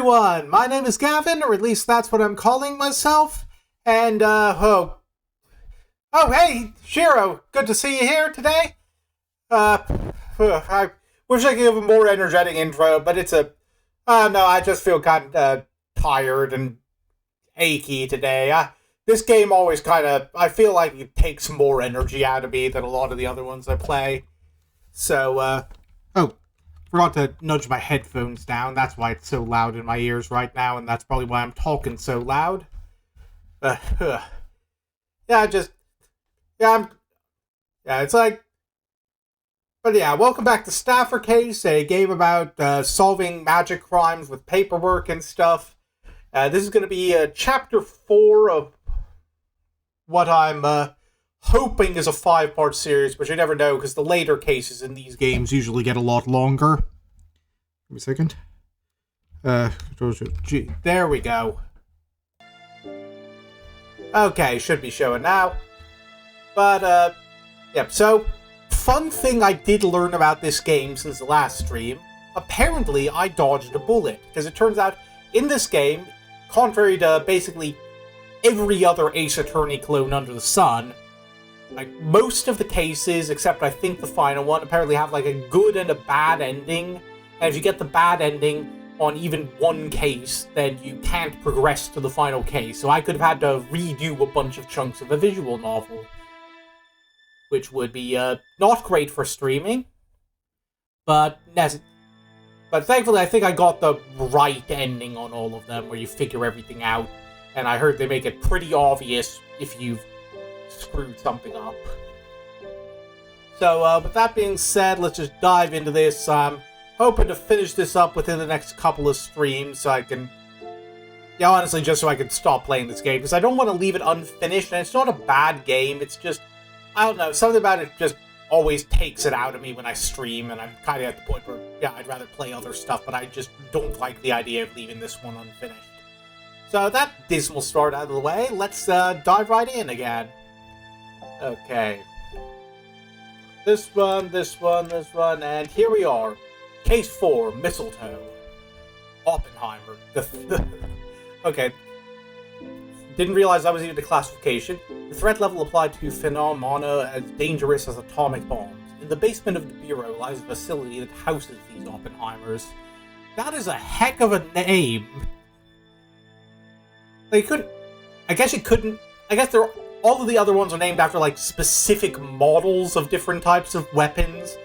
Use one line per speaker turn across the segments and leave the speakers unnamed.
everyone! My name is Gavin, or at least that's what I'm calling myself. And, hey, Shiro, good to see you here today. I wish I could give a more energetic intro, but I just feel kind of tired and achy today. This game always I feel like it takes more energy out of me than a lot of the other ones I play. So, forgot to nudge my headphones down. That's why it's so loud in my ears right now, and that's probably why I'm talking so loud. Welcome back to Staffer Case, a game about solving magic crimes with paperwork and stuff. This is going to be Chapter 4 of what I'm hoping is a 5-part series, but you never know, because the later cases in these games usually get a lot longer. Give me a second. There we go. Okay, should be showing now. But, so, fun thing I did learn about this game since the last stream, apparently I dodged a bullet, because it turns out, in this game, contrary to basically every other Ace Attorney clone under the sun, most of the cases, except I think the final one, apparently have a good and a bad ending. And if you get the bad ending on even one case, then you can't progress to the final case. So I could have had to redo a bunch of chunks of a visual novel, which would be not great for streaming. But thankfully, I think I got the right ending on all of them, where you figure everything out. And I heard they make it pretty obvious if you've screwed something up. So, with that being said, let's just dive into this. I'm hoping to finish this up within the next couple of streams, so I can... honestly, just so I can stop playing this game, because I don't want to leave it unfinished, and it's not a bad game, it's just... I don't know, something about it just always takes it out of me when I stream, and I'm kind of at the point where, I'd rather play other stuff, but I just don't like the idea of leaving this one unfinished. So, that dismal start out of the way, let's dive right in again. Okay. This one, and here we are. Case 4, Mistletoe. Oppenheimer. Okay. Didn't realize that was even the classification. The threat level applied to phenomena as dangerous as atomic bombs. In the basement of the Bureau lies a facility that houses these Oppenheimers. That is a heck of a name. I guess all of the other ones are named after, specific models of different types of weapons.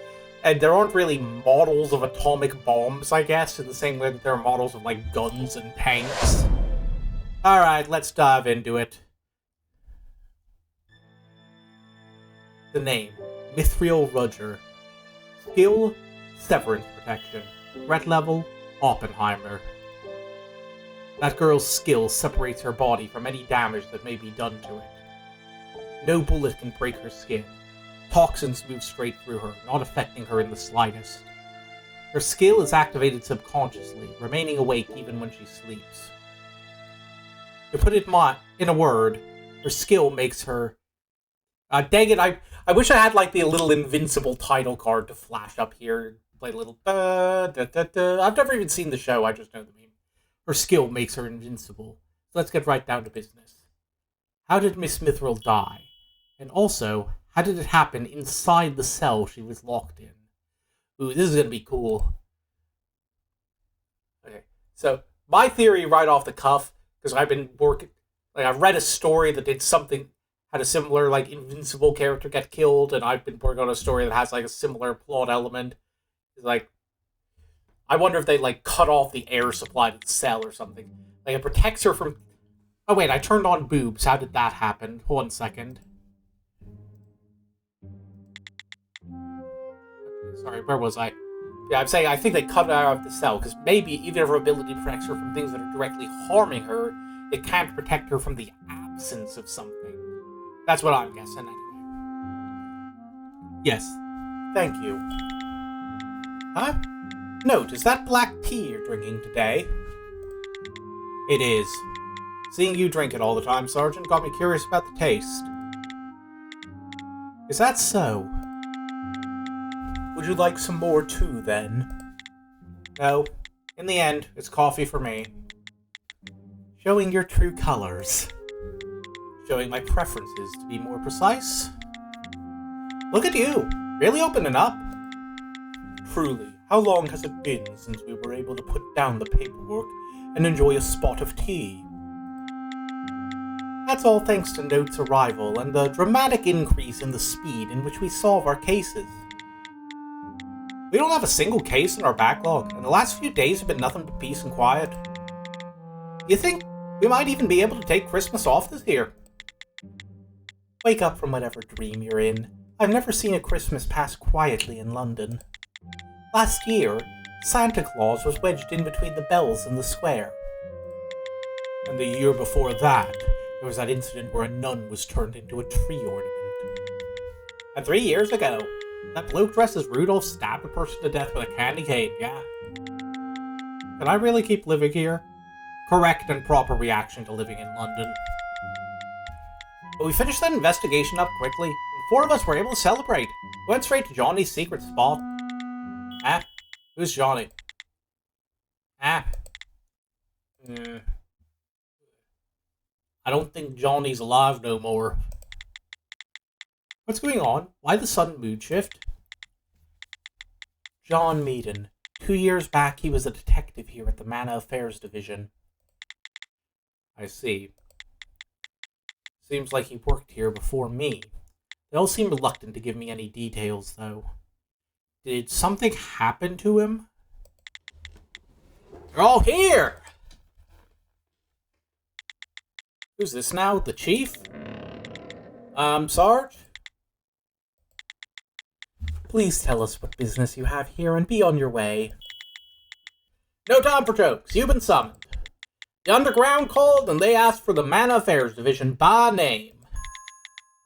And there aren't really models of atomic bombs, I guess, in the same way that there are models of, guns and tanks. Alright, let's dive into it. The name, Mithril Rudger. Skill, Severance Protection. Threat level, Oppenheimer. That girl's skill separates her body from any damage that may be done to it. No bullet can break her skin. Toxins move straight through her, not affecting her in the slightest. Her skill is activated subconsciously, remaining awake even when she sleeps. To put it in a word, her skill makes her... dang it, I wish I had, the little invincible title card to flash up here. Play a little... I've never even seen the show, I just know the meme. Her skill makes her invincible. So let's get right down to business. How did Miss Mithril die? And also, how did it happen inside the cell she was locked in? Ooh, this is gonna be cool. Okay, so my theory right off the cuff, because I've been working... I've read a story that did something... had a similar, invincible character get killed, and I've been working on a story that has, a similar plot element. It's I wonder if they, cut off the air supply to the cell or something. It protects her from... Oh, wait, I turned on boobs. How did that happen? Hold on a second. Sorry, where was I? Yeah, I'm saying I think they cut her out of the cell, because maybe even if her ability protects her from things that are directly harming her, it can't protect her from the absence of something. That's what I'm guessing, anyway. Yes. Thank you. Huh? Note, is that black tea you're drinking today? It is. Seeing you drink it all the time, Sergeant, got me curious about the taste. Is that so? Would you like some more too, then? No? In the end, it's coffee for me. Showing your true colors. Showing my preferences, to be more precise. Look at you, really opening up. Truly, how long has it been since we were able to put down the paperwork and enjoy a spot of tea? That's all thanks to Note's arrival and the dramatic increase in the speed in which we solve our cases. We don't have a single case in our backlog, and the last few days have been nothing but peace and quiet. You think we might even be able to take Christmas off this year? Wake up from whatever dream you're in. I've never seen a Christmas pass quietly in London. Last year, Santa Claus was wedged in between the bells in the square. And the year before that, there was that incident where a nun was turned into a tree ornament. And 3 years ago, that bloke dressed as Rudolph stabbed a person to death with a candy cane, yeah. Can I really keep living here? Correct and proper reaction to living in London. But we finished that investigation up quickly, and the 4 of us were able to celebrate. We went straight to Johnny's secret spot. Ah? Who's Johnny? Ah? I don't think Johnny's alive no more. What's going on? Why the sudden mood shift? John Meaden. 2 years back, he was a detective here at the Manor Affairs Division. I see. Seems like he worked here before me. They all seem reluctant to give me any details, though. Did something happen to him? You're all here! Who's this now? The chief? Sarge? Please tell us what business you have here and be on your way. No time for jokes. You've been summoned. The Underground called and they asked for the Manor Affairs Division by name.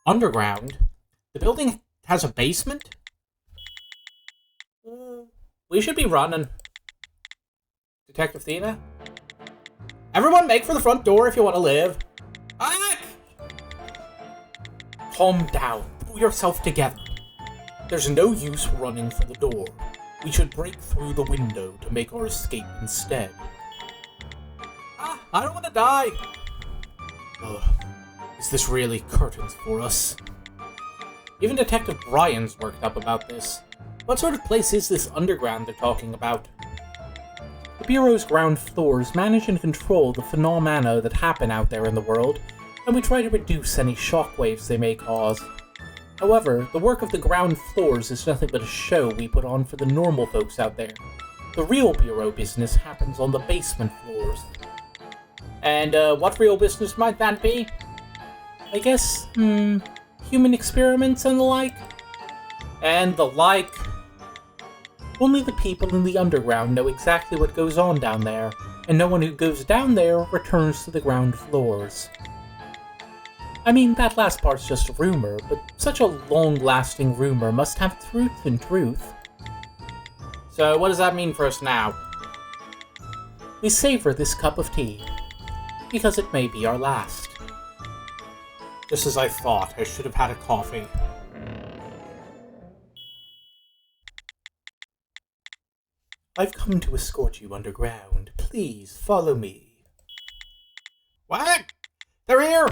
Underground? The building has a basement? We should be running. Detective Thena? Everyone make for the front door if you want to live. Calm down. Pull yourself together. There's no use running for the door. We should break through the window to make our escape instead. I don't want to die. Ugh. Is this really curtains for us? Even Detective Brian's worked up about this. What sort of place is this underground they're talking about? The Bureau's ground floors manage and control the phenomena that happen out there in the world, and we try to reduce any shockwaves they may cause. However, the work of the ground floors is nothing but a show we put on for the normal folks out there. The real Bureau business happens on the basement floors. And, what real business might that be? I guess, human experiments and the like? And the like. Only the people in the underground know exactly what goes on down there, and no one who goes down there returns to the ground floors. I mean, that last part's just a rumor, but such a long-lasting rumor must have truth in truth. So what does that mean for us now? We savor this cup of tea, because it may be our last. Just as I thought, I should have had a coffee. I've come to escort you underground. Please, follow me. What? They're here!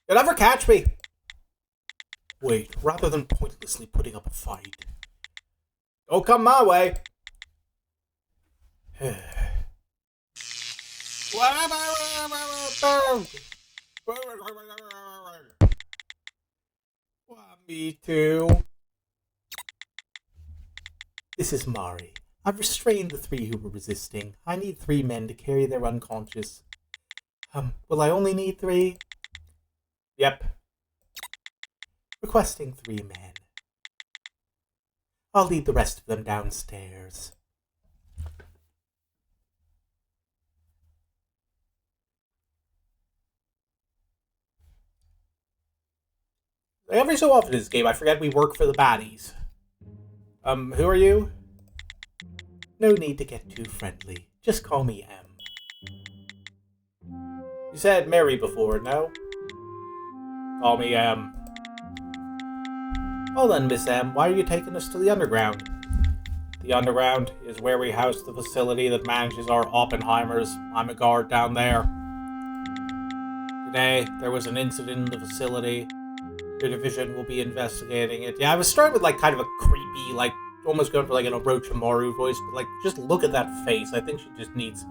You'll never catch me! Wait, rather than pointlessly putting up a fight. Don't come my way! Me too. This is Mari. I've restrained the 3 who were resisting. I need 3 men to carry their unconscious. Will I only need 3? Yep. Requesting 3 men. I'll lead the rest of them downstairs. Every so often in this game, I forget we work for the baddies. Who are you? No need to get too friendly. Just call me M. You said Mary before, no? Call me M. Well then, Miss M, why are you taking us to the underground? The underground is where we house the facility that manages our Oppenheimers. I'm a guard down there. Today, there was an incident in the facility. Your division will be investigating it. Yeah, I was starting with, like, kind of a creepy, like, almost going for, like, an Orochimaru voice, but, like, just look at that face. I think she just needs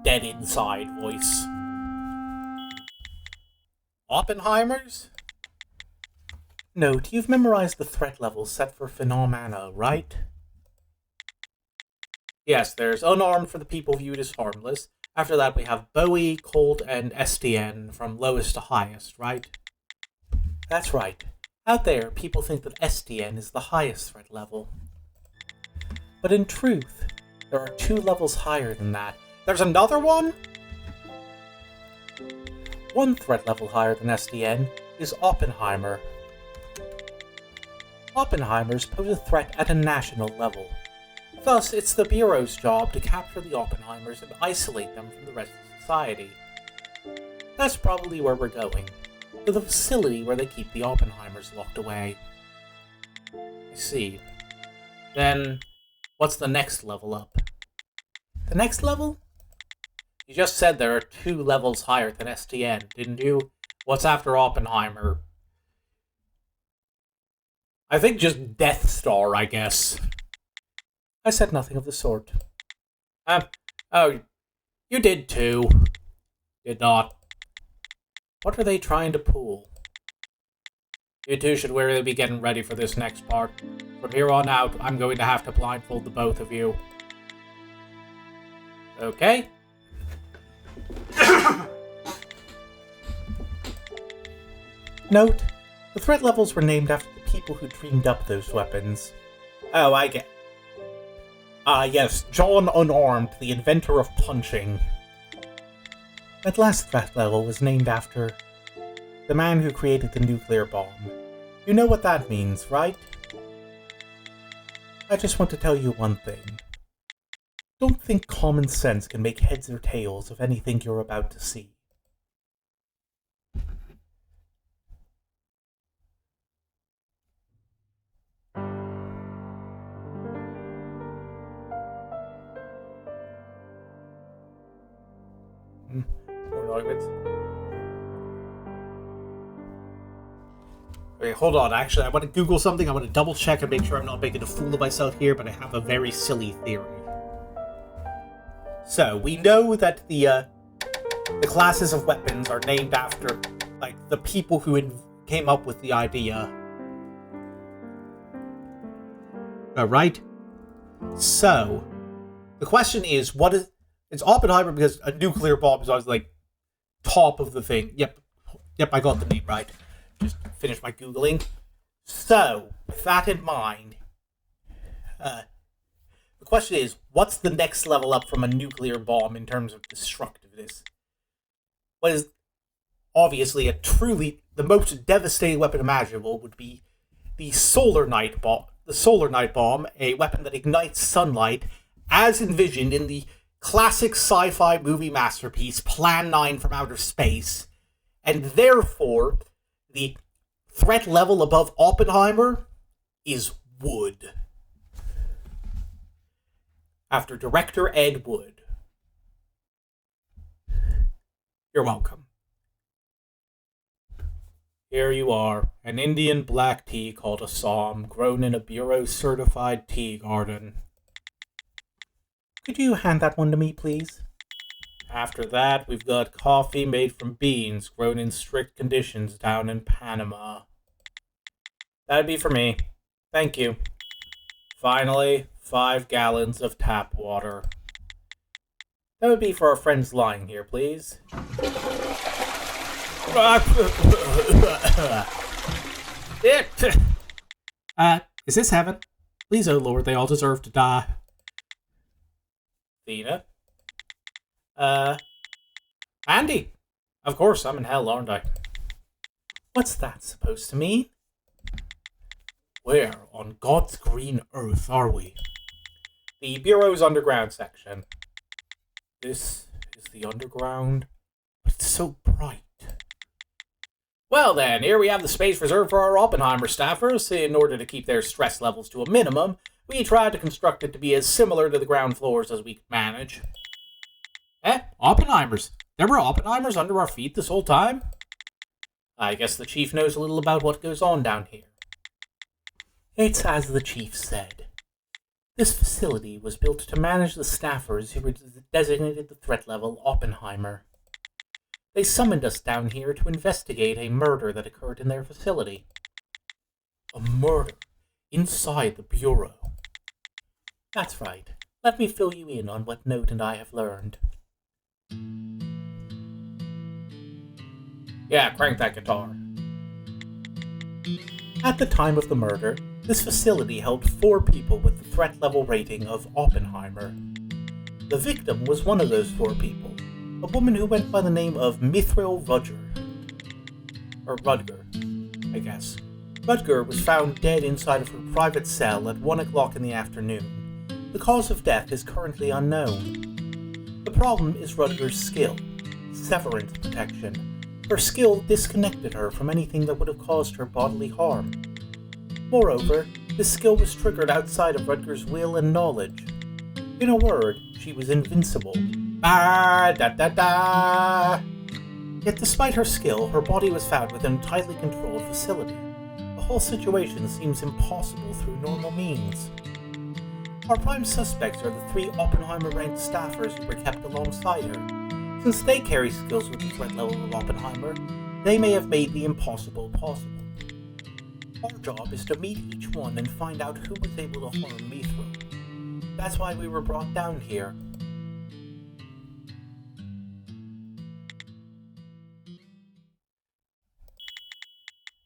dead inside voice. Oppenheimers? Note, you've memorized the threat levels set for phenomena, right? Yes, there's unarmed for the people viewed as harmless. After that, we have Bowie, Colt, and SDN from lowest to highest, right? That's right. Out there, people think that SDN is the highest threat level. But in truth, there are 2 levels higher than that. There's another one? One threat level higher than SDN is Oppenheimer. Oppenheimers pose a threat at a national level. Thus, it's the Bureau's job to capture the Oppenheimers and isolate them from the rest of society. That's probably where we're going, to the facility where they keep the Oppenheimers locked away. I see. Then, what's the next level up? The next level? You just said there are 2 levels higher than STN, didn't you? What's after Oppenheimer? I think just Death Star, I guess. I said nothing of the sort. Oh, you did too. Did not. What are they trying to pull? You two should really be getting ready for this next part. From here on out, I'm going to have to blindfold the both of you. Okay? Note, the threat levels were named after the people who dreamed up those weapons. Oh, I get... yes, John Unarmed, the inventor of punching. That last threat level was named after the man who created the nuclear bomb. You know what that means, right? I just want to tell you one thing. Don't think common sense can make heads or tails of anything you're about to see. More arguments. Okay, hold on. Actually, I want to Google something. I want to double check and make sure I'm not making a fool of myself here, but I have a very silly theory. So, we know that the classes of weapons are named after, like, the people who came up with the idea. Right? So, the question is, what is... It's Oppenheimer because a nuclear bomb is always, like, top of the thing. Yep, I got the name right. Just finished my Googling. So, with that in mind, the question is, what's the next level up from a nuclear bomb in terms of destructiveness? What is obviously the most devastating weapon imaginable would be the Solar Night bomb. The Solar Night bomb, a weapon that ignites sunlight, as envisioned in the classic sci-fi movie masterpiece, Plan 9 from Outer Space, and therefore, the threat level above Oppenheimer is Wood. After director Ed Wood. You're welcome. Here you are, an Indian black tea called Assam, grown in a Bureau-certified tea garden. Could you hand that one to me, please? After that, we've got coffee made from beans grown in strict conditions down in Panama. That'd be for me. Thank you. Finally, 5 gallons of tap water. That would be for our friends lying here, please. Is this heaven? Please, oh Lord, they all deserve to die. Thena? Andy! Of course, I'm in hell, aren't I? What's that supposed to mean? Where on God's green earth are we? The Bureau's underground section. This is the underground, but it's so bright. Well then, here we have the space reserved for our Oppenheimer staffers. In order to keep their stress levels to a minimum, We tried to construct it to be as similar to the ground floors as we could manage. Oppenheimers. There were Oppenheimers under our feet this whole time? I guess the chief knows a little about what goes on down here. It's as the chief said. This facility was built to manage the staffers who were designated the threat level Oppenheimer. They summoned us down here to investigate a murder that occurred in their facility. A murder? Inside the Bureau? That's right. Let me fill you in on what Note and I have learned. Yeah, crank that guitar. At the time of the murder, this facility held 4 people with the threat level rating of Oppenheimer. The victim was one of those 4 people, a woman who went by the name of Mithril Rudger. Or Rudger, I guess. Rudger was found dead inside of her private cell at 1 o'clock in the afternoon. The cause of death is currently unknown. The problem is Rudger's skill, severance protection. Her skill disconnected her from anything that would have caused her bodily harm. Moreover, this skill was triggered outside of Rudger's will and knowledge. In a word, she was invincible. Yet despite her skill, her body was found within a tightly controlled facility. The whole situation seems impossible through normal means. Our prime suspects are the 3 Oppenheimer-ranked staffers who were kept alongside her. Since they carry skills with the threat level of Oppenheimer, they may have made the impossible possible. Our job is to meet each one and find out who was able to harm Mithril. That's why we were brought down here.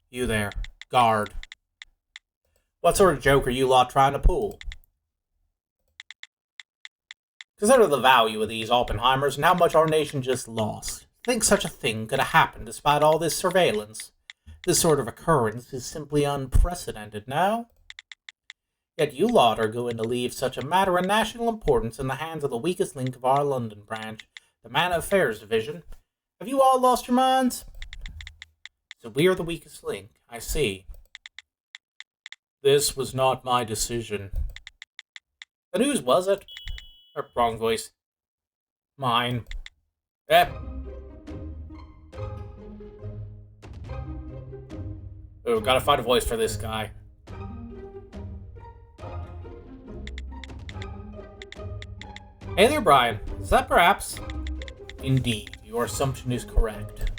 You there, guard. What sort of joke are you lot trying to pull? Consider the value of these Oppenheimers and how much our nation just lost. Think such a thing could have happened despite all this surveillance. This sort of occurrence is simply unprecedented now. Yet you lot are going to leave such a matter of national importance in the hands of the weakest link of our London branch, the Man of Affairs Division. Have you all lost your minds? So we are the weakest link, I see. This was not my decision. Then whose was it? Wrong voice. Mine. Oh, gotta find a voice for this guy. Hey there, Brian. Is that perhaps? Indeed, your assumption is correct.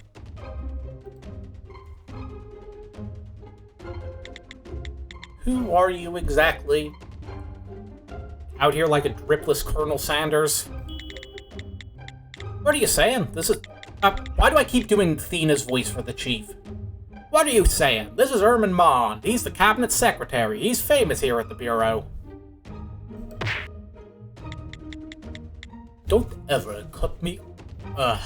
Who are you exactly? Out here like a dripless Colonel Sanders? What are you saying? This is... why do I keep doing Thena's voice for the chief? What are you saying? This is Ermin Mond. He's the cabinet secretary. He's famous here at the Bureau. Don't ever cut me... I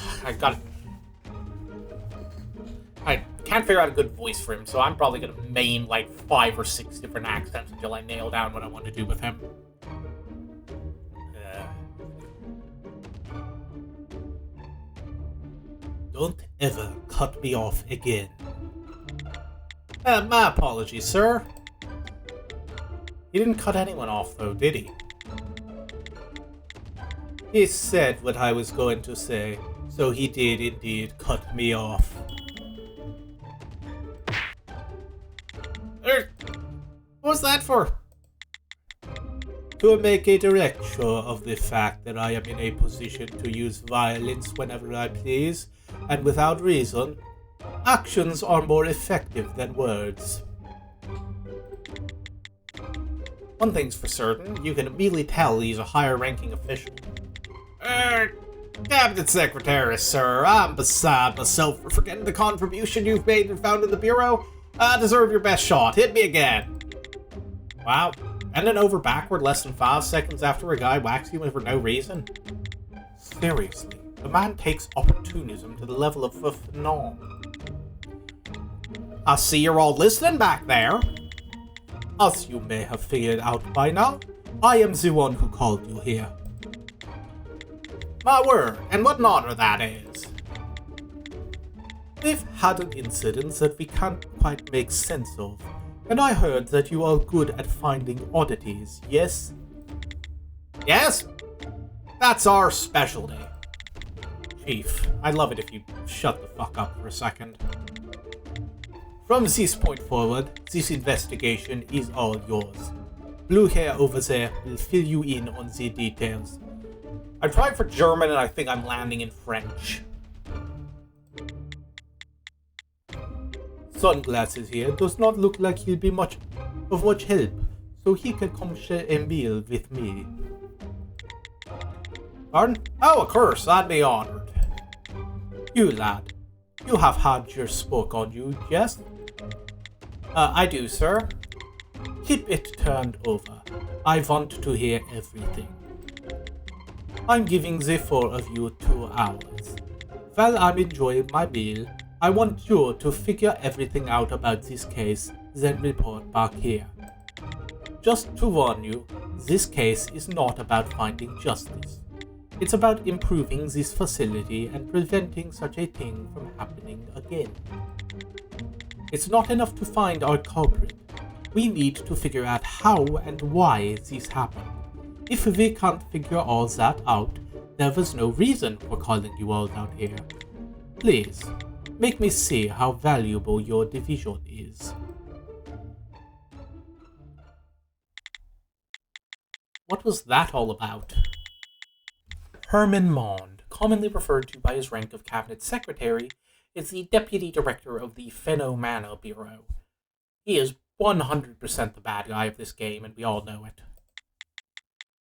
can't figure out a good voice for him, so I'm probably gonna maim like 5 or 6 different accents until I nail down what I want to do with him. Don't ever cut me off again. My apologies, sir. He didn't cut anyone off, though, did he? He said what I was going to say, so he did indeed cut me off. What was that for? To make a direct show of the fact that I am in a position to use violence whenever I please, and without reason. Actions are more effective than words. One thing's for certain, you can immediately tell he's a higher-ranking official. Cabinet Secretary, sir, I'm beside myself for forgetting the contribution you've made and founded the Bureau. I deserve your best shot. Hit me again. Wow. Bending over backward less than 5 seconds after a guy whacks you for no reason? Seriously, the man takes opportunism to the level of a phenom. I see you're all listening back there. As you may have figured out by now, I am the one who called you here. My word, and what an honor that is. We've had an incident that we can't quite make sense of. And I heard that you are good at finding oddities, yes? Yes? That's our specialty. Chief, I'd love it if you'd shut the fuck up for a second. From this point forward, this investigation is all yours. Blue hair over there will fill you in on the details. I tried for German and I think I'm landing in French. Sunglasses here does not look like he'll be much help, so he can come share a meal with me. Pardon? Oh, of course, I'd be honored. You lad, you have had your spoke on you, yes? I do, sir. Keep it turned over. I want to hear everything. I'm giving the four of you 2 hours. While I'm enjoying my meal, I want you to figure everything out about this case, then report back here. Just to warn you, this case is not about finding justice. It's about improving this facility and preventing such a thing from happening again. It's not enough to find our culprit. We need to figure out how and why this happened. If we can't figure all that out, there was no reason for calling you all down here. Please, make me see how valuable your division is. What was that all about? Herman Mond, commonly referred to by his rank of Cabinet Secretary, is the Deputy Director of the Phenomana Bureau. He is 100% the bad guy of this game, and we all know it.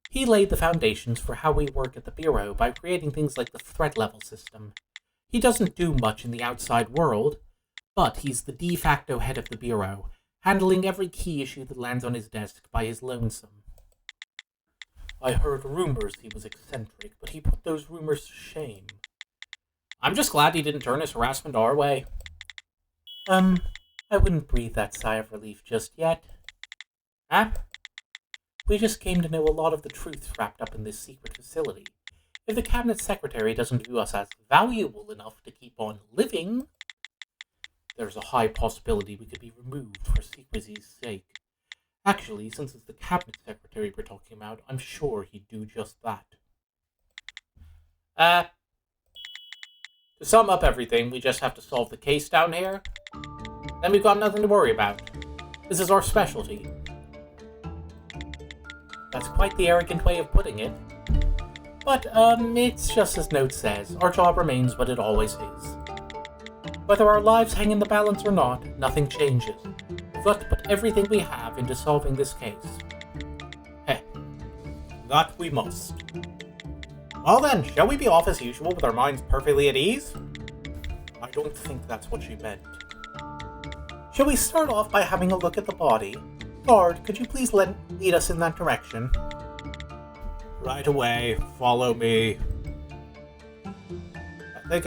He laid the foundations for how we work at the Bureau by creating things like the threat level system. He doesn't do much in the outside world, but he's the de facto head of the Bureau, handling every key issue that lands on his desk by his lonesome. I heard rumors he was eccentric, but he put those rumors to shame. I'm just glad he didn't turn his harassment our way. I wouldn't breathe that sigh of relief just yet. Huh? We just came to know a lot of the truths wrapped up in this secret facility. If the Cabinet Secretary doesn't view us as valuable enough to keep on living, there's a high possibility we could be removed for secrecy's sake. Actually, since it's the Cabinet Secretary we're talking about, I'm sure he'd do just that. To sum up everything, we just have to solve the case down here. Then we've got nothing to worry about. This is our specialty. That's quite the arrogant way of putting it. But, it's just as note says, our job remains what it always is. Whether our lives hang in the balance or not, nothing changes. We've got to put everything we have into solving this case. Heh. That we must. Well then, shall we be off as usual with our minds perfectly at ease? I don't think that's what she meant. Shall we start off by having a look at the body? Guard, could you please lead us in that direction? Right away, follow me. I think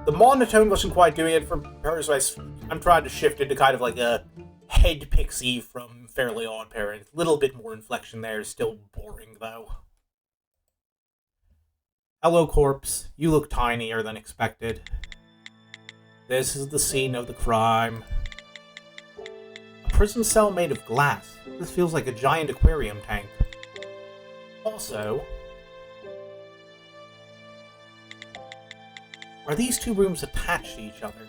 the monotone wasn't quite doing it for her, so I'm trying to shift into kind of like a head pixie from Fairly Odd Parents. A little bit more inflection there, still boring though. Hello, corpse. You look tinier than expected. This is the scene of the crime. A prison cell made of glass. This feels like a giant aquarium tank. Also, are these two rooms attached to each other?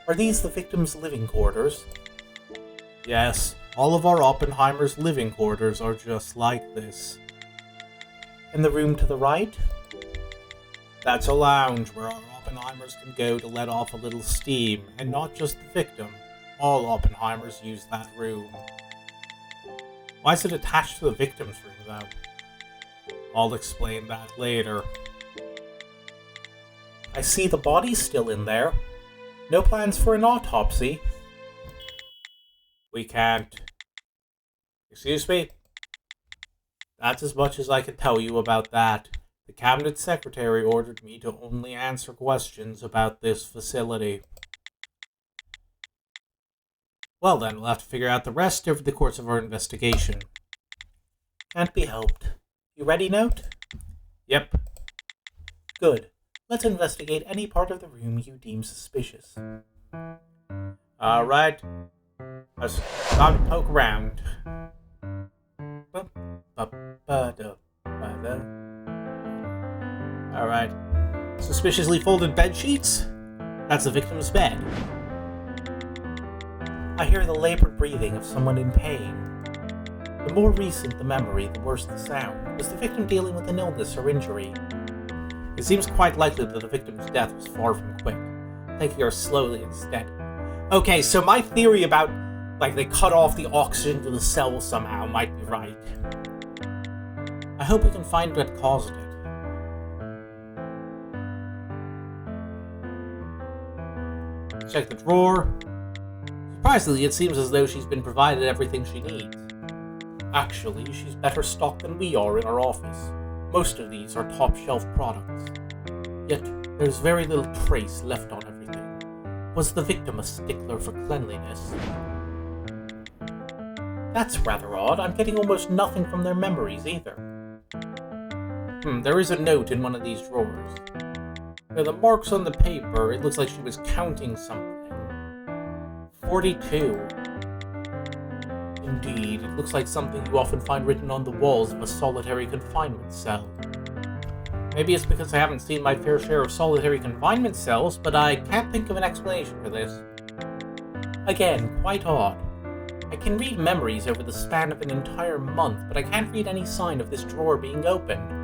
Are these the victim's living quarters? Yes, all of our Oppenheimer's living quarters are just like this. And the room to the right? That's a lounge where our Oppenheimers can go to let off a little steam, and not just the victim. All Oppenheimers use that room. Why is it attached to the victim's room, though? I'll explain that later. I see the body's still in there. No plans for an autopsy? We can't. Excuse me? That's as much as I can tell you about that. The Cabinet Secretary ordered me to only answer questions about this facility. Well then, we'll have to figure out the rest over the course of our investigation. Can't be helped. You ready, Note? Yep. Good. Let's investigate any part of the room you deem suspicious. Alright. Let's start to poke around. Alright. Suspiciously folded bed sheets? That's the victim's bed. I hear the labored breathing of someone in pain. The more recent the memory, the worse the sound. Was the victim dealing with an illness or injury? It seems quite likely that the victim's death was far from quick, taking her slowly instead. Okay, so my theory about, they cut off the oxygen to the cell somehow might be right. I hope we can find what caused it. Check the drawer. Surprisingly, it seems as though she's been provided everything she needs. Actually, she's better stocked than we are in our office. Most of these are top-shelf products. Yet, there's very little trace left on everything. Was the victim a stickler for cleanliness? That's rather odd. I'm getting almost nothing from their memories either. There is a note in one of these drawers. The marks on the paper, it looks like she was counting something. 42. Indeed, it looks like something you often find written on the walls of a solitary confinement cell. Maybe it's because I haven't seen my fair share of solitary confinement cells, but I can't think of an explanation for this. Again, quite odd. I can read memories over the span of an entire month, but I can't read any sign of this drawer being opened.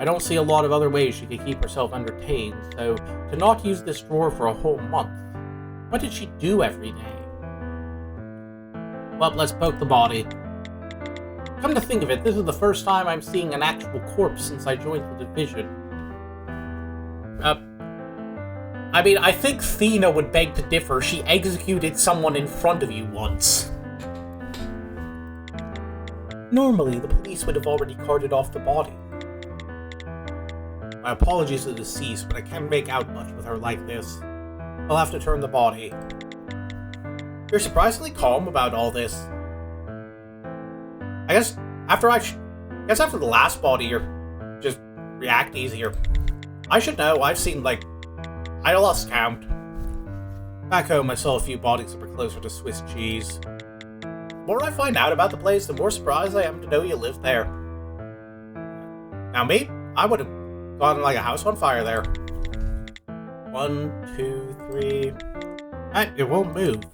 I don't see a lot of other ways she could keep herself entertained, so to not use this drawer for a whole month, what did she do every day? Well, let's poke the body. Come to think of it, this is the first time I'm seeing an actual corpse since I joined the division. I think Thena would beg to differ. She executed someone in front of you once. Normally, the police would have already carted off the body. My apologies to the deceased, but I can't make out much with her like this. I'll have to turn the body. You're surprisingly calm about all this. I guess after the last body, you're just react easier. I should know. I've seen, I lost count. Back home, I saw a few bodies that were closer to Swiss cheese. The more I find out about the place, the more surprised I am to know you live there. Now me, I would have gotten like a house on fire there. 1, 2, 3. It won't move.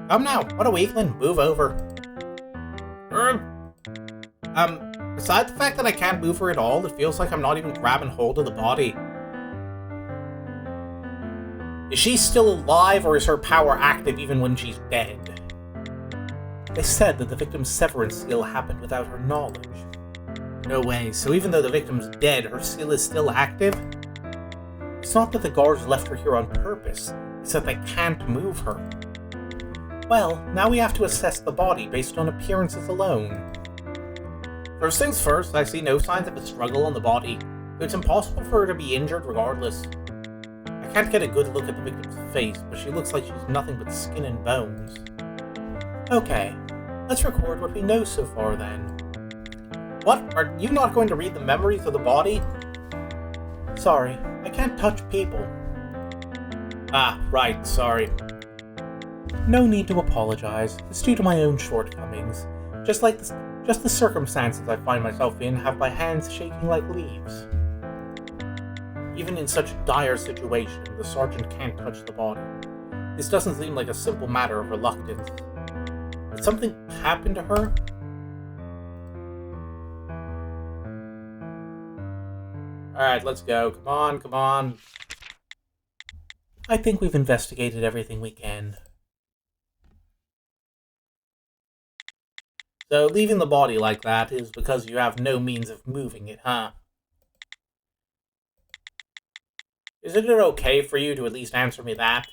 Come now, what a weakling. Move over. Besides the fact that I can't move her at all, it feels like I'm not even grabbing hold of the body. Is she still alive, or is her power active even when she's dead? They said that the victim's severance skill happened without her knowledge. No way, so even though the victim's dead, her skill is still active? It's not that the guards left her here on purpose, it's that they can't move her. Well, now we have to assess the body based on appearances alone. First things first, I see no signs of a struggle on the body, so it's impossible for her to be injured regardless. I can't get a good look at the victim's face, but she looks like she's nothing but skin and bones. Okay, let's record what we know so far then. What? Are you not going to read the memories of the body? Sorry, I can't touch people. Ah, right, sorry. No need to apologize. It's due to my own shortcomings. Just the circumstances I find myself in have my hands shaking like leaves. Even in such a dire situation, the sergeant can't touch the body. This doesn't seem like a simple matter of reluctance. Did something happen to her? Alright, let's go. Come on, come on. I think we've investigated everything we can. So, leaving the body like that is because you have no means of moving it, huh? Isn't it okay for you to at least answer me that?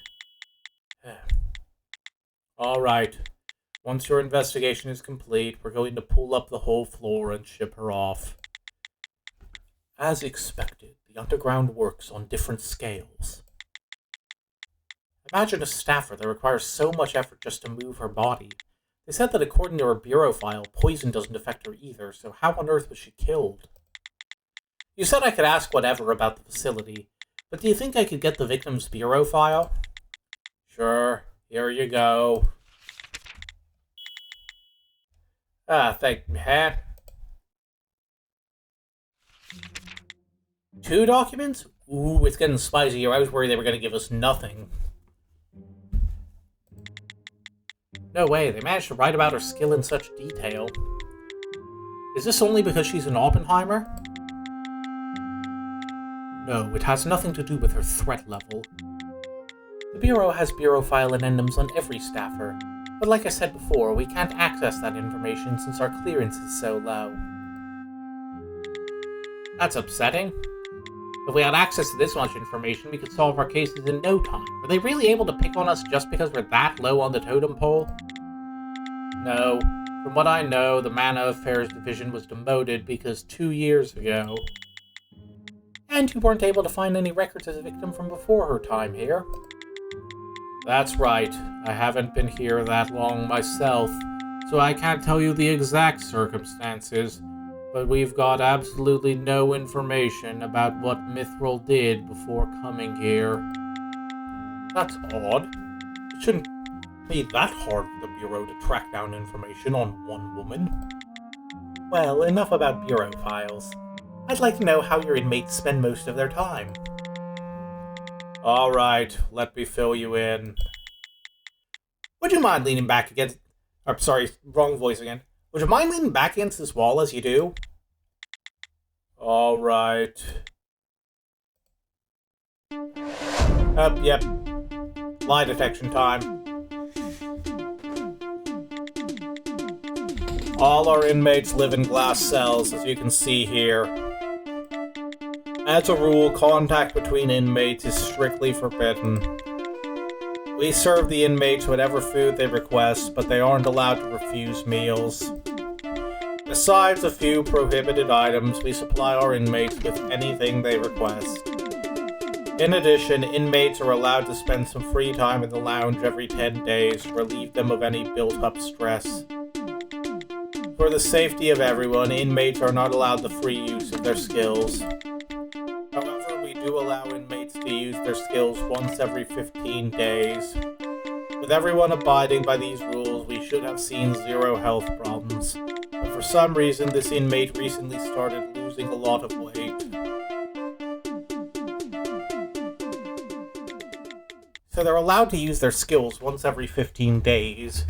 Alright. Once your investigation is complete, we're going to pull up the whole floor and ship her off. As expected, the underground works on different scales. Imagine a staffer that requires so much effort just to move her body. They said that according to her bureau file, poison doesn't affect her either, so how on earth was she killed? You said I could ask whatever about the facility, but do you think I could get the victim's bureau file? Sure, here you go. Thank you, huh? 2 documents? Ooh, it's getting spicier. I was worried they were going to give us nothing. No way, they managed to write about her skill in such detail. Is this only because she's an Oppenheimer? No, it has nothing to do with her threat level. The Bureau has bureau file addendums on every staffer, but like I said before, we can't access that information since our clearance is so low. That's upsetting. If we had access to this much information, we could solve our cases in no time. Were they really able to pick on us just because we're that low on the totem pole? No. From what I know, the Mana Affairs Division was demoted because 2 years ago. And you weren't able to find any records of the victim from before her time here. That's right. I haven't been here that long myself, so I can't tell you the exact circumstances, but we've got absolutely no information about what Mithril did before coming here. That's odd. It shouldn't be that hard for the Bureau to track down information on one woman. Well, enough about Bureau files. I'd like to know how your inmates spend most of their time. Alright, let me fill you in. Would you mind leaning back against... sorry, wrong voice again. Would you mind leaning back against this wall as you do? Alright. Yep. Lie detection time. All our inmates live in glass cells, as you can see here. As a rule, contact between inmates is strictly forbidden. We serve the inmates whatever food they request, but they aren't allowed to refuse meals. Besides a few prohibited items, we supply our inmates with anything they request. In addition, inmates are allowed to spend some free time in the lounge every 10 days to relieve them of any built-up stress. For the safety of everyone, inmates are not allowed the free use of their skills. However, we do allow inmates to use their skills once every 15 days. With everyone abiding by these rules, we should have seen 0 health problems. But for some reason, this inmate recently started losing a lot of weight. So they're allowed to use their skills once every 15 days.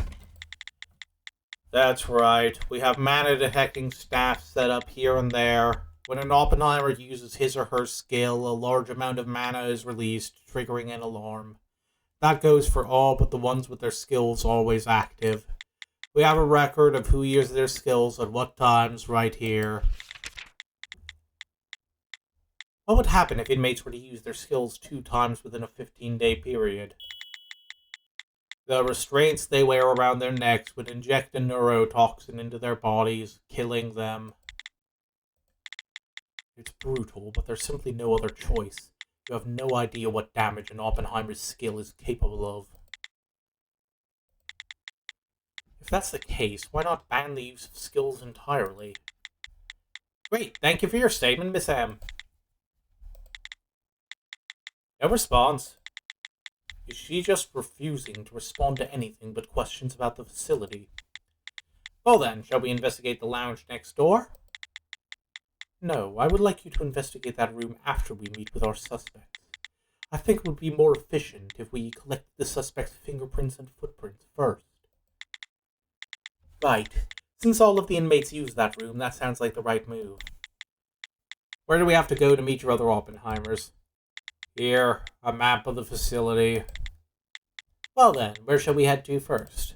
That's right. We have mana detecting staff set up here and there. When an Oppenheimer uses his or her skill, a large amount of mana is released, triggering an alarm. That goes for all but the ones with their skills always active. We have a record of who uses their skills at what times right here. What would happen if inmates were to use their skills 2 times within a 15-day period? The restraints they wear around their necks would inject a neurotoxin into their bodies, killing them. It's brutal, but there's simply no other choice. You have no idea what damage an Oppenheimer's skill is capable of. If that's the case, why not ban the use of skills entirely? Great, thank you for your statement, Miss M. No response. Is she just refusing to respond to anything but questions about the facility? Well then, shall we investigate the lounge next door? No, I would like you to investigate that room after we meet with our suspects. I think it would be more efficient if we collect the suspect's fingerprints and footprints first. Right. Since all of the inmates use that room, that sounds like the right move. Where do we have to go to meet your other Oppenheimers? Here, a map of the facility. Well then, where shall we head to first?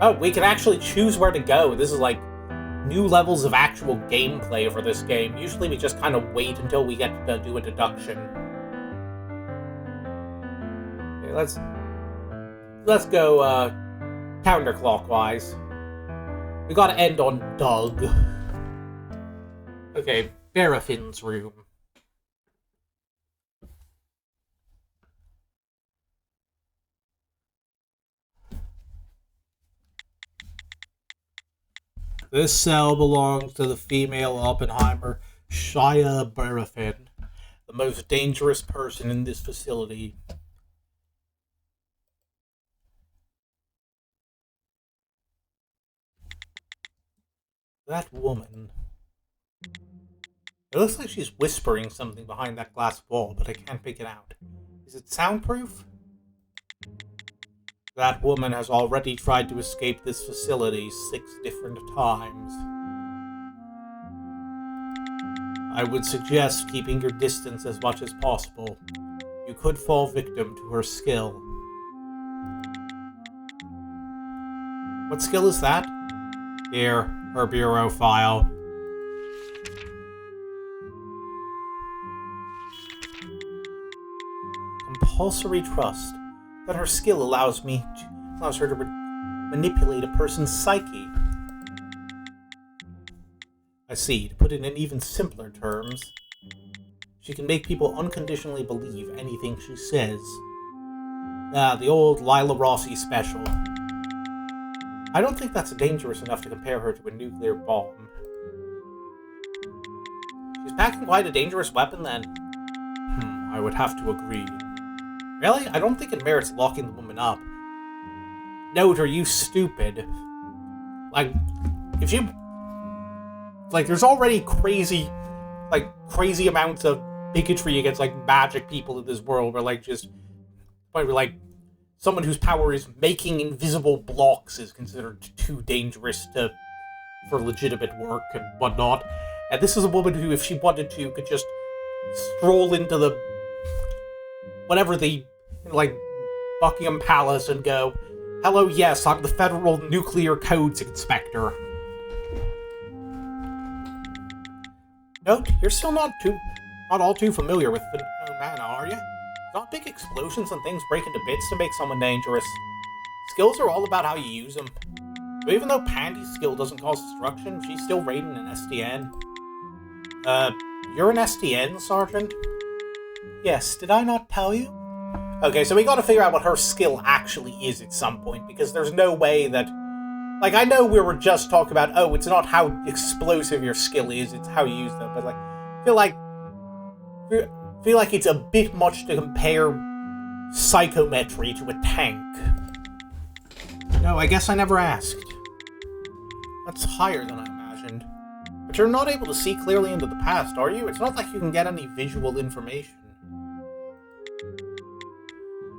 Oh, we can actually choose where to go. This is like new levels of actual gameplay for this game. Usually we just kind of wait until we get to do a deduction. Okay, let's go counterclockwise. We gotta end on Doug. Okay, Barafin's room. This cell belongs to the female Oppenheimer, Shia Barafin, the most dangerous person in this facility. That woman. It looks like she's whispering something behind that glass wall, but I can't make it out. Is it soundproof? That woman has already tried to escape this facility 6 different times. I would suggest keeping your distance as much as possible. You could fall victim to her skill. What skill is that? Here, her bureau file. Compulsory trust. That her skill allows her to manipulate a person's psyche. I see. To put it in even simpler terms, she can make people unconditionally believe anything she says. The old Lila Rossi special. I don't think that's dangerous enough to compare her to a nuclear bomb. She's packing quite a dangerous weapon, then. I would have to agree. Really? I don't think it merits locking the woman up. Note, are you stupid? If you... there's already crazy amounts of bigotry against, magic people in this world, where, someone whose power is making invisible blocks is considered too dangerous for legitimate work and whatnot. And this is a woman who, if she wanted to, could just stroll into the Buckingham Palace and go, "Hello, yes, I'm the Federal Nuclear Codes Inspector." Note, you're still not all too familiar with Phenomena, are you? Not big explosions and things break into bits to make someone dangerous. Skills are all about how you use them. So even though Pandy's skill doesn't cause destruction, she's still rated an STN. You're an STN, Sergeant? Yes, did I not tell you? Okay, so we gotta figure out what her skill actually is at some point, because there's no way that... I know we were just talking about, it's not how explosive your skill is, it's how you use them, but, I feel like it's a bit much to compare psychometry to a tank. No, I guess I never asked. That's higher than I imagined. But you're not able to see clearly into the past, are you? It's not like you can get any visual information.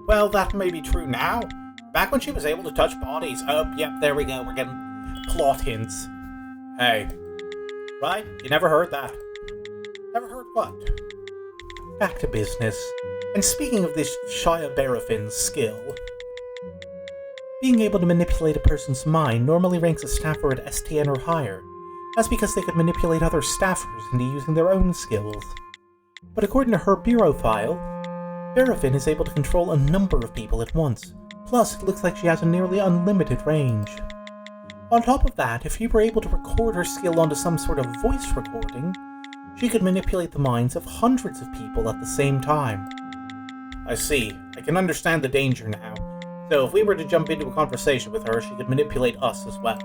Well, that may be true now. Back when she was able to touch bodies. Oh, yep, there we go. We're getting plot hints. Hey. Right? You never heard that. Never heard what? Back to business. And speaking of this Shia Barafin's skill, being able to manipulate a person's mind normally ranks a staffer at STN or higher. That's because they could manipulate other staffers into using their own skills. But according to her bureau file, Barafin is able to control a number of people at once. Plus, it looks like she has a nearly unlimited range. On top of that, if you were able to record her skill onto some sort of voice recording, she could manipulate the minds of hundreds of people at the same time. I see. I can understand the danger now. So if we were to jump into a conversation with her, she could manipulate us as well.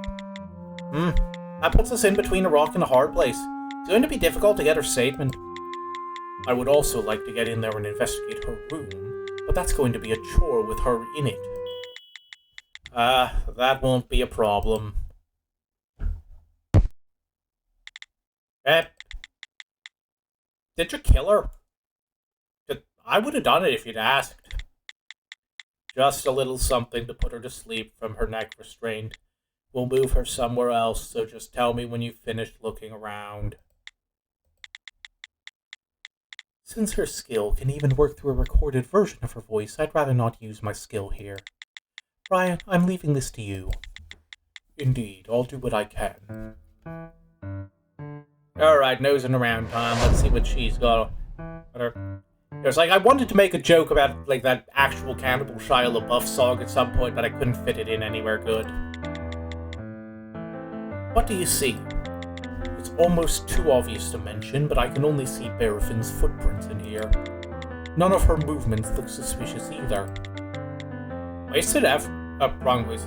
That puts us in between a rock and a hard place. It's going to be difficult to get her statement. I would also like to get in there and investigate her room, but that's going to be a chore with her in it. That won't be a problem. Did you kill her? I would have done it if you'd asked. Just a little something to put her to sleep from her neck restraint. We'll move her somewhere else, so just tell me when you've finished looking around. Since her skill can even work through a recorded version of her voice, I'd rather not use my skill here. Brian, I'm leaving this to you. Indeed, I'll do what I can. Alright, nosing around time. Let's see what she's got. It's I wanted to make a joke about, that actual Cannibal Shia LaBeouf song at some point, but I couldn't fit it in anywhere good. What do you see? It's almost too obvious to mention, but I can only see Barafin's footprints in here. None of her movements look suspicious either. Wasted effort. Wrong voice.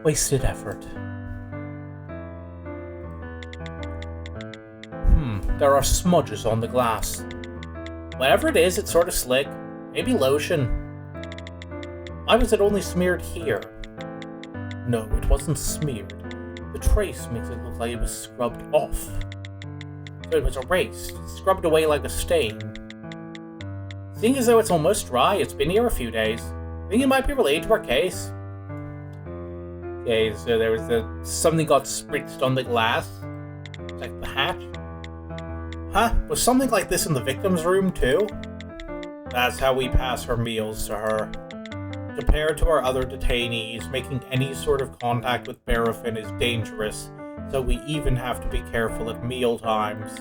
Wasted effort. there are smudges on the glass. Whatever it is, it's sort of slick. Maybe lotion. Why was it only smeared here? No, it wasn't smeared. The trace makes it look like it was scrubbed off. So it was erased, scrubbed away like a stain. Seeing as though it's almost dry, it's been here a few days. I think it might be related to our case. Okay, so there was something got spritzed on the glass. Like the hatch. Huh? Was something like this in the victim's room too? That's how we pass her meals to her. Compared to our other detainees, making any sort of contact with paraffin is dangerous, so we even have to be careful at meal times.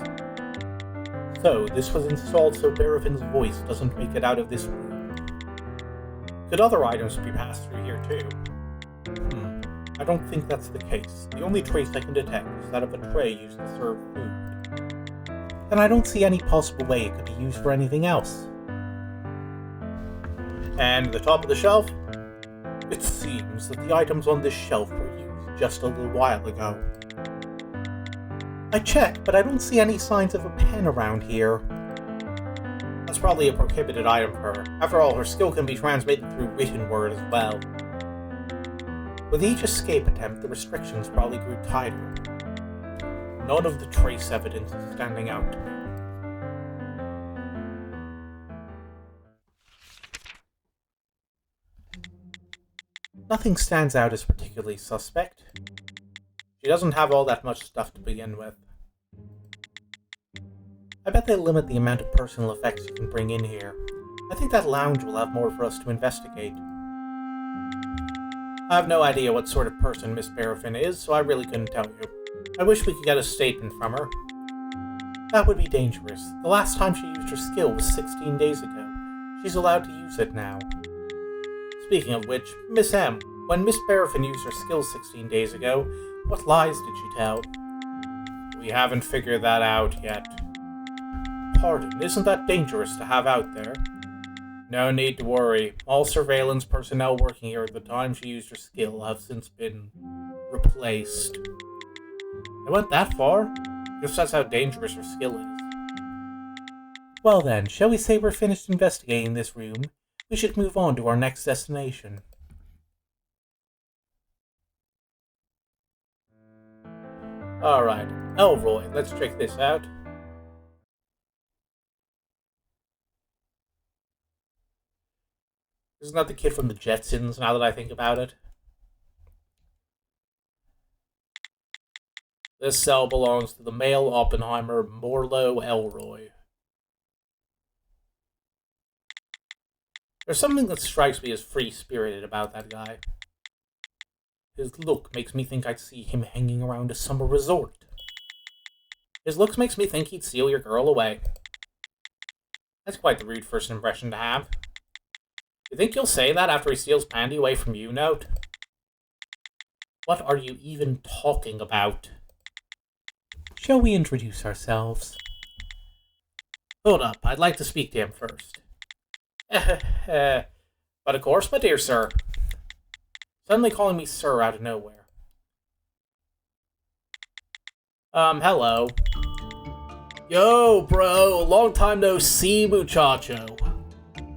So, this was installed so paraffin's voice doesn't make it out of this room. Could other items be passed through here too? I don't think that's the case. The only trace I can detect is that of a tray used to serve food. And I don't see any possible way it could be used for anything else. And the top of the shelf? It seems that the items on this shelf were used just a little while ago. I checked, but I don't see any signs of a pen around here. That's probably a prohibited item for her. After all, her skill can be transmitted through written word as well. With each escape attempt, the restrictions probably grew tighter. None of the trace evidence is standing out to me. Nothing stands out as particularly suspect. She doesn't have all that much stuff to begin with. I bet they limit the amount of personal effects you can bring in here. I think that lounge will have more for us to investigate. I have no idea what sort of person Miss Paraffin is, so I really couldn't tell you. I wish we could get a statement from her. That would be dangerous. The last time she used her skill was 16 days ago. She's allowed to use it now. Speaking of which, Miss M, when Miss Paraffin used her skill 16 days ago, what lies did she tell? We haven't figured that out yet. Pardon, isn't that dangerous to have out there? No need to worry. All surveillance personnel working here at the time she used her skill have since been replaced. It went that far? Guess that's how dangerous her skill is. Well then, shall we say we're finished investigating this room? We should move on to our next destination. Alright, Elroy, let's check this out. Isn't that the kid from the Jetsons, now that I think about it? This cell belongs to the male Oppenheimer, Morlo Elroy. There's something that strikes me as free-spirited about that guy. His look makes me think I'd see him hanging around a summer resort. His looks makes me think he'd steal your girl away. That's quite the rude first impression to have. You think you'll say that after he steals Pandy away from you, Note? What are you even talking about? Shall we introduce ourselves? Hold up, I'd like to speak to him first. But of course, my dear sir. Suddenly calling me sir out of nowhere. Hello. Yo, bro, long time no see, muchacho.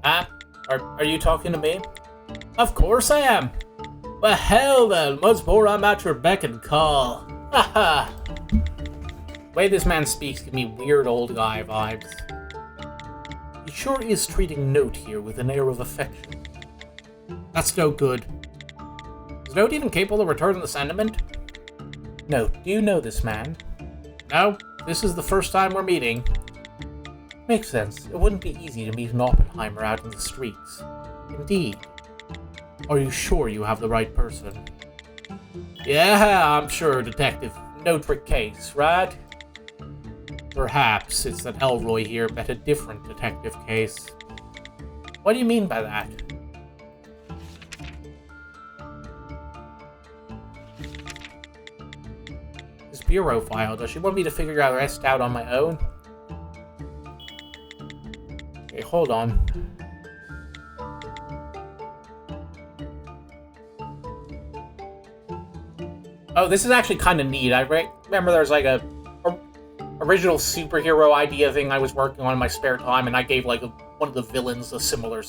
Huh? Are you talking to me? Of course I am. Well, hell then, once more I'm at your beck and call. Haha. The way this man speaks gives me weird old guy vibes. He sure is treating Note here with an air of affection. That's no good. Is Note even capable of returning the sentiment? Note, do you know this man? No, this is the first time we're meeting. Makes sense. It wouldn't be easy to meet an Oppenheimer out in the streets. Indeed. Are you sure you have the right person? Yeah, I'm sure, Detective. No trick case, right? Perhaps it's that Elroy here bet a different detective case. What do you mean by that? This bureau file, does she want me to figure out the rest out on my own? Okay, hold on. Oh, this is actually kind of neat. I remember there's like a original superhero idea thing I was working on in my spare time, and I gave like one of the villains a similar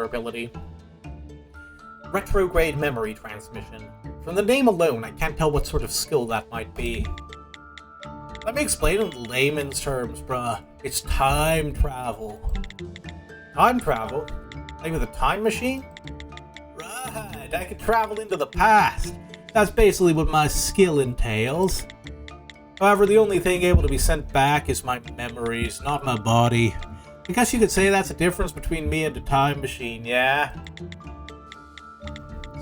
ability. Retrograde memory transmission. From the name alone, I can't tell what sort of skill that might be. Let me explain in layman's terms, bruh. It's time travel. Time travel? Like with a time machine? Right, I can travel into the past. That's basically what my skill entails. However, the only thing able to be sent back is my memories, not my body. I guess you could say that's the difference between me and a time machine, yeah?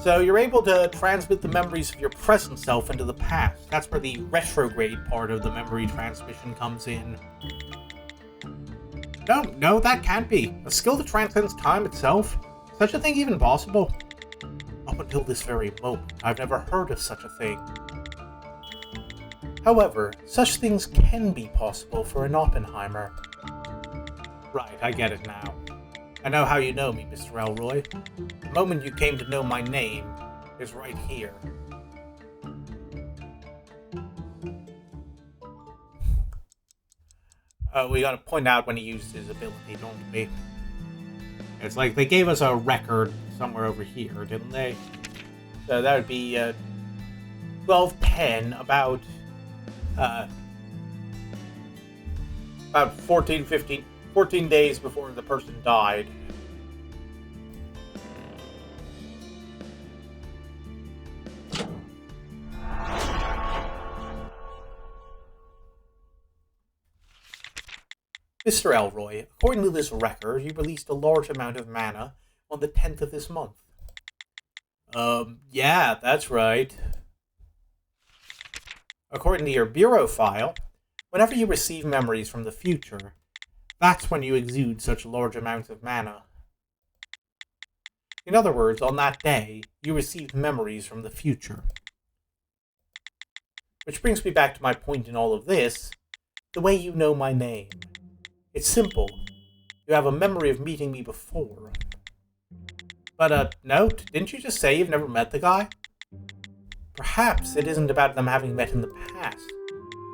So you're able to transmit the memories of your present self into the past. That's where the retrograde part of the memory transmission comes in. No, that can't be. A skill that transcends time itself? Such a thing even possible? Up until this very moment, I've never heard of such a thing. However, such things can be possible for an Oppenheimer. Right, I get it now. I know how you know me, Mr. Elroy. The moment you came to know my name is right here. We gotta point out when he used his ability, don't we? It's like they gave us a record somewhere over here, didn't they? So that would be 12:10, about 14 days before the person died. Mr. Elroy, according to this record, you released a large amount of mana on the 10th of this month. Yeah, that's right. According to your bureau file, whenever you receive memories from the future, that's when you exude such large amounts of mana. In other words, on that day, you received memories from the future. Which brings me back to my point in all of this, the way you know my name. It's simple. You have a memory of meeting me before. But, note, didn't you just say you've never met the guy? Perhaps it isn't about them having met in the past.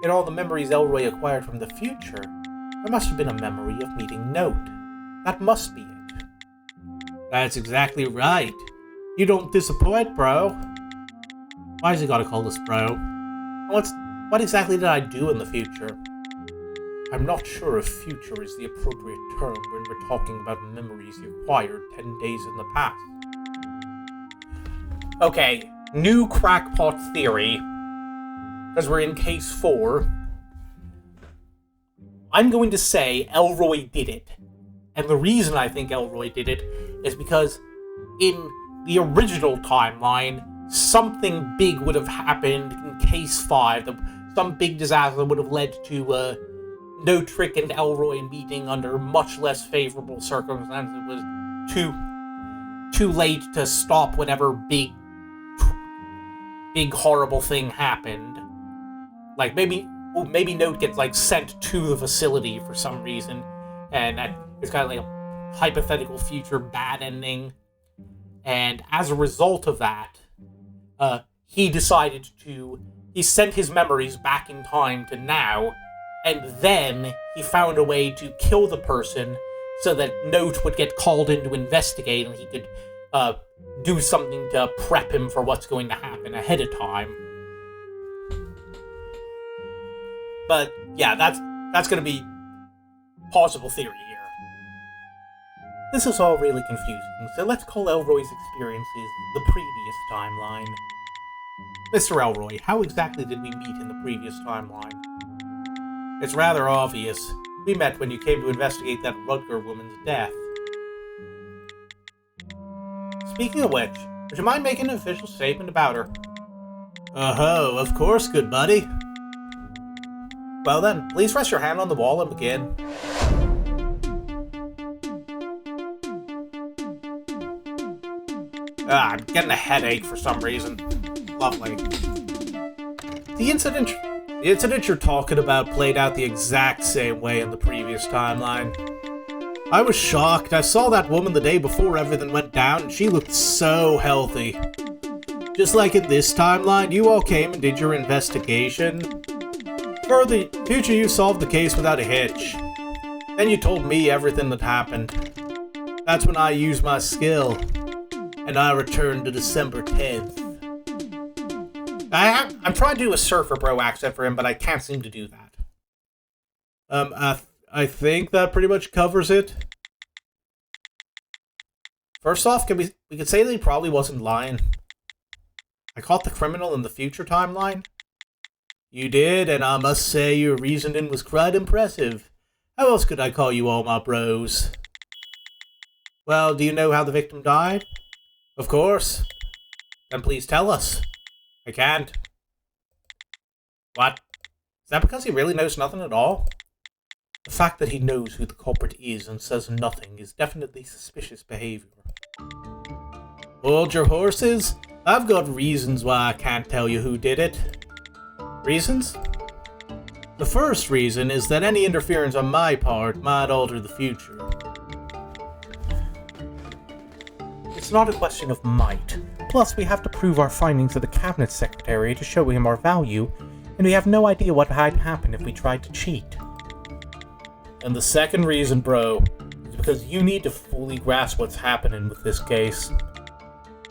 In all the memories Elroy acquired from the future, there must have been a memory of meeting Note. That must be it. That's exactly right. You don't disappoint, bro. Why's he gotta call us bro? And what exactly did I do in the future? I'm not sure if future is the appropriate term when we're talking about memories you acquired 10 days in the past. Okay, new crackpot theory. Because we're in case 4. I'm going to say Elroy did it. And the reason I think Elroy did it is because in the original timeline, something big would have happened in case 5. Some big disaster would have led to No Trick and Elroy meeting under much less favorable circumstances. It was too late to stop whatever big horrible thing happened. Like maybe Note gets like sent to the facility for some reason, and it's kind of like a hypothetical future bad ending. And as a result of that, he sent his memories back in time to now. And then he found a way to kill the person so that Note would get called in to investigate and he could do something to prep him for what's going to happen ahead of time. But yeah, that's going to be plausible theory here. This is all really confusing, so let's call Elroy's experiences the previous timeline. Mr. Elroy, how exactly did we meet in the previous timeline? It's rather obvious. We met when you came to investigate that Rutger woman's death. Speaking of which, would you mind making an official statement about her? Oh, of course, good buddy. Well then, please rest your hand on the wall and begin. I'm getting a headache for some reason. Lovely. The incident you're talking about played out the exact same way in the previous timeline. I was shocked. I saw that woman the day before everything went down, and she looked so healthy. Just like in this timeline, you all came and did your investigation. For the future, you solved the case without a hitch. Then you told me everything that happened. That's when I used my skill, and I returned to December 10th. I'm trying to do a Surfer Bro accent for him, but I can't seem to do that. I think that pretty much covers it. First off, we could say that he probably wasn't lying. I caught the criminal in the future timeline. You did, and I must say your reasoning was quite impressive. How else could I call you all my bros? Well, do you know how the victim died? Of course. Then please tell us. I can't. What? Is that because he really knows nothing at all? The fact that he knows who the culprit is and says nothing is definitely suspicious behavior. Hold your horses. I've got reasons why I can't tell you who did it. Reasons? The first reason is that any interference on my part might alter the future. It's not a question of might. Plus, we have to prove our findings to the cabinet secretary to show him our value, and we have no idea what might happen if we tried to cheat. And the second reason, bro, is because you need to fully grasp what's happening with this case.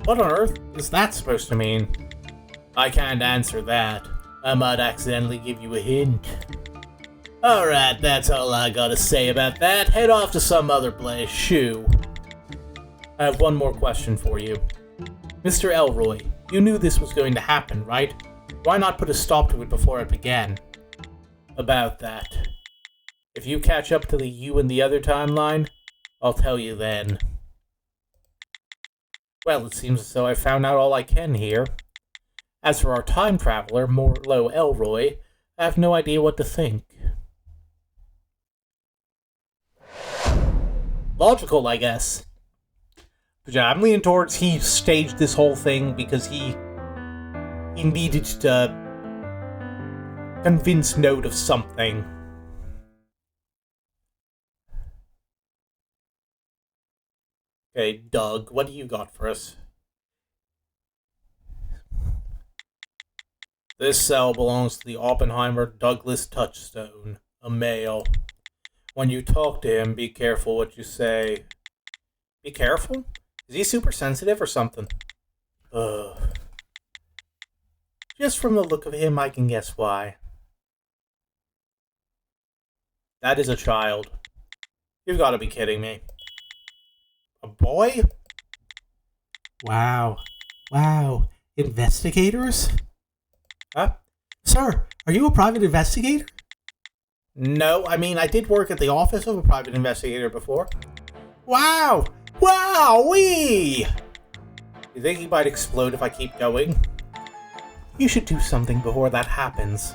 What on earth is that supposed to mean? I can't answer that. I might accidentally give you a hint. Alright, that's all I gotta say about that. Head off to some other place, shoo. I have one more question for you. Mr. Elroy, you knew this was going to happen, right? Why not put a stop to it before it began? About that. If you catch up to the you in the other timeline, I'll tell you then. Well, it seems as though I've found out all I can here. As for our time traveler, Morlo Elroy, I have no idea what to think. Logical, I guess. But yeah, I'm leaning towards he staged this whole thing because he needed to convince Note of something. Okay, Doug, what do you got for us? This cell belongs to the Oppenheimer Douglas Touchstone, a male. When you talk to him, be careful what you say. Be careful? Is he super sensitive or something? Just from the look of him, I can guess why. That is a child. You've got to be kidding me. A boy? Wow. Investigators? Huh? Sir, are you a private investigator? No, I mean, I did work at the office of a private investigator before. Wow! Wowee! You think he might explode if I keep going? You should do something before that happens.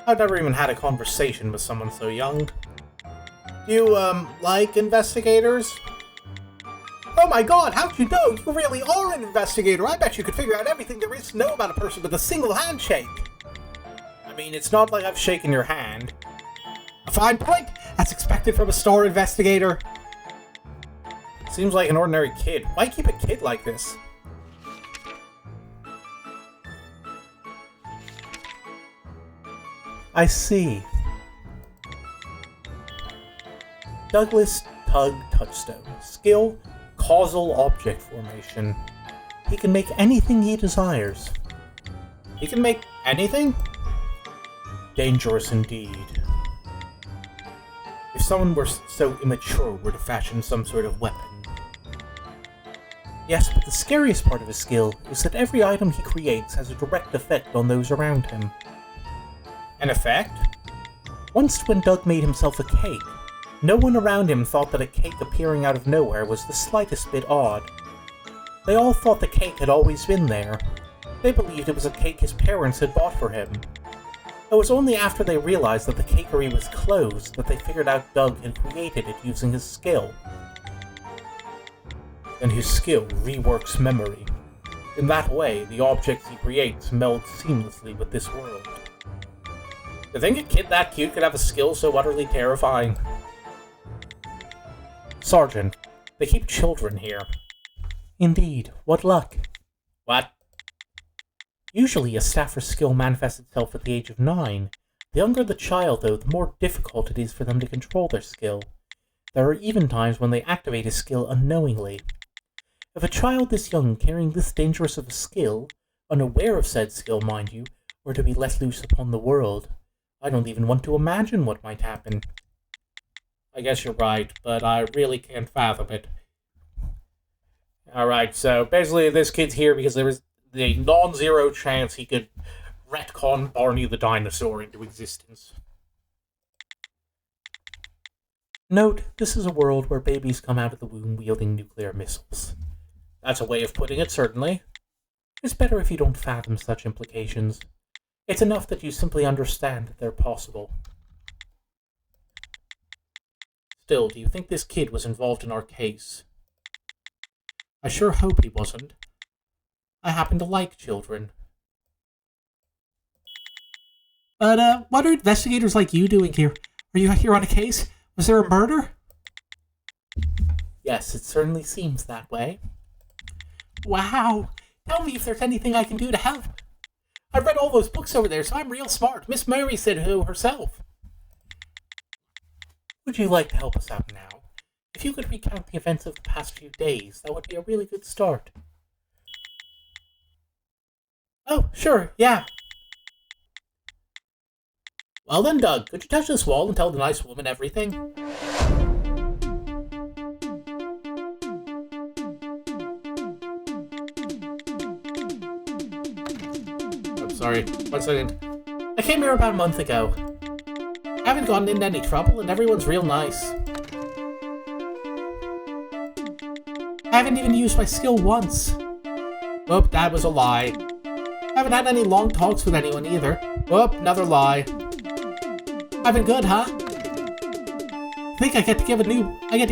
I've never even had a conversation with someone so young. Do you, like investigators? Oh my god, how'd you know? You really are an investigator. I bet you could figure out everything there is to know about a person with a single handshake. I mean, it's not like I've shaken your hand. A fine point! That's expected from a star investigator. Seems like an ordinary kid. Why keep a kid like this? I see. Douglas Tug Touchstone. Skill, causal object formation. He can make anything he desires. He can make anything? Dangerous indeed. If someone were so immature were to fashion some sort of weapon. Yes, but the scariest part of his skill is that every item he creates has a direct effect on those around him. An effect? Once when Doug made himself a cake, no one around him thought that a cake appearing out of nowhere was the slightest bit odd. They all thought the cake had always been there. They believed it was a cake his parents had bought for him. It was only after they realized that the cakery was closed that they figured out Doug had created it using his skill. And his skill reworks memory. In that way, the objects he creates meld seamlessly with this world. To think a kid that cute could have a skill so utterly terrifying. Sergeant, they keep children here. Indeed, what luck. What?
Usually, a staffer's skill manifests itself at the age of 9. The younger the child, though, the more difficult it is for them to control their skill. There are even times when they activate a skill unknowingly. If a child this young carrying this dangerous of a skill, unaware of said skill, mind you, were to be let loose upon the world, I don't even want to imagine what might happen.
I guess you're right, but I really can't fathom it. Alright, so basically this kid's here because there was the non-zero chance he could retcon Barney the dinosaur into existence.
Note, this is a world where babies come out of the womb wielding nuclear missiles.
That's a way of putting it, certainly.
It's better if you don't fathom such implications. It's enough that you simply understand that they're possible.
Still, do you think this kid was involved in our case? I sure hope he wasn't. I happen to like children. But, what are investigators like you doing here? Are you here on a case? Was there a murder?
Yes, it certainly seems that way.
Wow! Tell me if there's anything I can do to help. I've read all those books over there, so I'm real smart. Miss Mary said so herself.
Would you like to help us out now? If you could recount the events of the past few days, that would be a really good start.
Oh, sure, yeah. Well then, Doug, could you touch this wall and tell the nice woman everything? I'm sorry, 1 second. I came here about a month ago. I haven't gotten into any trouble, and everyone's real nice. I haven't even used my skill once. Whoop, that was a lie. I haven't had any long talks with anyone either. Whoop, another lie. I've been good, huh? I think I get to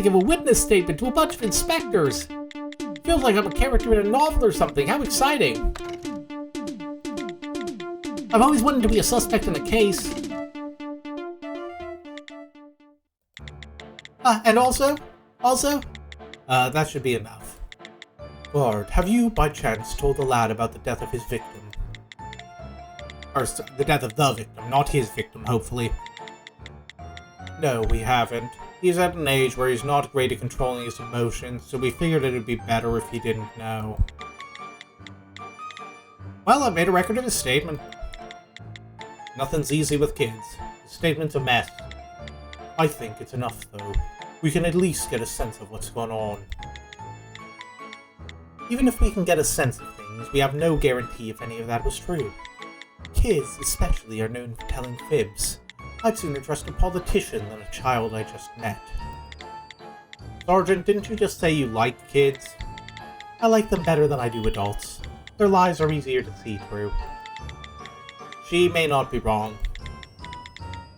give a witness statement to a bunch of inspectors. Feels like I'm a character in a novel or something. How exciting. I've always wanted to be a suspect in a case. And also, that should be enough. Guard, have you, by chance, told the lad about the death of his victim? Or, the death of the victim, not his victim, hopefully. No, we haven't. He's at an age where he's not great at controlling his emotions, so we figured it'd be better if he didn't know. Well, I made a record of his statement. Nothing's easy with kids. His statement's a mess. I think it's enough, though. We can at least get a sense of what's going on. Even if we can get a sense of things, we have no guarantee if any of that was true. Kids, especially, are known for telling fibs. I'd sooner trust a politician than a child I just met. Sergeant, didn't you just say you like kids? I like them better than I do adults. Their lies are easier to see through. She may not be wrong.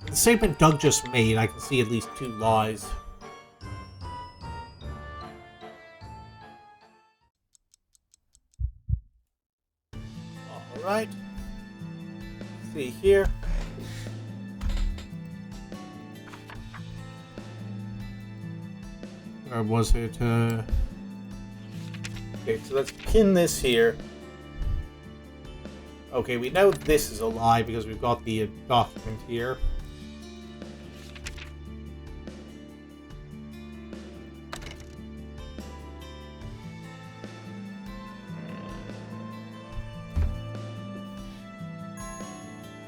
In the statement Doug just made, I can see at least 2 lies. Alright. Let's see here. Or was it, Okay, so let's pin this here. Okay, we know this is a lie because we've got the document here.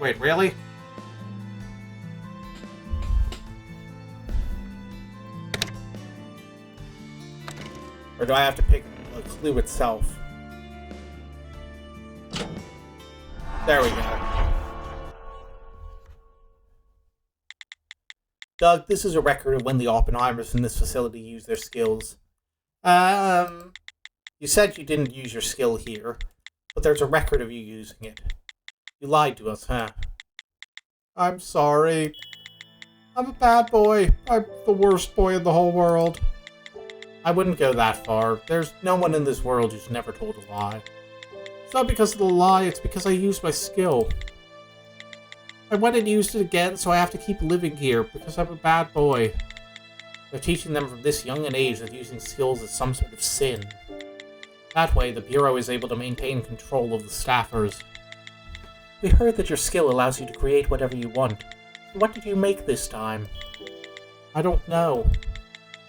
Wait, really? Or do I have to pick a clue itself? There we go. Doug, this is a record of when the Oppenheimers in this facility used their skills. You said you didn't use your skill here, but there's a record of you using it. You lied to us, huh? I'm sorry. I'm a bad boy. I'm the worst boy in the whole world. I wouldn't go that far. There's no one in this world who's never told a lie. It's not because of the lie, it's because I used my skill. I went and used it again, so I have to keep living here, because I'm a bad boy. They're teaching them from this young an age that using skills is some sort of sin. That way, the Bureau is able to maintain control of the staffers.
We heard that your skill allows you to create whatever you want. What did you make this time?
I don't know.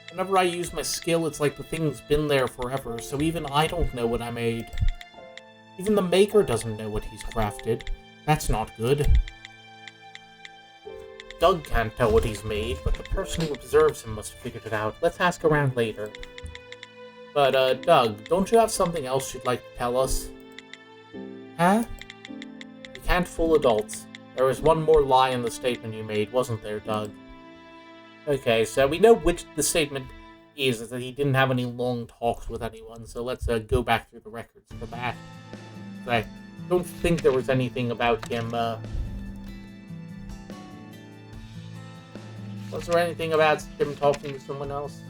Whenever I use my skill, it's like the thing's been there forever, so even I don't know what I made. Even the maker doesn't know what he's crafted. That's not good.
Doug can't tell what he's made, but the person who observes him must have figured it out. Let's ask around later.
But, Doug, don't you have something else you'd like to tell us?
Huh?
You can't fool adults. There was one more lie in the statement you made, wasn't there, Doug? Okay, so we know which the statement is that he didn't have any long talks with anyone, so let's go back through the records for that. I don't think there was anything about him, Was there anything about him talking to someone else?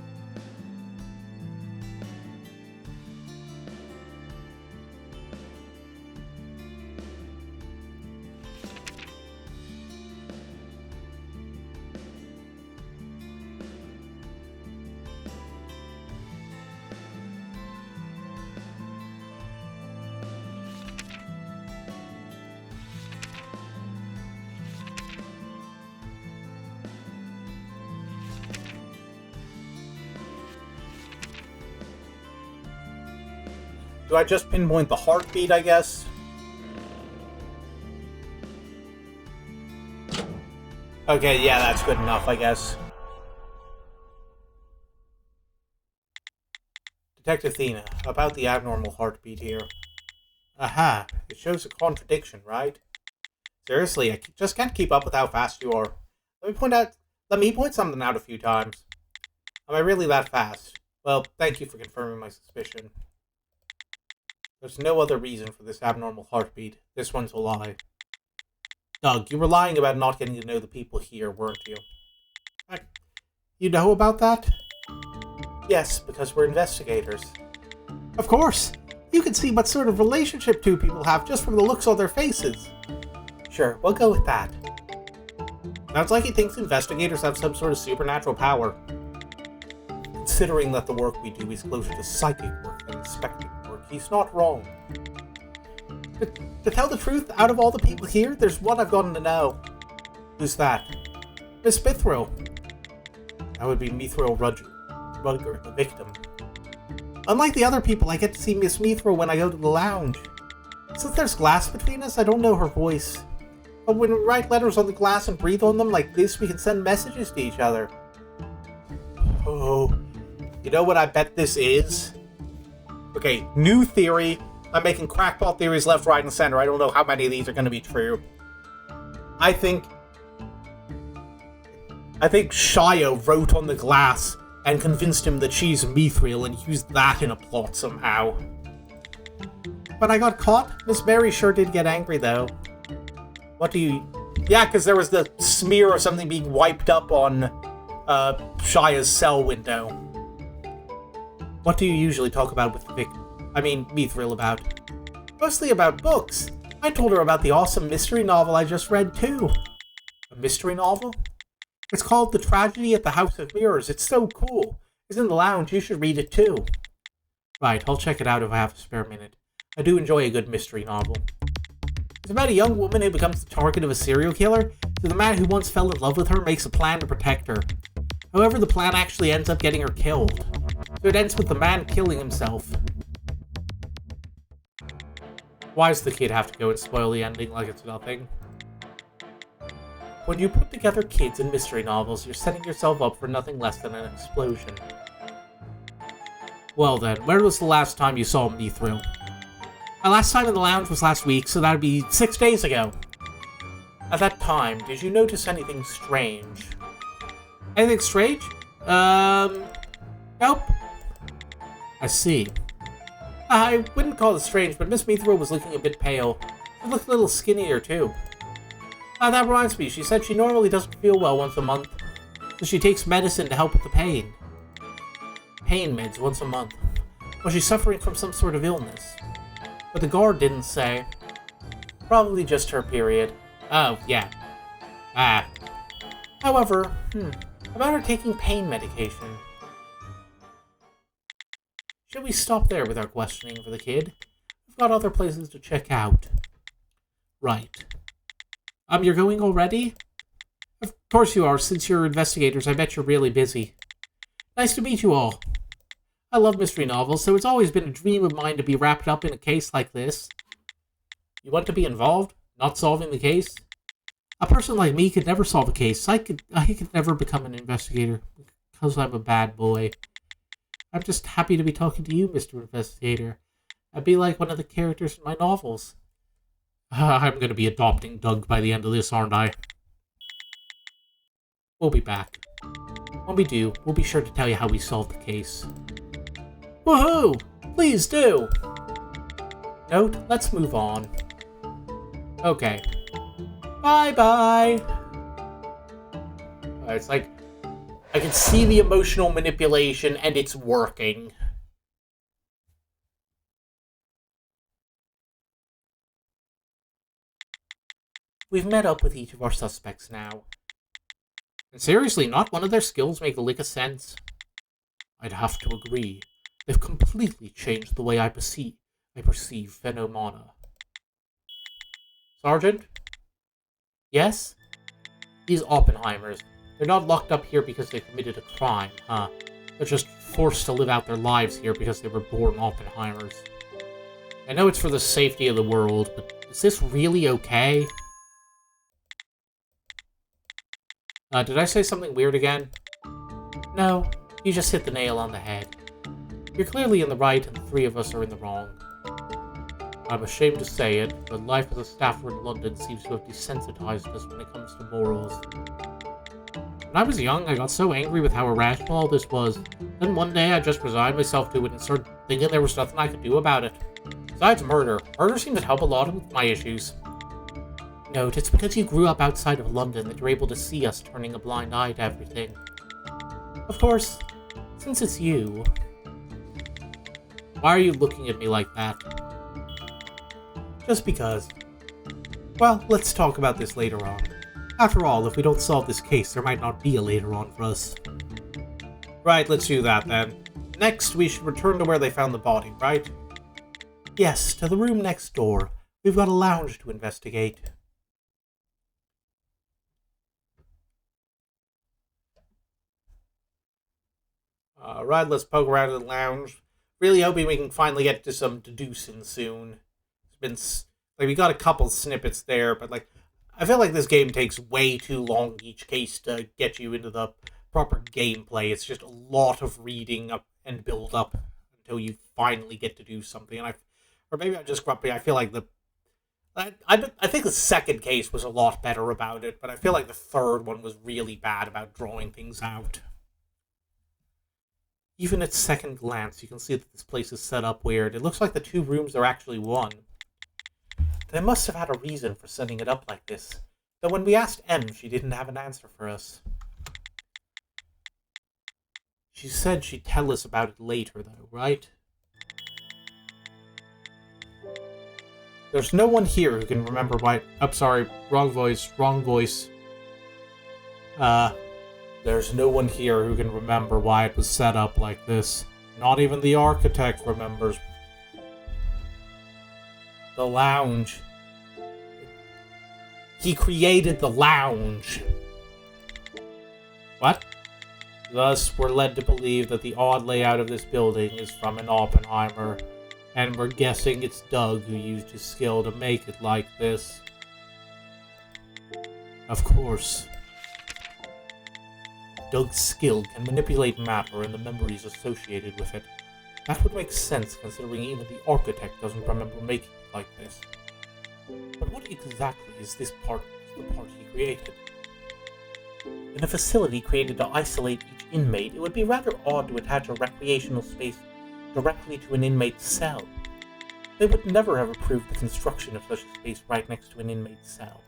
Do I just pinpoint the heartbeat, I guess? Okay, yeah, that's good enough, I guess. Detective Athena, about the abnormal heartbeat here. Aha, it shows a contradiction, right? Seriously, I just can't keep up with how fast you are. Let me point something out a few times. Am I really that fast? Well, thank you for confirming my suspicion. There's no other reason for this abnormal heartbeat. This one's a lie. Doug, you were lying about not getting to know the people here, weren't you? You know about that?
Yes, because we're investigators.
Of course! You can see what sort of relationship two people have just from the looks on their faces.
Sure, we'll go with that.
Sounds like he thinks investigators have some sort of supernatural power. Considering that the work we do is closer to psychic work than inspecting work, he's not wrong. To tell the truth, out of all the people here, there's one I've gotten to know. Who's that? Miss Mithril. That would be Mithril Rudger, the victim. Unlike the other people, I get to see Miss Mithril when I go to the lounge. Since there's glass between us, I don't know her voice. But when we write letters on the glass and breathe on them like this, we can send messages to each other. Oh, you know what I bet this is? Okay, new theory. I'm making crackpot theories left, right, and center. I don't know how many of these are going to be true. I think Shia wrote on the glass and convinced him that she's Mithril and used that in a plot somehow. But I got caught. Miss Mary sure did get angry, though. What do you... Yeah, because there was the smear of something being wiped up on Shia's cell window. What do you usually talk about with Mithril about? Mostly about books. I told her about the awesome mystery novel I just read, too. A mystery novel? It's called The Tragedy at the House of Mirrors. It's so cool. It's in the lounge. You should read it, too. Right, I'll check it out if I have a spare minute. I do enjoy a good mystery novel. It's about a young woman who becomes the target of a serial killer, so the man who once fell in love with her makes a plan to protect her. However, the plan actually ends up getting her killed. So it ends with the man killing himself. Why does the kid have to go and spoil the ending like it's nothing? When you put together kids and mystery novels, you're setting yourself up for nothing less than an explosion. Well then, where was the last time you saw Mithril? My last time in the lounge was last week, so that'd be 6 days ago. At that time, did you notice anything strange? Anything strange? Nope. I see. I wouldn't call it strange, but Miss Mithril was looking a bit pale. She looked a little skinnier, too. That reminds me, she said she normally doesn't feel well once a month, so she takes medicine to help with the pain. Pain meds once a month. Well, she's suffering from some sort of illness. But the guard didn't say. Probably just her period. Oh, yeah. However, about her taking pain medication. Should we stop there with our questioning for the kid? We've got other places to check out. Right. You're going already? Of course you are. Since you're investigators, I bet you're really busy. Nice to meet you all. I love mystery novels, so it's always been a dream of mine to be wrapped up in a case like this. You want to be involved? Not solving the case? A person like me could never solve a case. I could never become an investigator, because I'm a bad boy. I'm just happy to be talking to you, Mr. Investigator. I'd be like one of the characters in my novels. I'm going to be adopting Doug by the end of this, aren't I? We'll be back. When we do, we'll be sure to tell you how we solved the case. Woohoo! Please do! Note, let's move on. Okay. Bye-bye! It's like, I can see the emotional manipulation, and it's working. We've met up with each of our suspects now. And seriously, not one of their skills make a lick of sense. I'd have to agree. They've completely changed the way I perceive phenomena. Sergeant? Yes? These Oppenheimers. They're not locked up here because they committed a crime, huh? They're just forced to live out their lives here because they were born Oppenheimers. I know it's for the safety of the world, but is this really okay? Did I say something weird again? No, you just hit the nail on the head. You're clearly in the right, and the three of us are in the wrong. I'm ashamed to say it, but life as a staffer in London seems to have desensitized us when it comes to morals. When I was young, I got so angry with how irrational all this was. Then one day I just resigned myself to it and started thinking there was nothing I could do about it. Besides murder. Murder seems to help a lot with my issues. Note, it's because you grew up outside of London that you're able to see us turning a blind eye to everything. Of course, since it's you... Why are you looking at me like that? Just because. Well, let's talk about this later on. After all, if we don't solve this case, there might not be a later on for us. Right, let's do that then. Next, we should return to where they found the body, right? Yes, to the room next door. We've got a lounge to investigate. Alright, let's poke around in the lounge. Really hoping we can finally get to some deducing soon. It's been... Like, we got a couple snippets there, but, like, I feel like this game takes way too long each case to get you into the proper gameplay. It's just a lot of reading up and build up until you finally get to do something. And or maybe I'm just grumpy. I feel like I think the second case was a lot better about it, but I feel like the third one was really bad about drawing things out. Even at second glance, you can see that this place is set up weird. It looks like the two rooms are actually one. They must have had a reason for setting it up like this. Though when we asked Em, she didn't have an answer for us. She said she'd tell us about it later, though, right? There's no one here who can remember why... Oh, sorry. Wrong voice. There's no one here who can remember why it was set up like this. Not even the architect remembers. The lounge. He created the lounge. What? Thus, we're led to believe that the odd layout of this building is from an Oppenheimer, and we're guessing it's Doug who used his skill to make it like this. Of course. Doug's skill can manipulate matter and the memories associated with it. That would make sense considering even the architect doesn't remember making it like this. But what exactly is the part he created? In a facility created to isolate each inmate, it would be rather odd to attach a recreational space directly to an inmate's cell. They would never have approved the construction of such a space right next to an inmate's cell.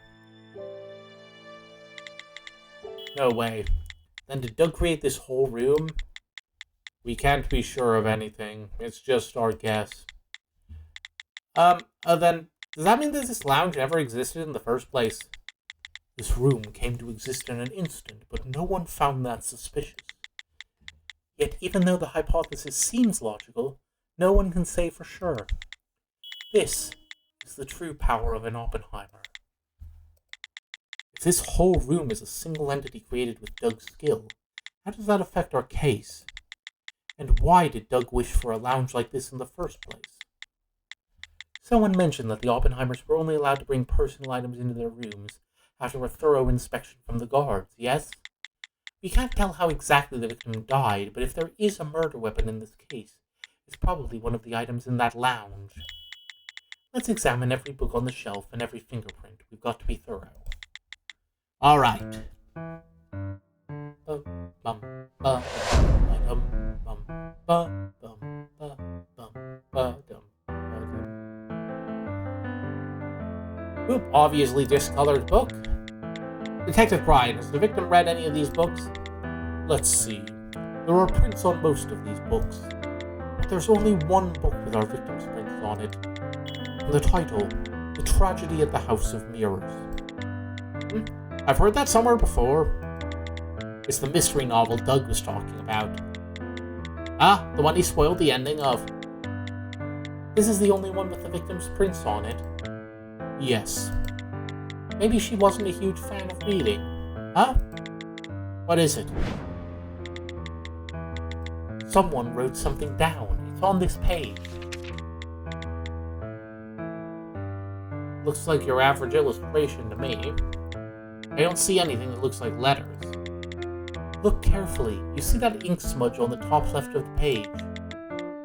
No way. Then did Doug create this whole room? We can't be sure of anything. It's just our guess. Then, does that mean that this lounge never existed in the first place? This room came to exist in an instant, but no one found that suspicious. Yet, even though the hypothesis seems logical, no one can say for sure. This
is the true power of an Oppenheimer. If this whole room is a single entity created with Doug's skill, how does that affect our case? And why did Doug wish for a lounge like this in the first place? Someone mentioned that the Oppenheimers were only allowed to bring personal items into their rooms after a thorough inspection from the guards, yes? We can't tell how exactly the victim died, but if there is a murder weapon in this case, it's probably one of the items in that lounge. Let's examine every book on the shelf and every fingerprint. We've got to be thorough.
All right. Oop, obviously discolored book. Detective Brian, has the victim read any of these books? Let's see. There are prints on most of these books, but there's only one book with our victim's prints on it. And the title, The Tragedy at the House of Mirrors. I've heard that somewhere before. It's the mystery novel Doug was talking about. Ah, the one he spoiled the ending of.
This is the only one with the victim's prints on it.
Yes.
Maybe she wasn't a huge fan of reading.
Huh? What is it?
Someone wrote something down. It's on this page.
Looks like your average illustration to me. I don't see anything that looks like letters.
Look carefully. You see that ink smudge on the top left of the page?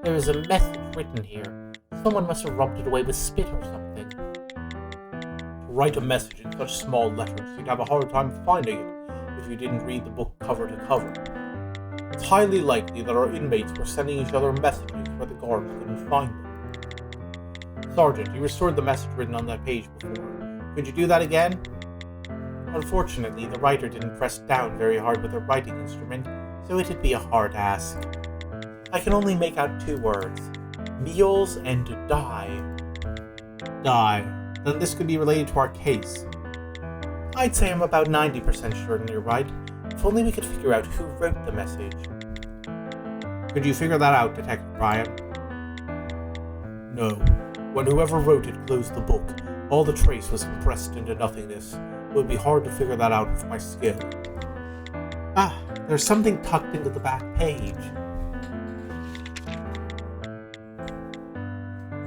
There is a message written here. Someone must have rubbed it away with spit or something.
To write a message in such small letters, you'd have a hard time finding it if you didn't read the book cover to cover. It's highly likely that our inmates were sending each other messages where the guards couldn't find them. Sergeant, you restored the message written on that page before. Could you do that again? Unfortunately, the writer didn't press down very hard with her writing instrument, so it'd be a hard ask. I can only make out two words. Meals and die. Die. Then this could be related to our case. I'd say I'm about 90% certain you're right. If only we could figure out who wrote the message. Could you figure that out, Detective Brian? No. When whoever wrote it closed the book, all the trace was compressed into nothingness. It would be hard to figure that out with my skill. Ah, there's something tucked into the back page.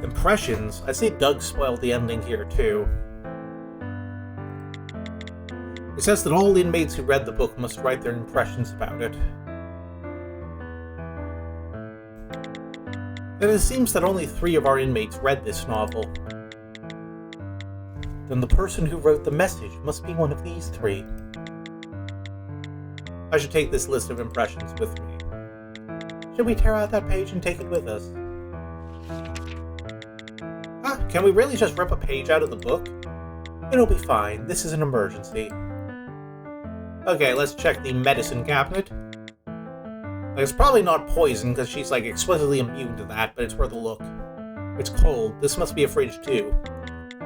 Impressions? I see Doug spoiled the ending here too. It says that all inmates who read the book must write their impressions about it. And it seems that only 3 of our inmates read this novel. Then the person who wrote the message must be one of these 3. I should take this list of impressions with me. Should we tear out that page and take it with us? Can we really just rip a page out of the book? It'll be fine. This is an emergency. Okay, let's check the medicine cabinet. It's probably not poison, because she's explicitly immune to that, but it's worth a look. It's cold. This must be a fridge too.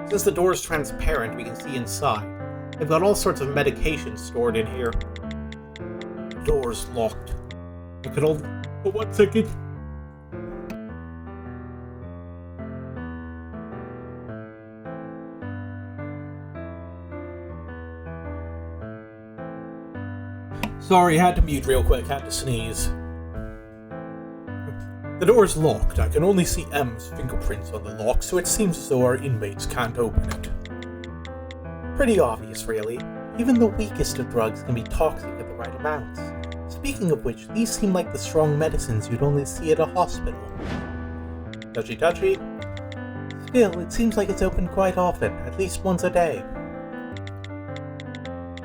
Since the door is transparent, we can see inside. They've got all sorts of medications stored in here. The door's locked. I could hold... Oh, 1 second. Sorry, had to mute real quick, had to sneeze. The door's locked. I can only see M's fingerprints on the lock, so it seems as though our inmates can't open it. Pretty obvious, really. Even the weakest of drugs can be toxic at the right amounts. Speaking of which, these seem like the strong medicines you'd only see at a hospital. Touchy. Still, it seems like it's open quite often, at least once a day.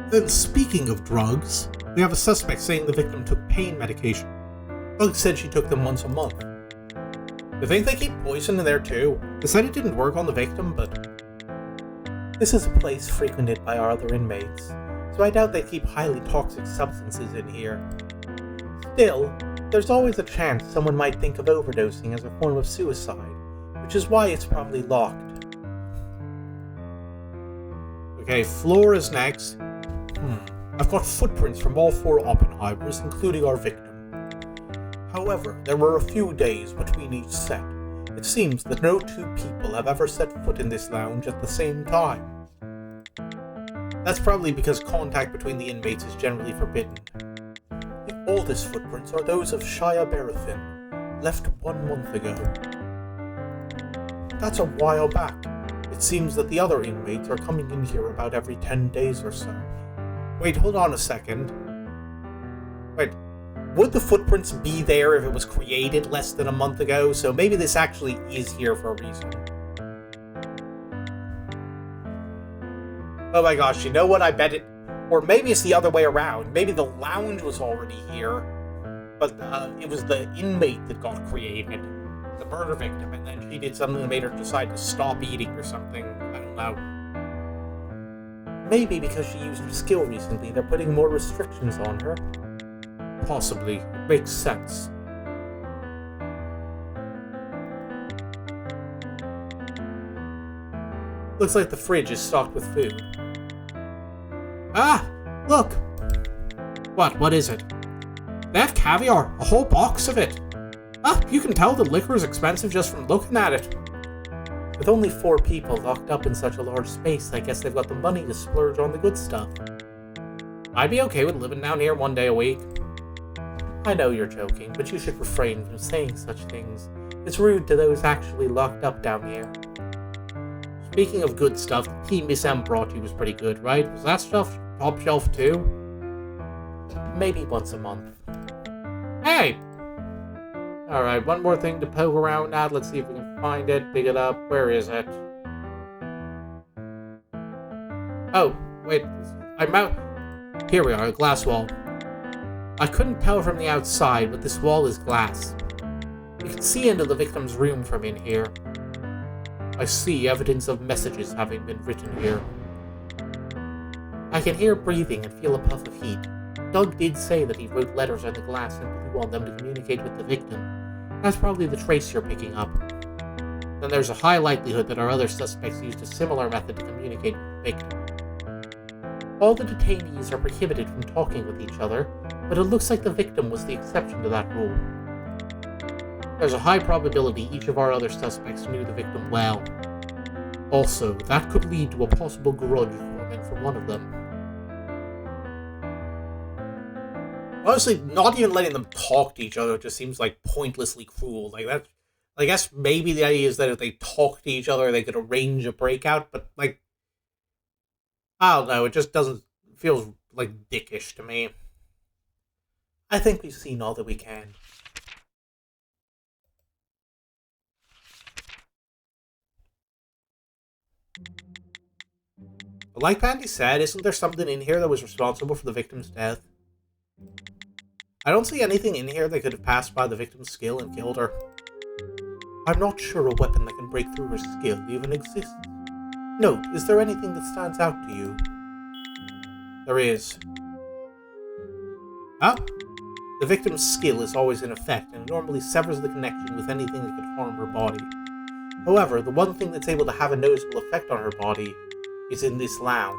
Then speaking of drugs, we have a suspect saying the victim took pain medication. Doug said she took them once a month. You think they keep poison in there too? They said it didn't work on the victim, but... This is a place frequented by our other inmates, so I doubt they keep highly toxic substances in here. Still, there's always a chance someone might think of overdosing as a form of suicide, which is why it's probably locked. Okay, floor is next. I've got footprints from all 4 Oppenheimers, including our victim. However, there were a few days between each set, It seems that no two people have ever set foot in this lounge at the same time. That's probably because contact between the inmates is generally forbidden. The oldest footprints are those of Shia Barafin, left 1 month ago. That's a while back. It seems that the other inmates are coming in here about every 10 days or so. Wait, hold on a second. Wait, would the footprints be there if it was created less than a month ago? So maybe this actually is here for a reason. Oh my gosh, you know what? I bet it... Or maybe it's the other way around. Maybe the lounge was already here, but it was the inmate that got created. The murder victim, and then she did something that made her decide to stop eating or something. I don't know. Maybe because she used her skill recently, they're putting more restrictions on her. Possibly. It makes sense. Looks like the fridge is stocked with food. Ah! Look! What is it? They have caviar! A whole box of it! Ah, you can tell the liquor is expensive just from looking at it. With only 4 people locked up in such a large space, I guess they've got the money to splurge on the good stuff. I'd be okay with living down here 1 day a week. I know you're joking, but you should refrain from saying such things. It's rude to those actually locked up down here. Speaking of good stuff, the tea Miss M brought you was pretty good, right? Was that stuff top shelf too? Maybe once a month. Hey! Alright, one more thing to poke around at. Let's see if we can find it, dig it up. Where is it? Oh, wait. I'm out. Here we are, a glass wall. I couldn't tell from the outside, but this wall is glass. You can see into the victim's room from in here. I see evidence of messages having been written here. I can hear breathing and feel a puff of heat. Doug did say that he wrote letters on the glass and blew on them to communicate with the victim. That's probably the trace you're picking up. Then there's a high likelihood that our other suspects used a similar method to communicate with the victim. All the detainees are prohibited from talking with each other, but it looks like the victim was the exception to that rule. There's a high probability each of our other suspects knew the victim well. Also, that could lead to a possible grudge forming from one of them. Honestly, not even letting them talk to each other just seems like pointlessly cruel. Like that, I guess maybe the idea is that if they talk to each other, they could arrange a breakout, but like, I don't know, it just doesn't feel like dickish to me. I think we've seen all that we can. But like Pandy said, isn't there something in here that was responsible for the victim's death? I don't see anything in here that could have passed by the victim's skill and killed her. I'm not sure a weapon that can break through her skill even exists. Note, is there anything that stands out to you? There is. Ah? The victim's skill is always in effect and normally severs the connection with anything that could harm her body. However, the one thing that's able to have a noticeable effect on her body is in this lounge.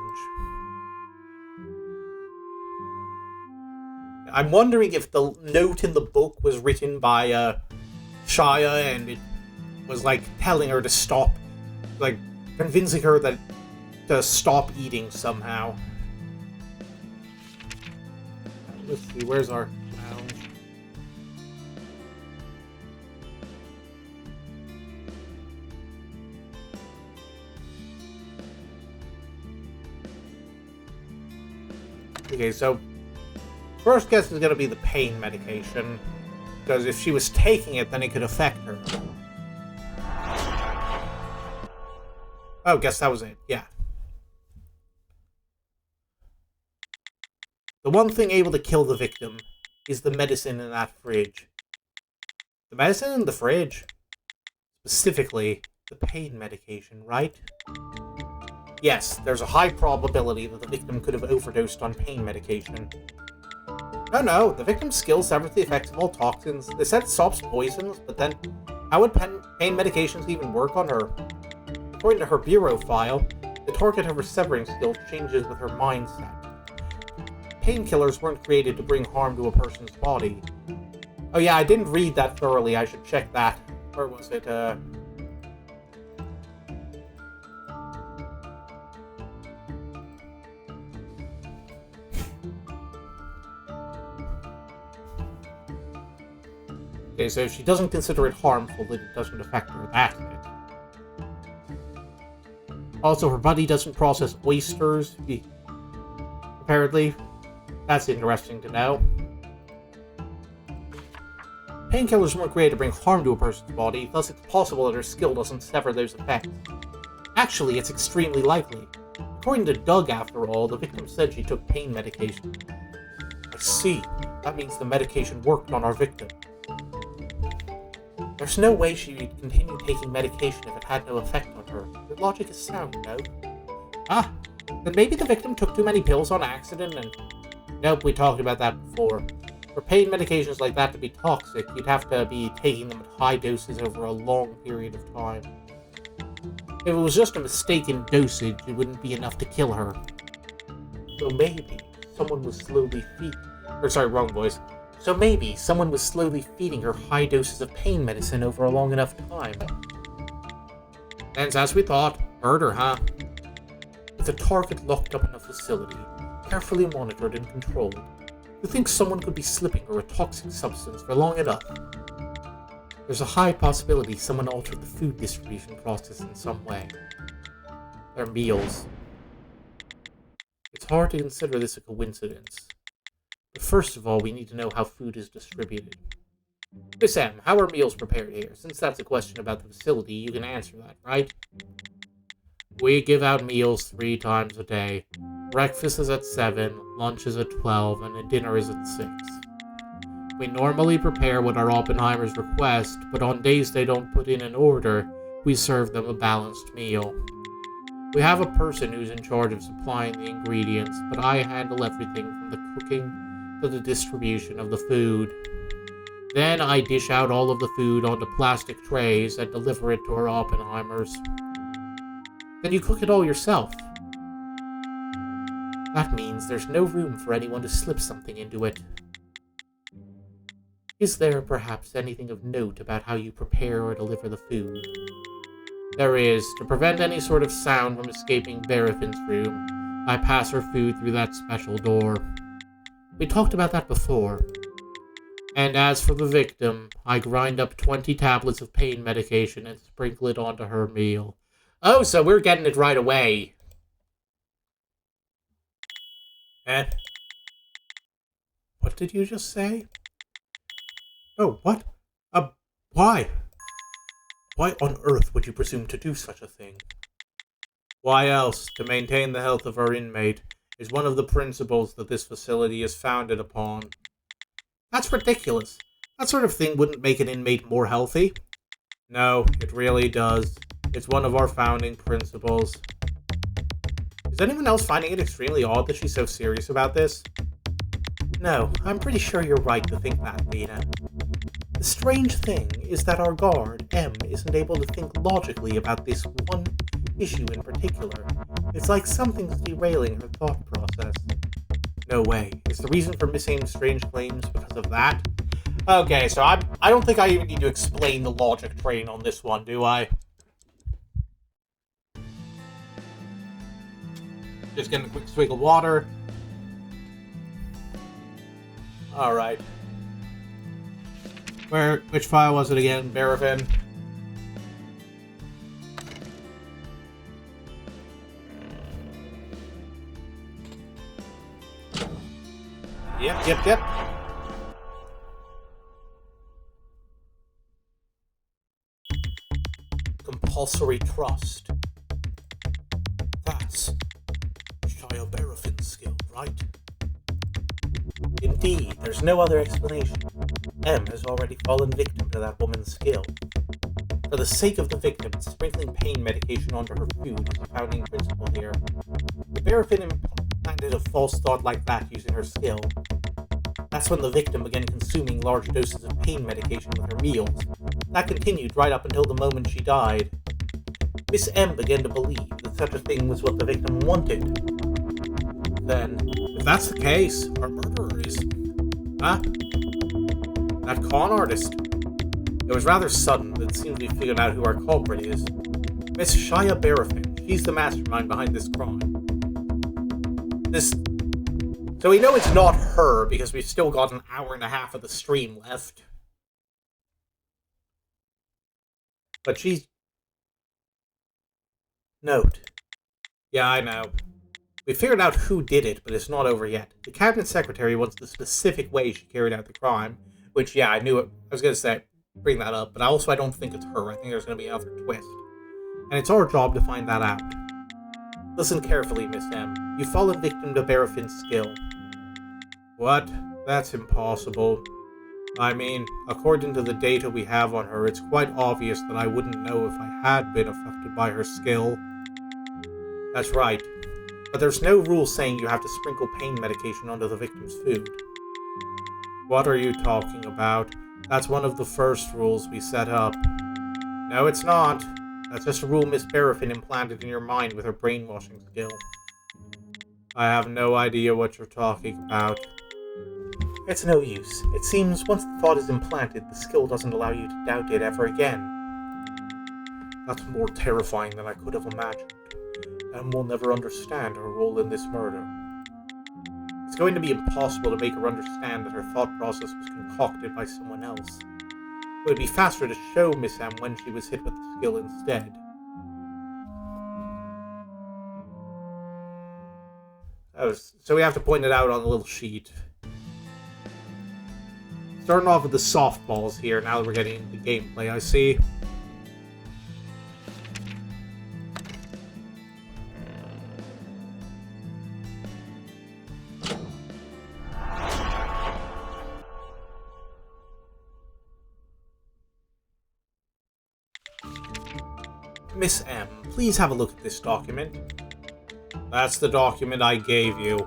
I'm wondering if the note in the book was written by Shia and it was like telling her to stop, like convincing her that to stop eating somehow. Let's see, where's our lounge? Okay, so first guess is going to be the pain medication, because if she was taking it, then it could affect her. Oh, guess that was it, yeah. The one thing able to kill the victim is the medicine in that fridge. The medicine in the fridge? Specifically, the pain medication, right? Yes, there's a high probability that the victim could have overdosed on pain medication. No, the victim's skill severs the effects of all toxins. They said it stops poisons, but then how would pain medications even work on her? According to her bureau file, the target of her severing skill changes with her mindset. Painkillers weren't created to bring harm to a person's body. Oh yeah, I didn't read that thoroughly, I should check that. Or was it, Okay, so if she doesn't consider it harmful, then it doesn't affect her. That's it. Also, her body doesn't process oysters, apparently. That's interesting to know. Painkillers weren't created to bring harm to a person's body, thus it's possible that her skill doesn't sever those effects. Actually, it's extremely likely. According to Doug, after all, the victim said she took pain medication. I see. That means the medication worked on our victim. There's no way she'd continue taking medication if it had no effect on her. Your logic is sound, no? Ah, then maybe the victim took too many pills on accident and... Nope, we talked about that before. For pain medications like that to be toxic, you'd have to be taking them at high doses over a long period of time. If it was just a mistaken dosage, it wouldn't be enough to kill her. So maybe someone was slowly wrong voice. So maybe someone was slowly feeding her high doses of pain medicine over a long enough time. And as we thought, murder, huh? With a target locked up in a facility, carefully monitored and controlled, you think someone could be slipping her a toxic substance for long enough? There's a high possibility someone altered the food distribution process in some way. Their meals. It's hard to consider this a coincidence. But first of all, we need to know how food is distributed. Miss M, how are meals prepared here? Since that's a question about the facility, you can answer that, right? We give out meals 3 times a day. Breakfast is at 7, lunch is at 12, and dinner is at 6. We normally prepare what our Oppenheimers request, but on days they don't put in an order, we serve them a balanced meal. We have a person who's in charge of supplying the ingredients, but I handle everything from the cooking to the distribution of the food. Then I dish out all of the food onto plastic trays and deliver it to our Oppenheimers. Then you cook it all yourself. That means there's no room for anyone to slip something into it. Is there perhaps anything of note about how you prepare or deliver the food? There is. To prevent any sort of sound from escaping Barafin's room, I pass her food through that special door. We talked about that before. And as for the victim, I grind up 20 tablets of pain medication and sprinkle it onto her meal. Oh, so we're getting it right away. Eh? What did you just say? Oh, what? Why? Why on earth would you presume to do such a thing? Why else, to maintain the health of our inmate, is one of the principles that this facility is founded upon. That's ridiculous. That sort of thing wouldn't make an inmate more healthy. No, it really does. It's one of our founding principles. Is anyone else finding it extremely odd that she's so serious about this? No, I'm pretty sure you're right to think that, Lena. The strange thing is that our guard, M, isn't able to think logically about this one issue in particular. It's like something's derailing her thought process. No way. Is the reason for missing strange claims because of that? Okay, so I don't think I even need to explain the logic train on this one, do I? Just getting a quick swig of water. Alright. Which file was it again, Barafin? Yep. Compulsory trust. That's Shia Barafin's skill, right? Indeed, there's no other explanation. M has already fallen victim to that woman's skill. For the sake of the victim, sprinkling pain medication onto her food is a founding principle here. If Barafin implanted a false thought like that using her skill, that's when the victim began consuming large doses of pain medication with her meals. That continued right up until the moment she died. Miss M began to believe that such a thing was what the victim wanted. Then, if that's the case, our murderer is... Huh? That con artist. It was rather sudden, but it seems we figured out who our culprit is. Miss Shia Barafin. She's the mastermind behind this crime. So we know it's not her, because we've still got an hour and a half of the stream left. But she's... Note. Yeah, I know. We figured out who did it, but it's not over yet. The cabinet secretary wants the specific way she carried out the crime, which, yeah, I knew it. I was going to say, bring that up, but I don't think it's her. I think there's going to be another twist. And it's our job to find that out. Listen carefully, Miss M. You've fallen victim to Barafin's skill. What? That's impossible. I mean, according to the data we have on her, it's quite obvious that I wouldn't know if I had been affected by her skill. That's right. But there's no rule saying you have to sprinkle pain medication onto the victim's food. What are you talking about? That's one of the first rules we set up. No, it's not. That's just a rule Miss Barafin implanted in your mind with her brainwashing skill. I have no idea what you're talking about. It's no use. It seems once the thought is implanted, the skill doesn't allow you to doubt it ever again. That's more terrifying than I could have imagined. And will never understand her role in this murder. It's going to be impossible to make her understand that her thought process was concocted by someone else. It would be faster to show Miss M when she was hit with the skill instead. So we have to point it out on a little sheet. Starting off with the softballs here, now that we're getting into gameplay, I see. Miss M, please have a look at this document. That's the document I gave you.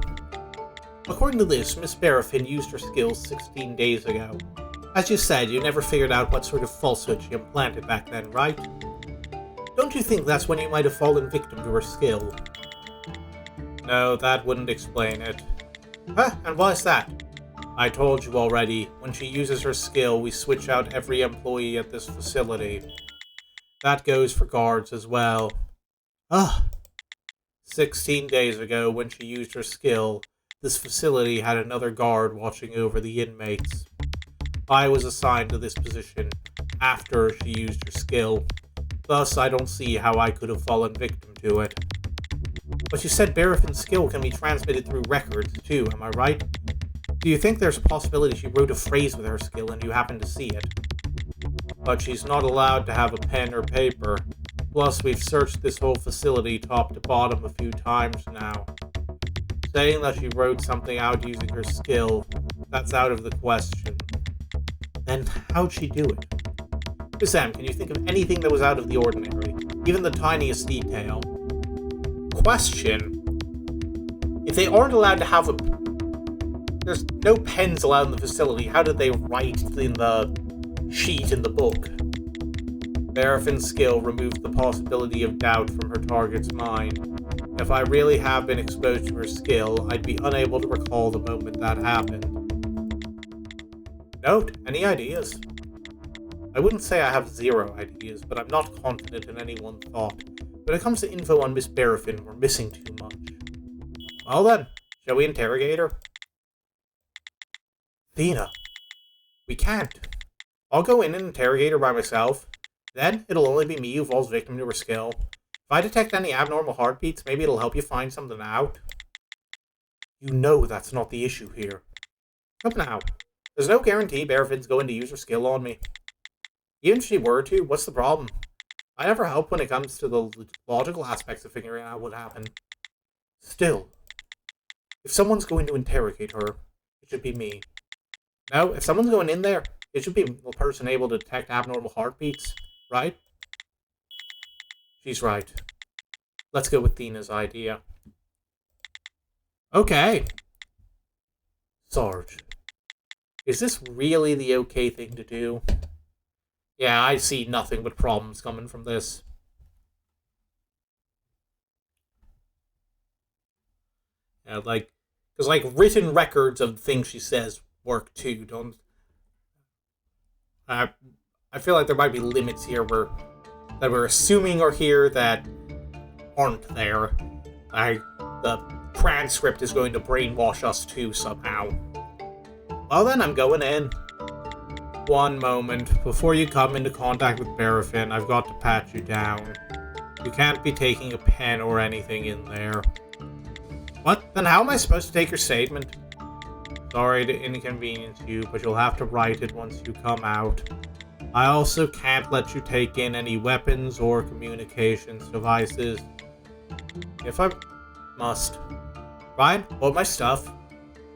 According to this, Miss Barafin used her skills 16 days ago. As you said, you never figured out what sort of falsehood she implanted back then, right? Don't you think that's when you might have fallen victim to her skill? No, that wouldn't explain it. Huh? And why's that? I told you already, when she uses her skill, we switch out every employee at this facility. That goes for guards as well. 16 days ago, when she used her skill, this facility had another guard watching over the inmates. I was assigned to this position after she used her skill. Thus, I don't see how I could have fallen victim to it. But you said Barafin's skill can be transmitted through records, too, am I right? Do you think there's a possibility she wrote a phrase with her skill and you happened to see it? But she's not allowed to have a pen or paper. Plus, we've searched this whole facility top to bottom a few times now. Saying that she wrote something out using her skill, that's out of the question. Then how'd she do it? Miss M, can you think of anything that was out of the ordinary? Even the tiniest detail? Question. If they aren't allowed to have there's no pens allowed in the facility, how did they write in the sheet in the book? Barafin's skill removes the possibility of doubt from her target's mind. If I really have been exposed to her skill, I'd be unable to recall the moment that happened. Note, any ideas? I wouldn't say I have zero ideas, but I'm not confident in any one thought. When it comes to info on Miss Barafin, we're missing too much. Well then, shall we interrogate her? Thena, we can't. I'll go in and interrogate her by myself. Then, it'll only be me who falls victim to her skill. If I detect any abnormal heartbeats, maybe it'll help you find something out. You know that's not the issue here. Up now. There's no guarantee Barafin's going to use her skill on me. Even if she were to, what's the problem? I never help when it comes to the logical aspects of figuring out what happened. Still, if someone's going to interrogate her, it should be me. No, if someone's going in there, it should be the person able to detect abnormal heartbeats, right? She's right. Let's go with Thena's idea. Okay. Sarge, is this really the okay thing to do? Yeah, I see nothing but problems coming from this. Yeah, because written records of things she says work too, don't... I feel like there might be limits here that we're assuming are here that aren't there. The transcript is going to brainwash us too somehow. Well then, I'm going in. One moment. Before you come into contact with Barafin, I've got to pat you down. You can't be taking a pen or anything in there. What? Then how am I supposed to take your statement? Sorry to inconvenience you, but you'll have to write it once you come out. I also can't let you take in any weapons or communications devices. If I must. Ryan, hold my stuff.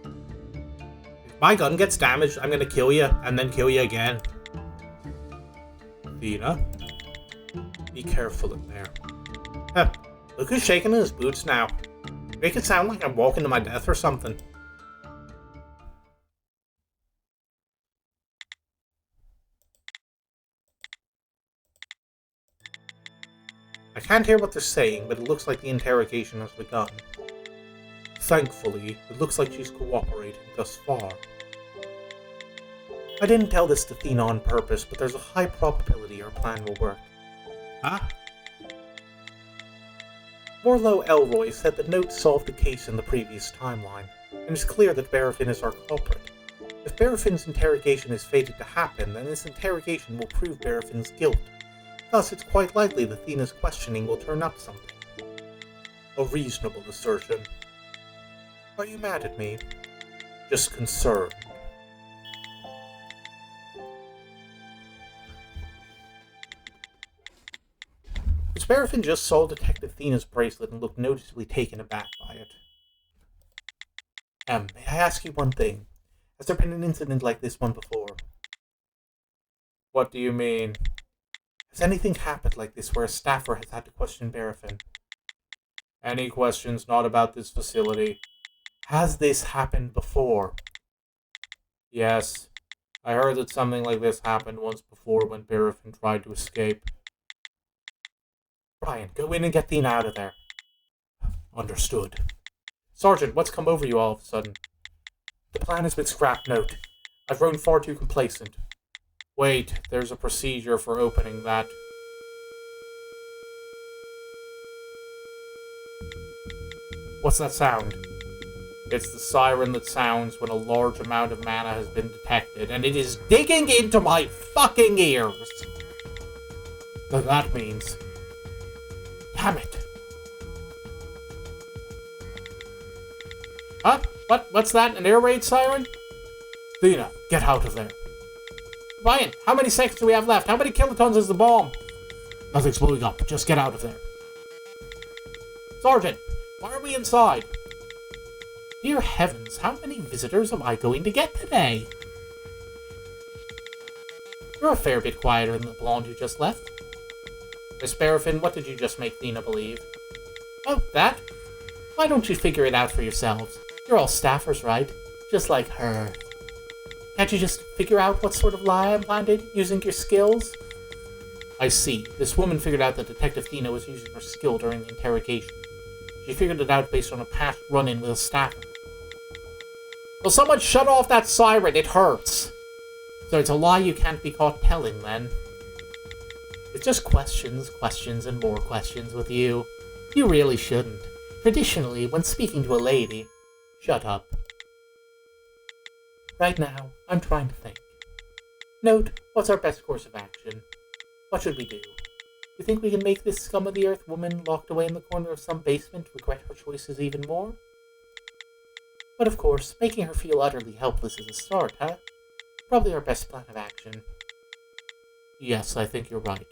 If my gun gets damaged, I'm gonna kill you, and then kill you again. Athena? Be careful in there. Huh, look who's shaking in his boots now. Make it sound like I'm walking to my death or something. I can't hear what they're saying, but it looks like the interrogation has begun. Thankfully, it looks like she's cooperating thus far. I didn't tell this to Athena on purpose, but there's a high probability our plan will work. Huh? Morlo Elroy said the note solved the case in the previous timeline, and it's clear that Barafin is our culprit. If Barafin's interrogation is fated to happen, then this interrogation will prove Barafin's guilt. Thus, it's quite likely that Athena's questioning will turn up something. A reasonable assertion. Are you mad at me? Just concerned. Barafin just saw Detective Athena's bracelet and looked noticeably taken aback by it. May I ask you one thing? Has there been an incident like this one before? What do you mean? Has anything happened like this where a staffer has had to question Barafin? Any questions not about this facility? Has this happened before? Yes. I heard that something like this happened once before when Barafin tried to escape. Brian, go in and get Athena out of there. Understood. Sergeant, what's come over you all of a sudden? The plan has been scrapped, note. I've grown far too complacent. Wait, there's a procedure for opening that. What's that sound? It's the siren that sounds when a large amount of mana has been detected, and it is digging into my fucking ears! That means... Damn it! Huh? What's that? An air raid siren? Athena, get out of there. Brian, how many seconds do we have left? How many kilotons is the bomb? Nothing's blowing up. Just get out of there. Sergeant, why are we inside? Dear heavens, how many visitors am I going to get today? You're a fair bit quieter than the blonde you just left. Miss Barafin, what did you just make Athena believe? Oh, that? Why don't you figure it out for yourselves? You're all staffers, right? Just like her. Can't you just figure out what sort of lie I planted using your skills? I see. This woman figured out that Detective Athena was using her skill during the interrogation. She figured it out based on a past run-in with a staffer. Will someone shut off that siren? It hurts! So it's a lie you can't be caught telling, then. It's just questions, and more questions with you. You really shouldn't. Traditionally, when speaking to a lady, shut up. Right now, I'm trying to think. Note, what's our best course of action? What should we do? You think we can make this scum of the earth woman locked away in the corner of some basement regret her choices even more? But of course, making her feel utterly helpless is a start, huh? Probably our best plan of action. Yes, I think you're right.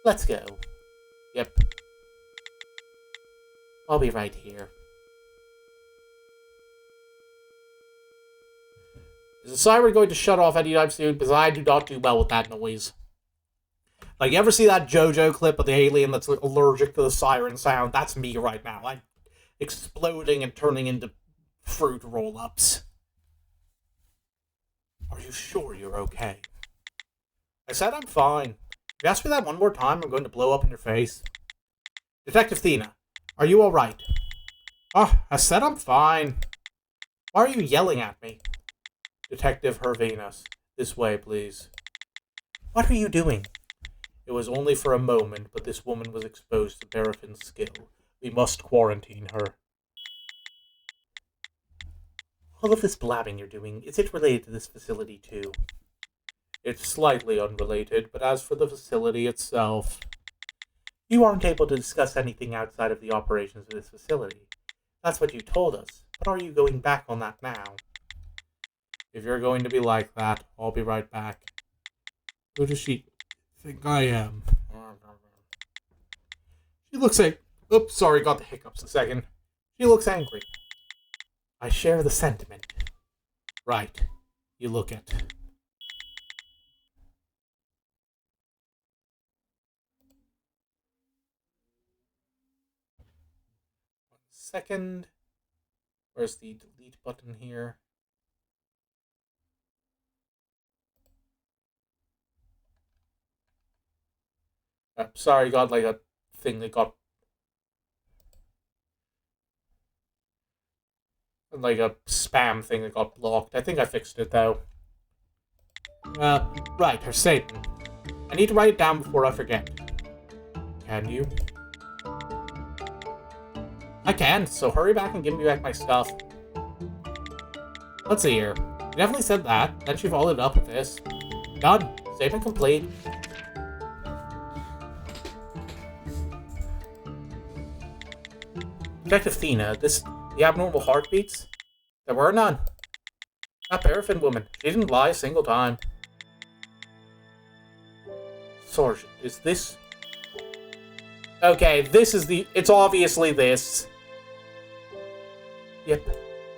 Let's go. Yep. I'll be right here. Is the siren going to shut off anytime soon? Because I do not do well with that noise. Like, you ever see that JoJo clip of the alien that's allergic to the siren sound? That's me right now. I'm exploding and turning into fruit roll-ups. Are you sure you're okay? I said I'm fine. If you ask me that one more time, I'm going to blow up in your face. Detective Athena, are you alright? Oh, I said I'm fine. Why are you yelling at me? Detective Hervenus, this way, please.
What are you doing?
It was only for a moment, but this woman was exposed to Barafin's skill. We must quarantine her.
All of this blabbing you're doing, is it related to this facility too?
It's slightly unrelated, but as for the facility itself...
You aren't able to discuss anything outside of the operations of this facility. That's what you told us, but are you going back on that now?
If you're going to be like that, I'll be right back. Who does she think I am? She looks like... Oops, sorry, got the hiccups a second. She looks angry.
I share the sentiment.
Right. You look it. One second. Where's the delete button here? Sorry, got like a thing that got... like a spam thing that got blocked. I think I fixed it, though. Right, her statement. I need to write it down before I forget. Can you? I can, so hurry back and give me back my stuff. Let's see here. You definitely said that. Then she followed it up with this. Done. Statement complete.
Detective Thena, the abnormal heartbeats? There were none.
That Barafin woman, she didn't lie a single time.
Sergeant, is this...
Okay, this is the... It's obviously this.
Yep.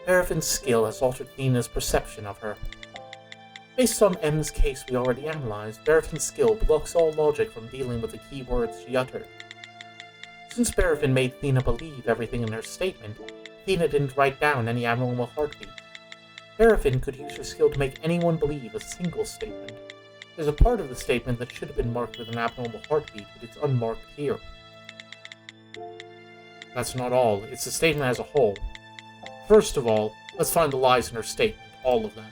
Barafin's skill has altered Thena's perception of her. Based on M's case we already analyzed, Barafin's skill blocks all logic from dealing with the key words she uttered. Since Barafin made Thena believe everything in her statement, Thena didn't write down any abnormal heartbeat. Barafin could use her skill to make anyone believe a single statement. There's a part of the statement that should have been marked with an abnormal heartbeat, but it's unmarked here.
That's not all. It's the statement as a whole. First of all, let's find the lies in her statement. All of them.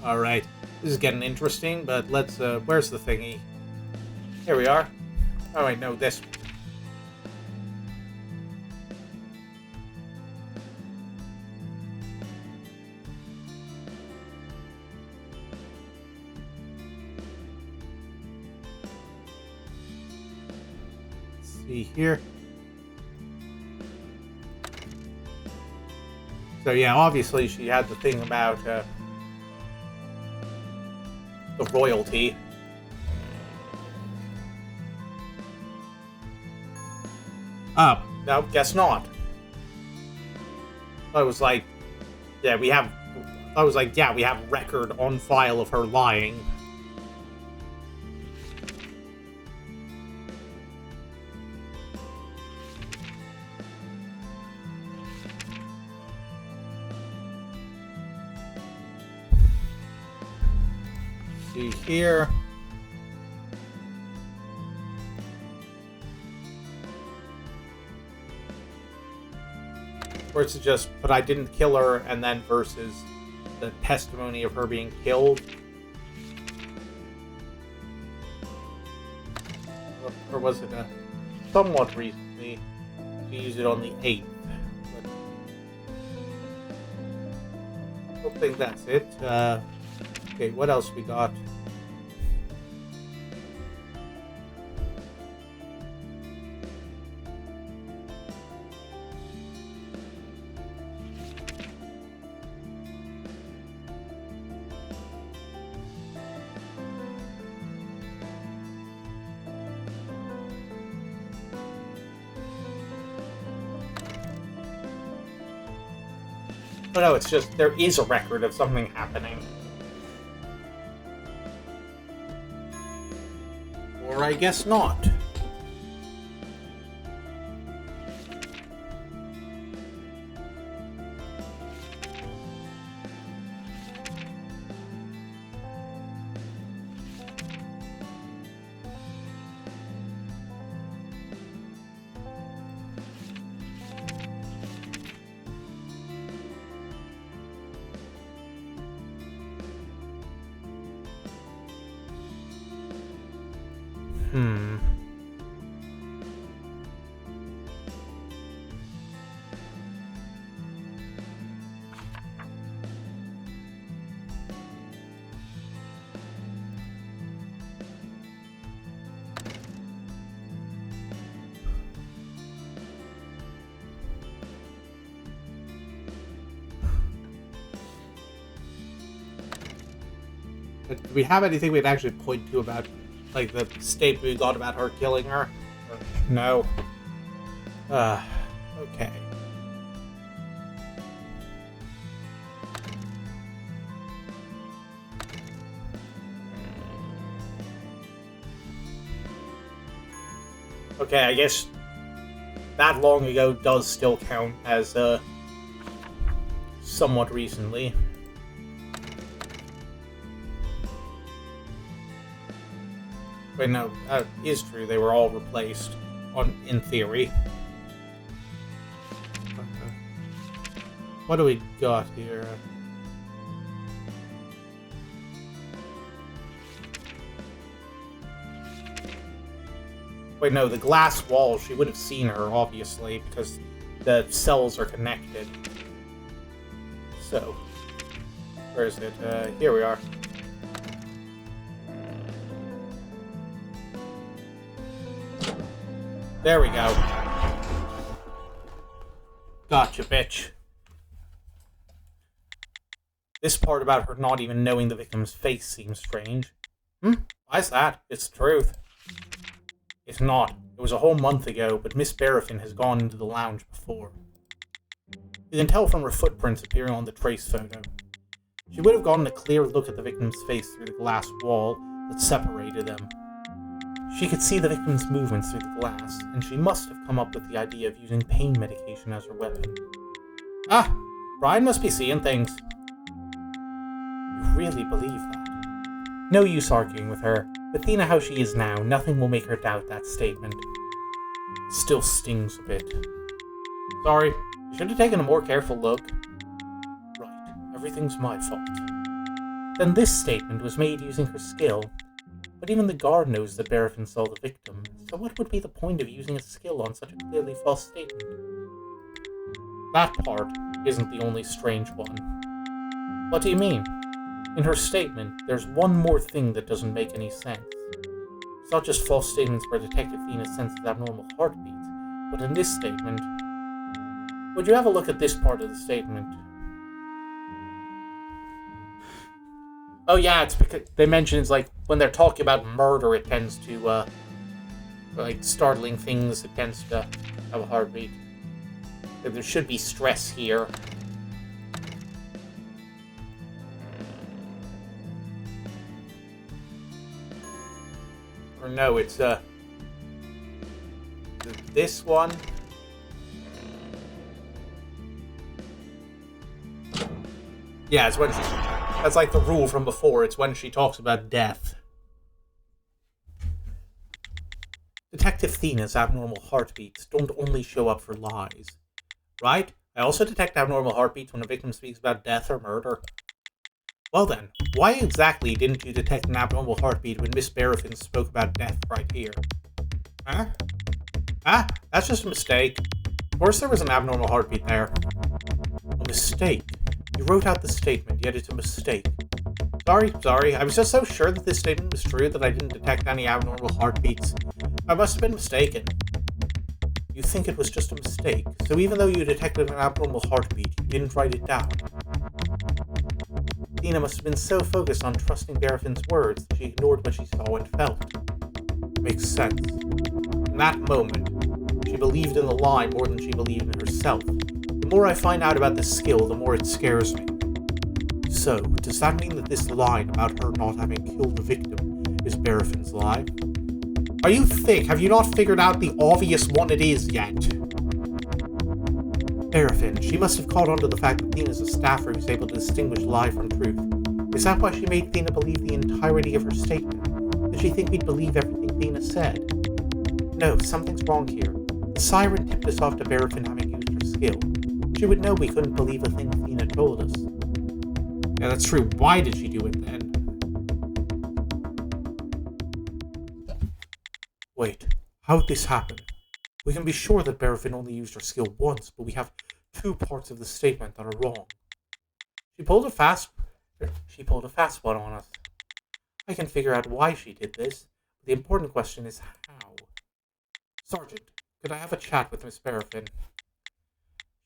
Alright. This is getting interesting, but let's, where's the thingy? Here we are. Oh, wait, no, this. Let's see here. So, yeah, obviously she had the thing about, the royalty. No, guess not. I was like, yeah, we have record on file of her lying. See here. Or it's just, but I didn't kill her, and then versus the testimony of her being killed. Or was it somewhat recently? We used it on the 8th. But I don't think that's it. Okay, what else we got? Oh no, it's just, there is a record of something happening. Or I guess not. Do we have anything we'd actually point to about, like, the statement we got about her killing her? No. Okay. Okay, I guess that long ago does still count as, somewhat recently. Wait, no, that is true. They were all replaced, in theory. What do we got here? Wait, no, the glass wall, she would have seen her, obviously, because the cells are connected. So, where is it? Here we are. There we go. Gotcha, bitch. This part about her not even knowing the victim's face seems strange. Why's that? It's the truth. It's not. It was a whole month ago, but Miss Barafin has gone into the lounge before. You can tell from her footprints appearing on the trace photo. She would have gotten a clear look at the victim's face through the glass wall that separated them. She could see the victim's movements through the glass, and she must have come up with the idea of using pain medication as her weapon. Ah, Brian must be seeing things. You really believe that? No use arguing with her. With Thena how she is now, nothing will make her doubt that statement. It still stings a bit. Sorry, you should have taken a more careful look. Right, everything's my fault. Then this statement was made using her skill. But even the guard knows that Barafin saw the victim, so what would be the point of using a skill on such a clearly false statement? That part isn't the only strange one. What do you mean? In her statement, there's one more thing that doesn't make any sense. It's not just false statements where Detective Thena senses abnormal heartbeats, but in this statement... Would you have a look at this part of the statement? Oh yeah, it's because they mention it's like when they're talking about murder, it tends to, like startling things, it tends to have a heartbeat. There should be stress here. Or no, it's, this one. Yeah, it's when she... That's like the rule from before. It's when she talks about death. Detective Thena's abnormal heartbeats don't only show up for lies. Right? I also detect abnormal heartbeats when a victim speaks about death or murder. Well then, why exactly didn't you detect an abnormal heartbeat when Miss Barafin spoke about death right here? Huh? Ah, that's just a mistake. Of course there was an abnormal heartbeat there. A mistake? You wrote out the statement, yet it's a mistake. Sorry. I was just so sure that this statement was true that I didn't detect any abnormal heartbeats. I must have been mistaken. You think it was just a mistake, so even though you detected an abnormal heartbeat, you didn't write it down. Thena must have been so focused on trusting Barafin's words that she ignored what she saw and felt. Makes sense. In that moment, she believed in the lie more than she believed in herself. The more I find out about this skill, the more it scares me. So, does that mean that this line about her not having killed the victim is Barafin's lie? Are you thick? Have you not figured out the obvious one it is yet? Barafin, she must have caught on to the fact that Thena's a staffer who's able to distinguish lie from truth. Is that why she made Thena believe the entirety of her statement? Did she think we'd believe everything Thena said? No, something's wrong here. The siren tipped us off to Barafin having used her skill. She would know we couldn't believe a thing Thena told us. Yeah, that's true. Why did she do it then?
Wait, how'd this happen? We can be sure that Barafin only used her skill once, but we have two parts of the statement that are wrong. She pulled a fast one on us. I can figure out why she did this, but the important question is how. Sergeant, could I have a chat with Miss Barafin?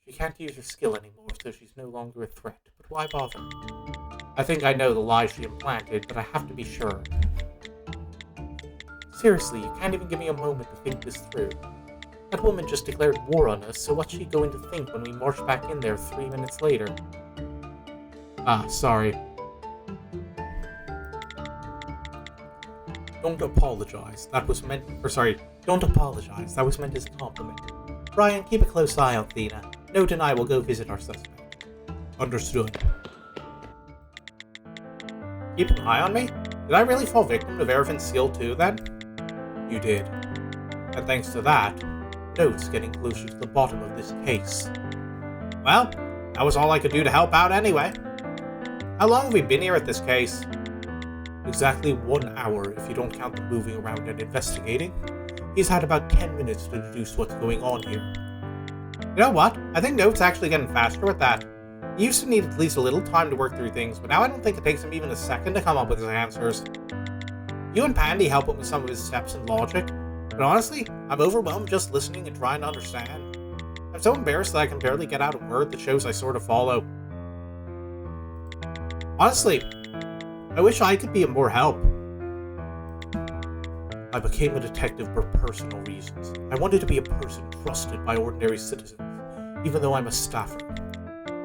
She can't use her skill anymore, so she's no longer a threat, but why bother? I think I know the lie she implanted, but I have to be sure. Seriously, you can't even give me a moment to think this through. That woman just declared war on us, so what's she going to think when we march back in there 3 minutes later? Sorry. Don't apologize. That was meant as a compliment. Brian, keep a close eye on Thena. Note and I will go visit our suspect. Understood. Keep an eye on me? Did I really fall victim to Verafin's skill too, then? You did. And thanks to that, Note's getting closer to the bottom of this case. Well, that was all I could do to help out anyway. How long have we been here at this case? Exactly 1 hour if you don't count the moving around and investigating. He's had about 10 minutes to deduce what's going on here. You know what? I think Note's actually getting faster with that. He used to need at least a little time to work through things, but now I don't think it takes him even a second to come up with his answers. You and Pandy help him with some of his steps and logic, but honestly, I'm overwhelmed just listening and trying to understand. I'm so embarrassed that I can barely get out a word that shows I sort of follow. Honestly, I wish I could be of more help. I became a detective for personal reasons. I wanted to be a person trusted by ordinary citizens, even though I'm a staffer.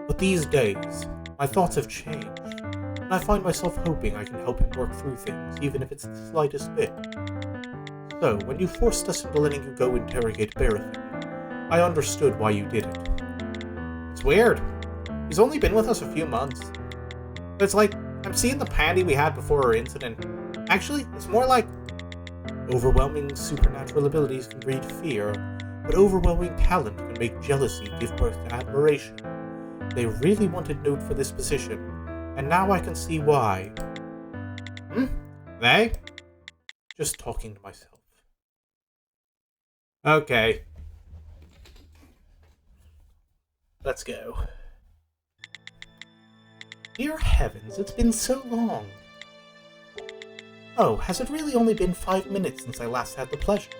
But these days, my thoughts have changed, and I find myself hoping I can help him work through things, even if it's the slightest bit. So, when you forced us into letting you go interrogate Barafin, I understood why you did it. It's weird. He's only been with us a few months. But it's like, I'm seeing the Pandy we had before our incident. Actually, it's more like overwhelming supernatural abilities can breed fear, but overwhelming talent can make jealousy give birth to admiration. They really wanted Note for this position, and now I can see why. They? Just talking to myself. Okay. Let's go. Dear heavens, it's been so long. Oh, has it really only been 5 minutes since I last had the pleasure?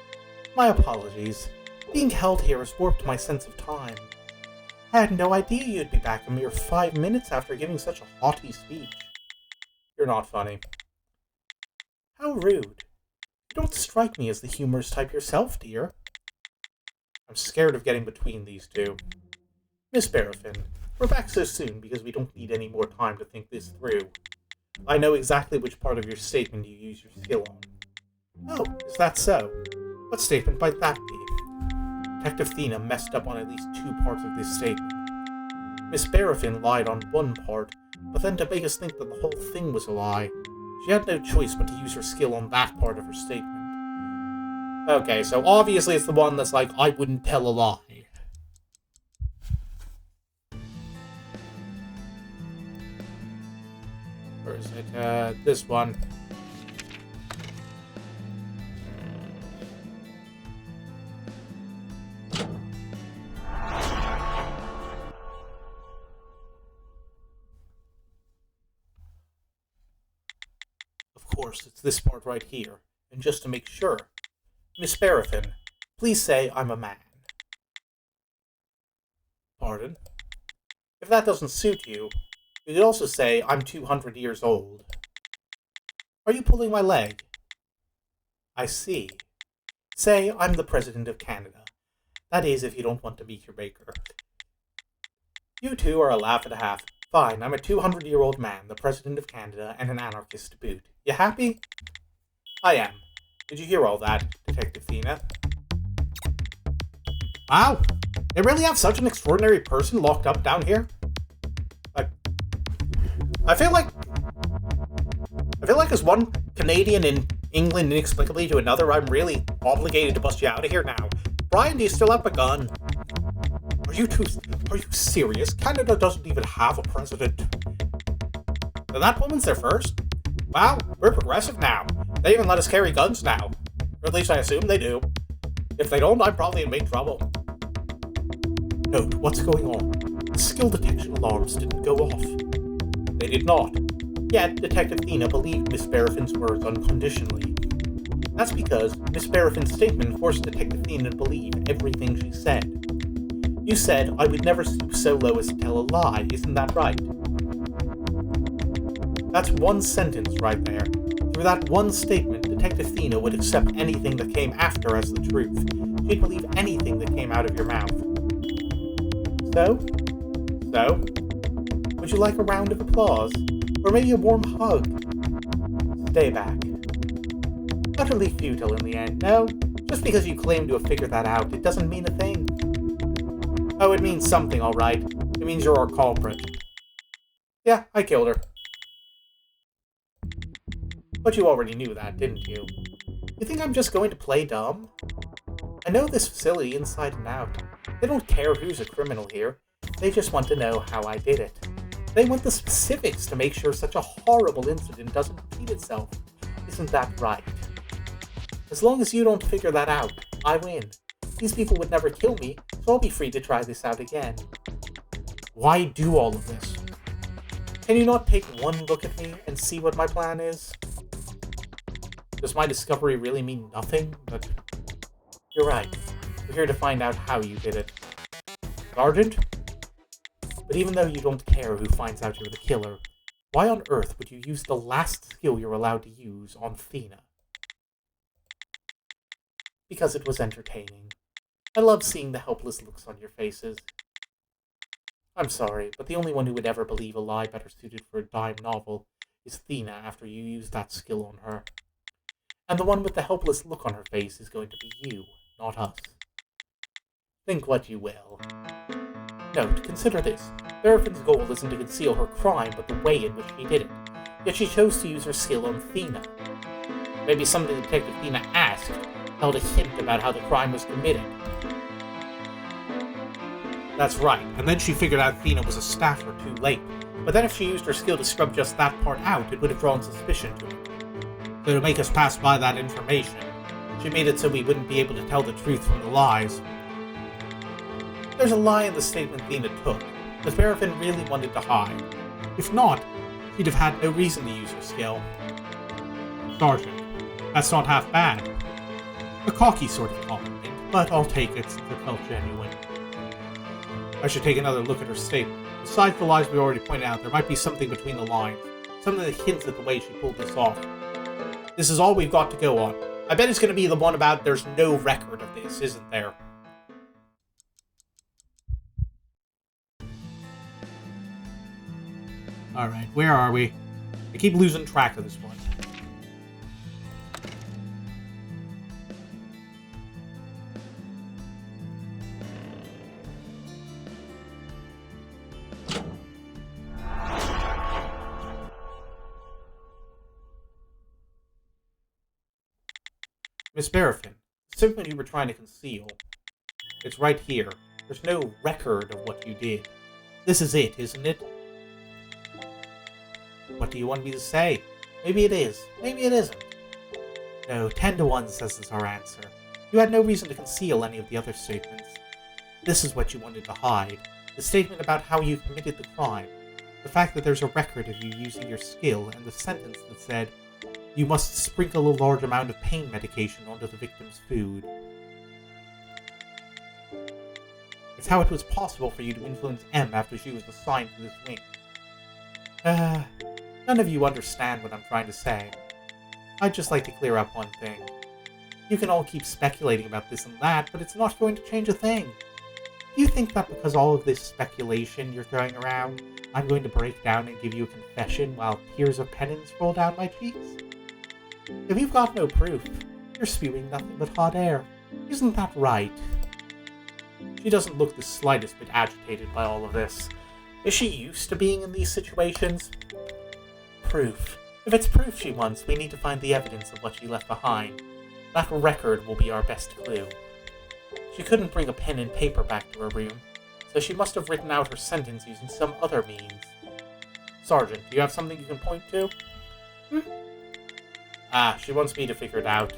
My apologies. Being held here has warped my sense of time. I had no idea you'd be back a mere 5 minutes after giving such a haughty speech. You're not funny. How rude. You don't strike me as the humorous type yourself, dear. I'm scared of getting between these two. Miss Barafin, we're back so soon because we don't need any more time to think this through. I know exactly which part of your statement you use your skill on. Oh, is that so? What statement might that be? Detective Thena messed up on at least 2 parts of this statement. Miss Barafin lied on one part, but then to make us think that the whole thing was a lie, she had no choice but to use her skill on that part of her statement. Okay, so obviously it's the one that's like, I wouldn't tell a lie. Or is it, this one? Of course, it's this part right here. And just to make sure, Miss Barafin, please say I'm a man. Pardon? If that doesn't suit you, you could also say I'm 200 years old. Are you pulling my leg? I see. Say I'm the President of Canada. That is, if you don't want to meet your maker. You two are a laugh and a half. Fine, I'm a 200-year-old man, the President of Canada, and an anarchist to boot. You happy? I am. Did you hear all that, Detective Thena? Wow! They really have such an extraordinary person locked up down here? I feel like as one Canadian in England inexplicably to another, I'm really obligated to bust you out of here now. Brian, do you still have a gun? Are you serious? Canada doesn't even have a president. Then that woman's there first? Wow, we're progressive now. They even let us carry guns now.
Or at least I assume they do. If they don't, I'm probably in big trouble. Note, what's going on? The skill detection alarms didn't go off. They did not. Yet, Detective Thena believed Miss Barafin's words unconditionally. That's because Miss Barafin's statement forced Detective Thena to believe everything she said. You said I would never stoop so low as to tell a lie, isn't that right? That's one sentence right there. Through that one statement, Detective Thena would accept anything that came after as the truth. She'd believe anything that came out of your mouth. So? Would you like a round of applause? Or maybe a warm hug? Stay back. Utterly futile in the end, no? Just because you claim to have figured that out, it doesn't mean a thing. Oh, it means something, alright. It means you're our culprit. Yeah, I killed her. But you already knew that, didn't you? You think I'm just going to play dumb? I know this facility inside and out. They don't care who's a criminal here. They just want to know how I did it. They want the specifics to make sure such a horrible incident doesn't repeat itself. Isn't that right? As long as you don't figure that out, I win. These people would never kill me, so I'll be free to try this out again. Why do all of this? Can you not take one look at me and see what my plan is? Does my discovery really mean nothing? But you're right. We're here to find out how you did it. Sergeant? But even though you don't care who finds out you're the killer, why on earth would you use the last skill you're allowed to use on Thena? Because it was entertaining. I love seeing the helpless looks on your faces. I'm sorry, but the only one who would ever believe a lie better suited for a dime novel is Thena after you use that skill on her. And the one with the helpless look on her face is going to be you, not us. Think what you will. Note, consider this. Barafin's goal isn't to conceal her crime, but the way in which she did it. Yet she chose to use her skill on Thena. Maybe something Detective Thena asked held a hint about how the crime was committed. That's right, and then she figured out Thena was a staffer too late. But then if she used her skill to scrub just that part out, it would have drawn suspicion to it. So to make us pass by that information, she made it so we wouldn't be able to tell the truth from the lies. There's a lie in the statement Thena took, that Barafin really wanted to hide. If not, she'd have had no reason to use her skill. Sergeant, that's not half bad. A cocky sort of compliment, but I'll take it since it felt genuine. I should take another look at her statement. Besides the lies we already pointed out, there might be something between the lines. Something that hints at the way she pulled this off. This is all we've got to go on. I bet it's going to be the one about there's no record of this, isn't there? Alright, where are we? I keep losing track of this one. Miss Barafin, the statement you were trying to conceal. It's right here. There's no record of what you did. This is it, isn't it? What do you want me to say? Maybe it is. Maybe it isn't. No, 10-1 says it's our answer. You had no reason to conceal any of the other statements. This is what you wanted to hide. The statement about how you committed the crime. The fact that there's a record of you using your skill, and the sentence that said, you must sprinkle a large amount of pain medication onto the victim's food. It's how it was possible for you to influence M after she was assigned to this wing. None of you understand what I'm trying to say. I'd just like to clear up one thing. You can all keep speculating about this and that, but it's not going to change a thing. Do you think that because all of this speculation you're throwing around, I'm going to break down and give you a confession while tears of penance roll down my cheeks? If you've got no proof, you're spewing nothing but hot air. Isn't that right? She doesn't look the slightest bit agitated by all of this. Is she used to being in these situations? Proof. If it's proof she wants, we need to find the evidence of what she left behind. That record will be our best clue. She couldn't bring a pen and paper back to her room, so she must have written out her sentence using some other means. Sergeant, do you have something you can point to? She wants me to figure it out.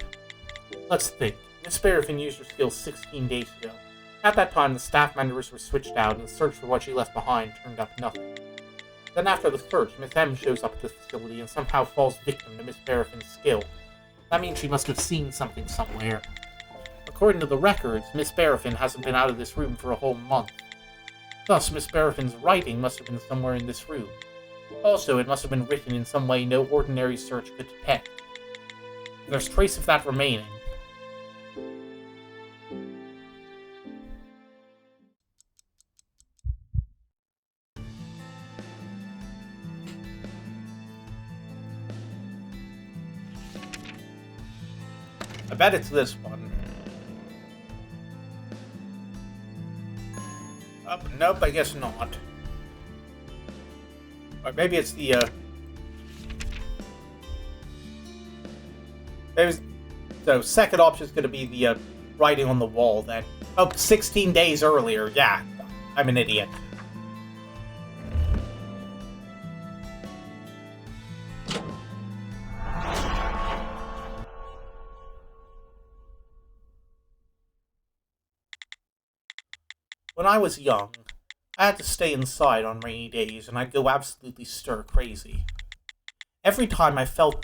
Let's think. Miss Barrifin used her skills 16 days ago. At that time, the staff members were switched out, and the search for what she left behind turned up nothing. Then after the search, Miss M shows up at the facility and somehow falls victim to Miss Barrifin's skill. That means she must have seen something somewhere. According to the records, Miss Barrifin hasn't been out of this room for a whole month. Thus, Miss Barrifin's writing must have been somewhere in this room. Also, it must have been written in some way no ordinary search could detect. If there's trace of that remaining,
I bet it's this one. Nope, I guess not. Or maybe it's the, So, second option is going to be the, writing on the wall then. Oh, 16 days earlier, yeah. I'm an idiot. When I was young, I had to stay inside on rainy days, and I'd go absolutely stir crazy. Every time I felt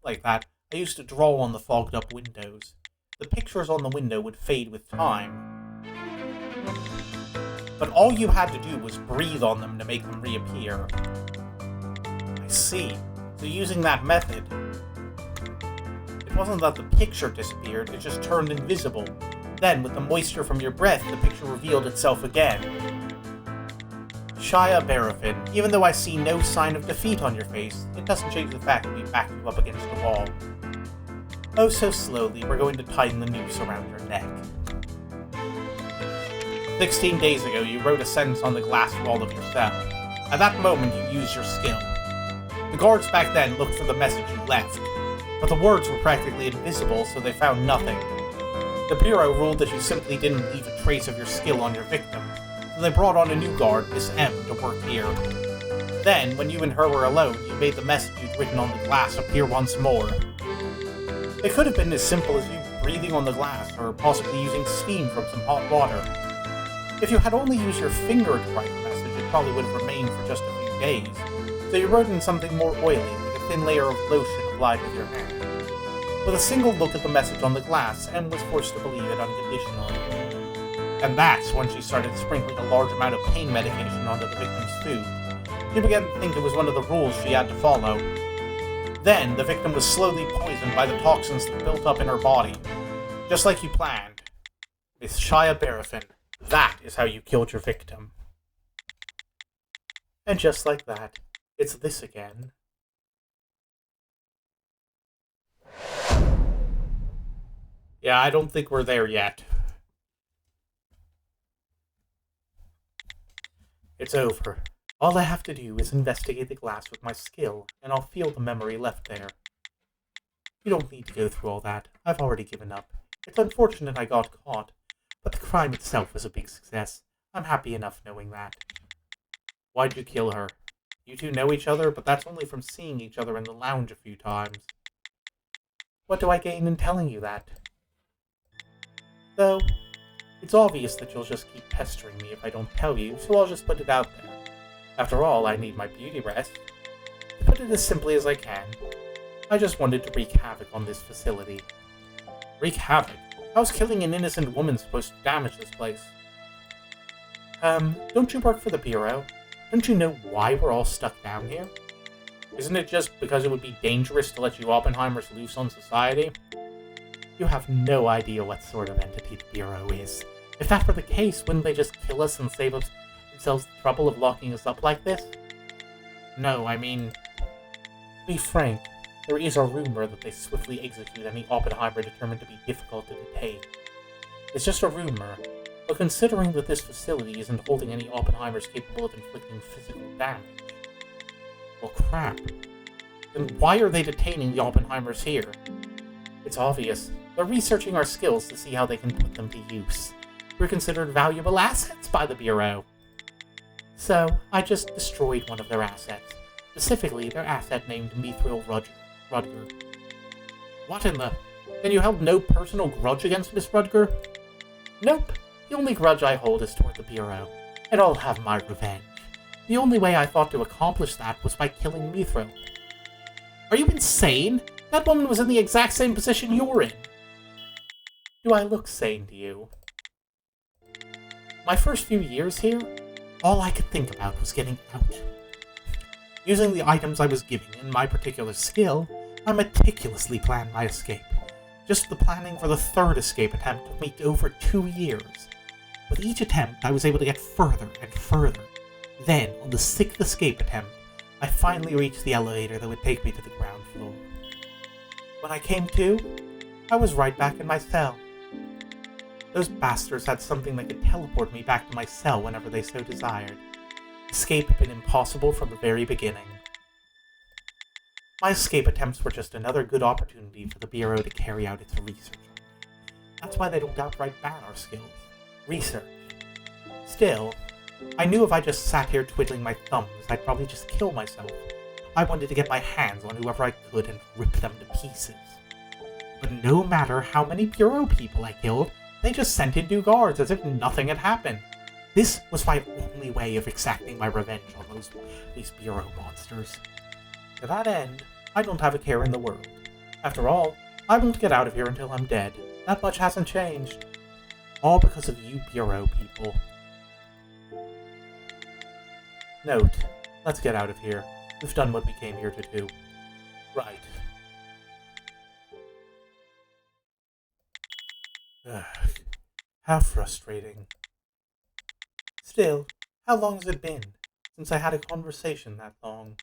like that, I used to draw on the fogged up windows. The pictures on the window would fade with time. But all you had to do was breathe on them to make them reappear. I see. So using that method, it wasn't that the picture disappeared, it just turned invisible. Then, with the moisture from your breath, the picture revealed itself again. Shia Barrifin, even though I see no sign of defeat on your face, it doesn't change the fact that we backed you up against the wall. Oh, so slowly, we're going to tighten the noose around your neck. 16 days ago, you wrote a sentence on the glass wall of your cell. At that moment, you used your skill. The guards back then looked for the message you left, but the words were practically invisible, so they found nothing. The Bureau ruled that you simply didn't leave a trace of your skill on your victim, so they brought on a new guard, Miss M, to work here. Then, when you and her were alone, you made the message you'd written on the glass appear once more. It could have been as simple as you breathing on the glass, or possibly using steam from some hot water. If you had only used your finger to write the message, it probably would have remained for just a few days, so you wrote in something more oily, like a thin layer of lotion applied with your hand. With a single look at the message on the glass, M was forced to believe it unconditionally. And that's when she started sprinkling a large amount of pain medication onto the victim's food. She began to think it was one of the rules she had to follow. Then, the victim was slowly poisoned by the toxins that built up in her body. Just like you planned. Miss Shia Barrifin, that is how you killed your victim. And just like that, it's this again. Yeah, I don't think we're there yet. It's over. All I have to do is investigate the glass with my skill, and I'll feel the memory left there. You don't need to go through all that. I've already given up. It's unfortunate I got caught, but the crime itself was a big success. I'm happy enough knowing that. Why'd you kill her? You two know each other, but that's only from seeing each other in the lounge a few times. What do I gain in telling you that? Though, it's obvious that you'll just keep pestering me if I don't tell you, so I'll just put it out there. After all, I need my beauty rest. To put it as simply as I can, I just wanted to wreak havoc on this facility. Wreak havoc? How's killing an innocent woman supposed to damage this place? Don't you work for the Bureau? Don't you know why we're all stuck down here? Isn't it just because it would be dangerous to let you Oppenheimers loose on society? You have no idea what sort of entity the Bureau is. If that were the case, wouldn't they just kill us and save themselves the trouble of locking us up like this? No, I mean... To be frank, there is a rumor that they swiftly execute any Oppenheimer determined to be difficult to detain. It's just a rumor, but considering that this facility isn't holding any Oppenheimers capable of inflicting physical damage... Well, crap. Then why are they detaining the Oppenheimers here? It's obvious. They're researching our skills to see how they can put them to use. We're considered valuable assets by the Bureau. So, I just destroyed one of their assets. Specifically, their asset named Mithril Rudger. What in the...
Then you held no personal grudge against Miss Rudger? Nope. The only grudge I hold is toward the Bureau, and I'll have my revenge. The only way I thought to accomplish that was by killing Mithril. Are you insane? That woman was in the exact same position you're in. Do I look sane to you? My first few years here, all I could think about was getting out. Using the items I was given and my particular skill, I meticulously planned my escape. Just the planning for the third escape attempt took me over 2 years. With each attempt, I was able to get further and further. Then, on the 6th escape attempt, I finally reached the elevator that would take me to the ground floor. When I came to, I was right back in my cell. Those bastards had something that could teleport me back to my cell whenever they so desired. Escape had been impossible from the very beginning. My escape attempts were just another good opportunity for the Bureau to carry out its research on me. That's why they don't outright ban our skills. Research. Still, I knew if I just sat here twiddling my thumbs, I'd probably just kill myself. I wanted to get my hands on whoever I could and rip them to pieces. But no matter how many Bureau people I killed, they just sent in new guards as if nothing had happened. This was my only way of exacting my revenge on these Bureau monsters. To that end, I don't have a care in the world. After all, I won't get out of here until I'm dead. That much hasn't changed. All because of you Bureau people. Note, let's get out of here. We've done what we came here to do. Right. Ugh, how frustrating. Still, how long has it been since I had a conversation that long?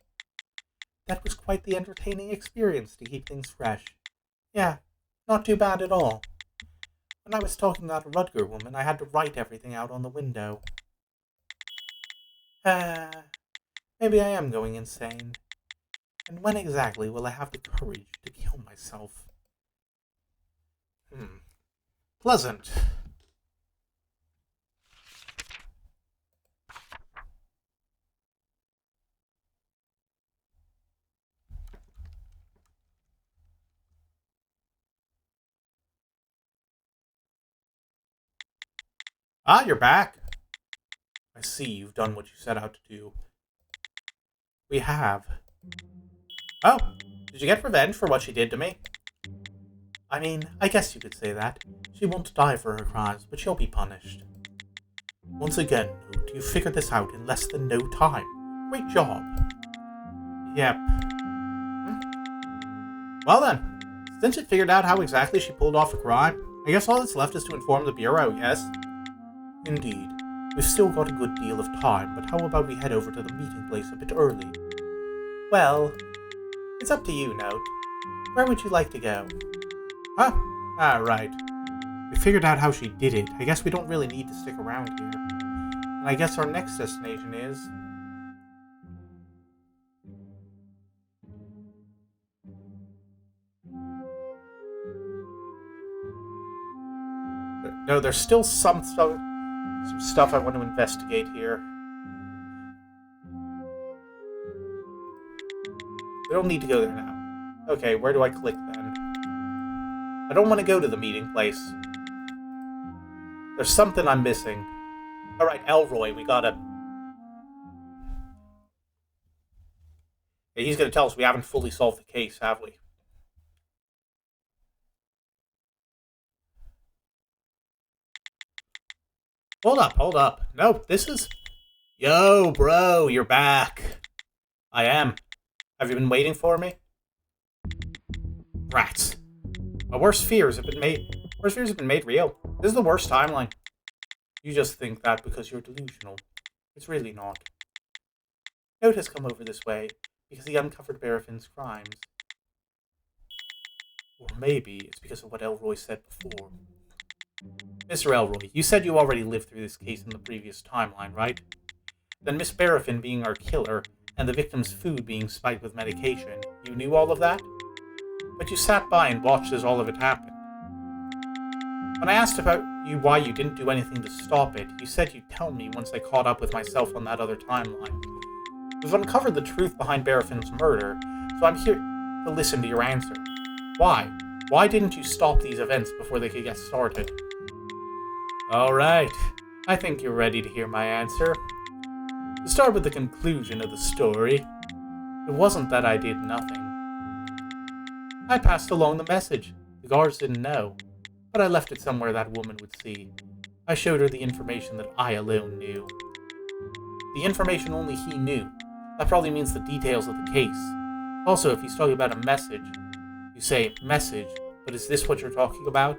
That was quite the entertaining experience to keep things fresh. Yeah, not too bad at all. When I was talking to that Rudger woman, I had to write everything out on the window. Maybe I am going insane. And when exactly will I have the courage to kill myself? Pleasant. Ah, you're back. I see you've done what you set out to do. We have. Oh, did you get revenge for what she did to me? I mean, I guess you could say that. She won't die for her crimes, but she'll be punished. Once again, Newt, you figured this out in less than no time. Great job. Yep. Well then, since you figured out how exactly she pulled off a crime, I guess all that's left is to inform the Bureau, yes? Indeed. We've still got a good deal of time, but how about we head over to the meeting place a bit early? Well, it's up to you, Note. Where would you like to go? Huh? Ah, right. We figured out how she did it. I guess we don't really need to stick around here. And I guess our next destination is... No, there's still some stuff I want to investigate here. We don't need to go there now. Okay, where do I click then? I don't want to go to the meeting place. There's something I'm missing. Alright, Elroy, we gotta... Yeah, he's gonna tell us we haven't fully solved the case, have we? Hold up. No, this is... Yo, bro, you're back. I am. Have you been waiting for me? Rats. My worst fears have been made real. This is the worst timeline. You just think that because you're delusional. It's really not. Note has come over this way because he uncovered Barafin's crimes. Or maybe it's because of what Elroy said before. Mr. Elroy, you said you already lived through this case in the previous timeline, right? Then Miss Barafin being our killer, and the victim's food being spiked with medication, you knew all of that? But you sat by and watched as all of it happened. When I asked about you why you didn't do anything to stop it, you said you'd tell me once I caught up with myself on that other timeline. We've uncovered the truth behind Barafin's murder, so I'm here to listen to your answer. Why?
Why didn't you stop these events before they could get started? Alright, I think you're ready to hear my answer. To start with the conclusion of the story, it wasn't that I did nothing. I passed along the message. The guards didn't know, but I left it somewhere that woman would see. I showed her the information that I alone knew. The information only he knew. That probably means the details of the case. Also, if he's talking about a message, you say, message, but is this what you're talking about?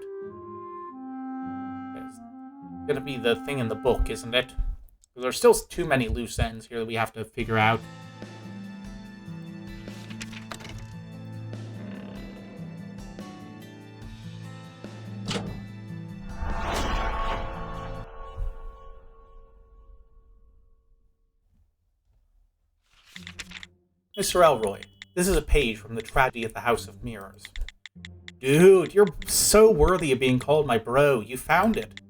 It's gonna be the thing in the book, isn't it? There's still too many loose ends here that we have to figure out. Mr. Elroy, this is a page from the tragedy at the House of Mirrors. Dude, you're so worthy of being called my bro. You found it.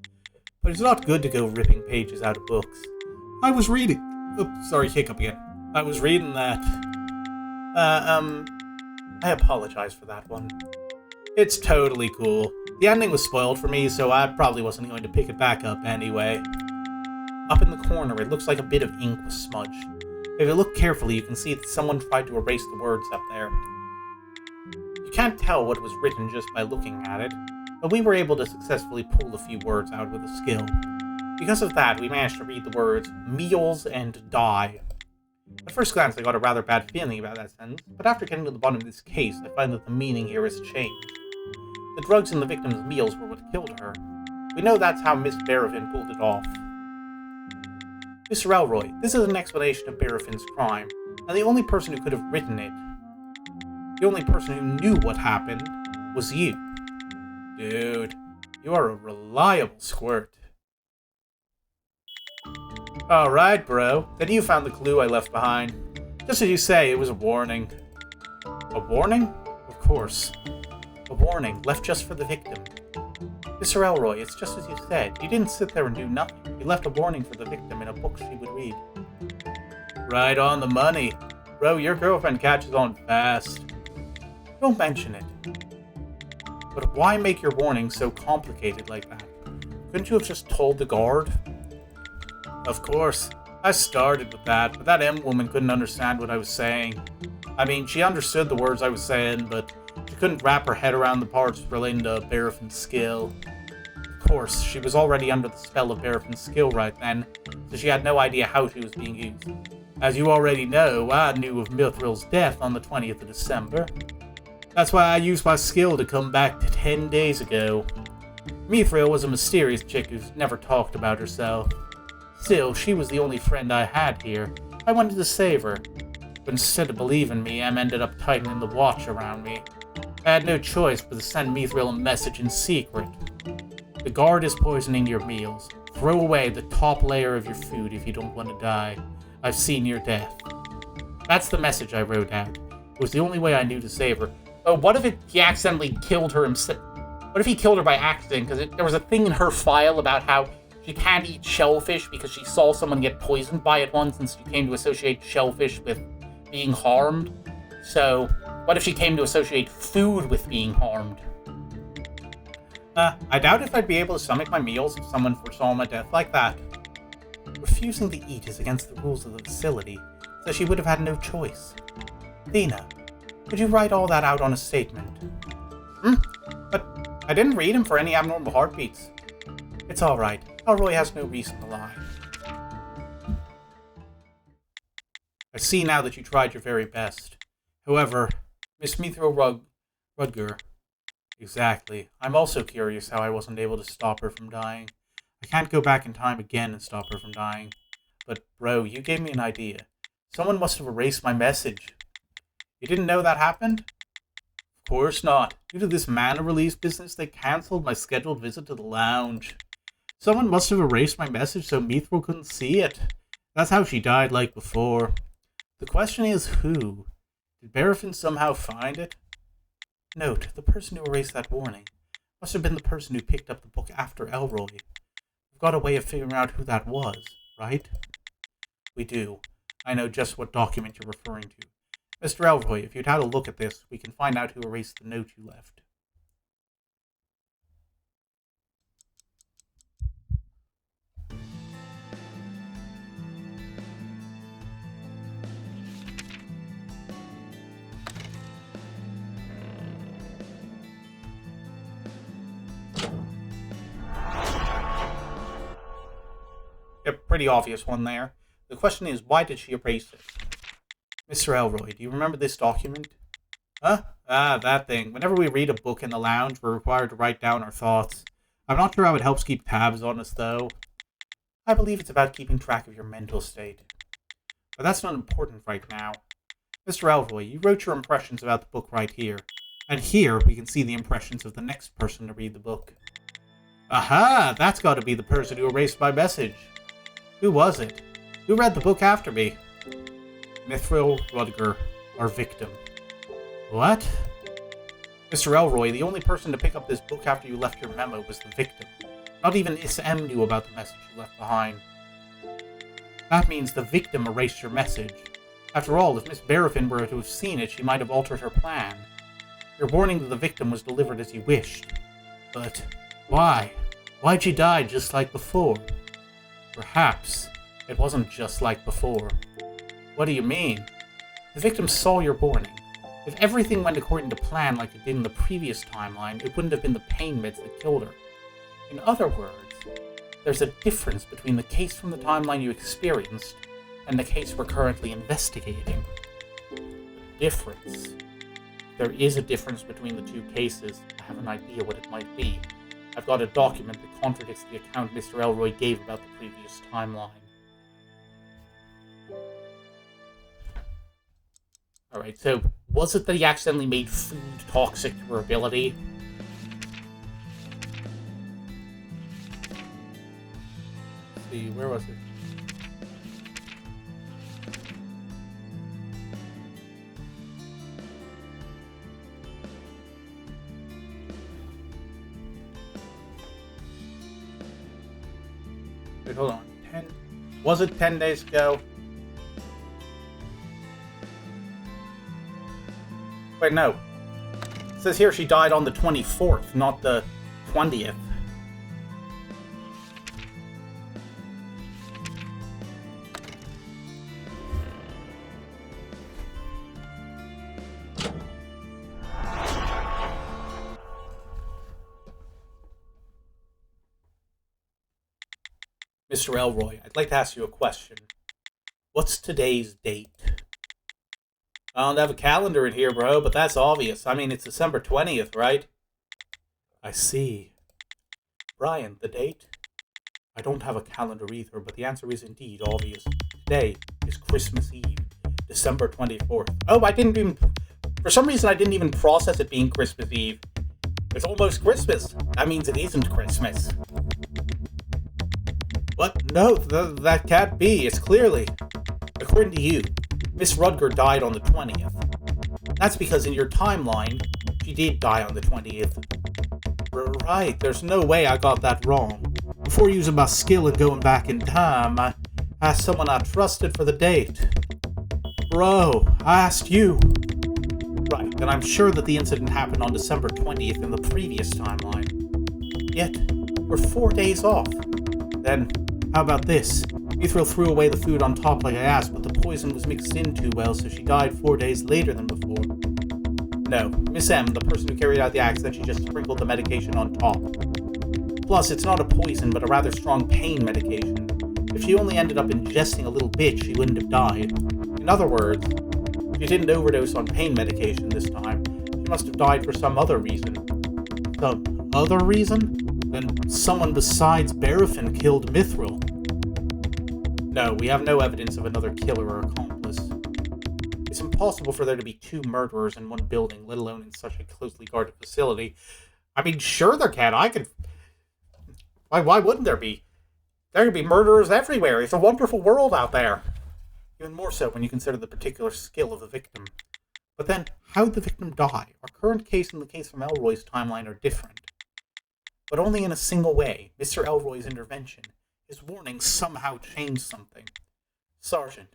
But it's not good to go ripping pages out of books. I was reading... Oops, sorry, hiccup again. I was reading that... I apologize for that one. It's totally cool. The ending was spoiled for me, so I probably wasn't going to pick it back up anyway. Up in the corner, it looks like a bit of ink was smudged. If you look carefully, you can see that someone tried to erase the words up there. You can't tell what was written just by looking at it, but we were able to successfully pull a few words out with a skill. Because of that, we managed to read the words meals and die. At first glance, I got a rather bad feeling about that sentence, but after getting to the bottom of this case, I find that the meaning here has changed. The drugs in the victim's meals were what killed her. We know that's how Miss Barravin pulled it off. Mr. Elroy, this is an explanation of Barravin's crime, and the only person who could have written it, the only person who knew what happened, was you. Dude, you are a reliable squirt. Alright, bro. Then you found the clue I left behind. Just as you say, it was a warning. A warning? Of course. A warning, left just for the victim. Mr. Elroy, it's just as you said. You didn't sit there and do nothing. You left a warning for the victim in a book she would read. Right on the money. Bro, your girlfriend catches on fast. Don't mention it. But why make your warning so complicated like that? Couldn't you have just told the guard? Of course. I started with that, but that M-woman couldn't understand what I was saying. I mean, she understood the words I was saying, but she couldn't wrap her head around the parts relating to Barrafin's skill. Of course, she was already under the spell of Barrafin's skill right then, so she had no idea how she was being used. As you already know, I knew of Mithril's death on the 20th of December. That's why I used my skill to come back to 10 days ago. Mithril was a mysterious chick who's never talked about herself. Still, she was the only friend I had here. I wanted to save her. But instead of believing me, Em ended up tightening the watch around me. I had no choice but to send Mithril a message in secret. The guard is poisoning your meals. Throw away the top layer of your food if you don't want to die. I've seen your death. That's the message I wrote out. It was the only way I knew to save her. Oh, what if he accidentally killed her himself? What if he killed her by accident? Because there was a thing in her file about how she can't eat shellfish because she saw someone get poisoned by it once and she came to associate shellfish with being harmed. So, what if she came to associate food with being harmed? I doubt if I'd be able to stomach my meals if someone foresaw my death like that. Refusing to eat is against the rules of the facility, so she would have had no choice. Thena, could you write all that out on a statement? But I didn't read him for any abnormal heartbeats. It's alright. Elroy has no reason to lie. I see now that you tried your very best. However, Miss Mithril Rudger... Exactly. I'm also curious how I wasn't able to stop her from dying. I can't go back in time again and stop her from dying. But, bro, you gave me an idea. Someone must have erased my message. You didn't know that happened? Of course not. Due to this mana release business, they cancelled my scheduled visit to the lounge. Someone must have erased my message so Mithril couldn't see it. That's how she died like before. The question is who? Did Barravin somehow find it? Note, the person who erased that warning must have been the person who picked up the book after Elroy. We've got a way of figuring out who that was, right? We do. I know just what document you're referring to. Mr. Elroy, if you'd had a look at this, we can find out who erased the note you left. pretty obvious one there. The question is, why did she erase it? Mr. Elroy, do you remember this document? Huh? Ah, that thing. Whenever we read a book in the lounge, we're required to write down our thoughts. I'm not sure how it helps keep tabs on us, though. I believe it's about keeping track of your mental state. But that's not important right now. Mr. Elroy, you wrote your impressions about the book right here. And here, we can see the impressions of the next person to read the book. Aha! That's got to be the person who erased my message. Who was it? Who read the book after me? Mithril Rudger, our victim. What? Mr. Elroy, the only person to pick up this book after you left your memo was the victim. Not even Miss M knew about the message you left behind. That means the victim erased your message. After all, if Miss Barafin were to have seen it, she might have altered her plan. Your warning to the victim was delivered as you wished. But why? Why'd she die just like before? Perhaps it wasn't just like before. What do you mean? The victim saw your warning. If everything went according to plan like it did in the previous timeline, it wouldn't have been the pain meds that killed her. In other words, there's a difference between the case from the timeline you experienced and the case we're currently investigating. Difference. There is a difference between the two cases. I have an idea what it might be. I've got a document that contradicts the account Mr. Elroy gave about the previous timeline. Alright, so was it that he accidentally made food toxic to her ability? Let's see, where was it? Wait, hold on. Was it 10 days ago? Wait, no. It says here she died on the 24th, not the 20th. Mr. Elroy, I'd like to ask you a question. What's today's date? I don't have a calendar in here, bro, but that's obvious. I mean, it's December 20th, right? I see. Brian, the date? I don't have a calendar either, but the answer is indeed obvious. Today is Christmas Eve, December 24th. Oh, for some reason I didn't even process it being Christmas Eve. It's almost Christmas. That means it isn't Christmas. What? No, that can't be. It's clearly, according to you, Miss Rudger died on the 20th. That's because in your timeline, she did die on the 20th. Right, there's no way I got that wrong. Before using my skill and going back in time, I asked someone I trusted for the date. Bro, I asked you. Right, and I'm sure that the incident happened on December 20th in the previous timeline. Yet, we're 4 days off. Then, how about this? Mithril threw away the food on top like I asked, but the poison was mixed in too well, so she died 4 days later than before. No, Miss M, the person who carried out the accident, she just sprinkled the medication on top. Plus, it's not a poison, but a rather strong pain medication. If she only ended up ingesting a little bit, she wouldn't have died. In other words, she didn't overdose on pain medication this time. She must have died for some other reason. Some other reason? Then someone besides Barafin killed Mithril. No, we have no evidence of another killer or accomplice. It's impossible for there to be two murderers in one building, let alone in such a closely guarded facility. I mean, sure there can. Why wouldn't there be? There could be murderers everywhere. It's a wonderful world out there. Even more so when you consider the particular skill of the victim. But then, how did the victim die? Our current case and the case from Elroy's timeline are different. But only in a single way. Mr. Elroy's intervention. His warning somehow changed something. Sergeant,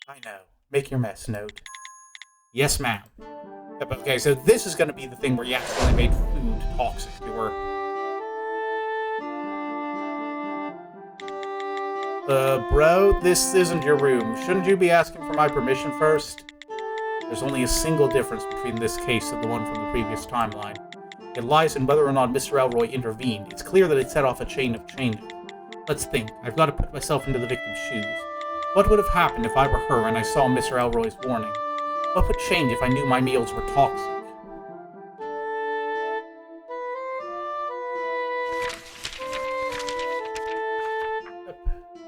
I know. Make your mess note. Yes, ma'am. Okay, so this is going to be the thing where you accidentally made food toxic to her. Bro, this isn't your room. Shouldn't you be asking for my permission first? There's only a single difference between this case and the one from the previous timeline. It lies in whether or not Mr. Elroy intervened. It's clear that it set off a chain of changes. Let's think. I've got to put myself into the victim's shoes. What would have happened if I were her and I saw Mr. Elroy's warning? What would change if I knew my meals were toxic?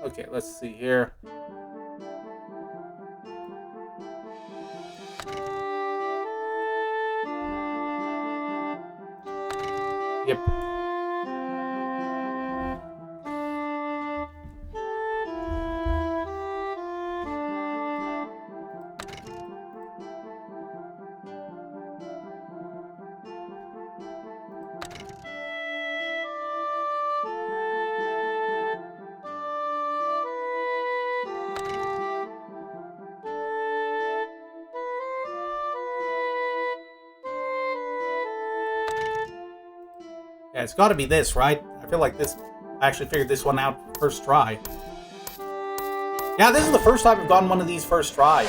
Okay, let's see here. Yep. Yeah, it's gotta be this, right? I feel like this... I actually figured this one out first try. Yeah, this is the first time I've gotten one of these first try.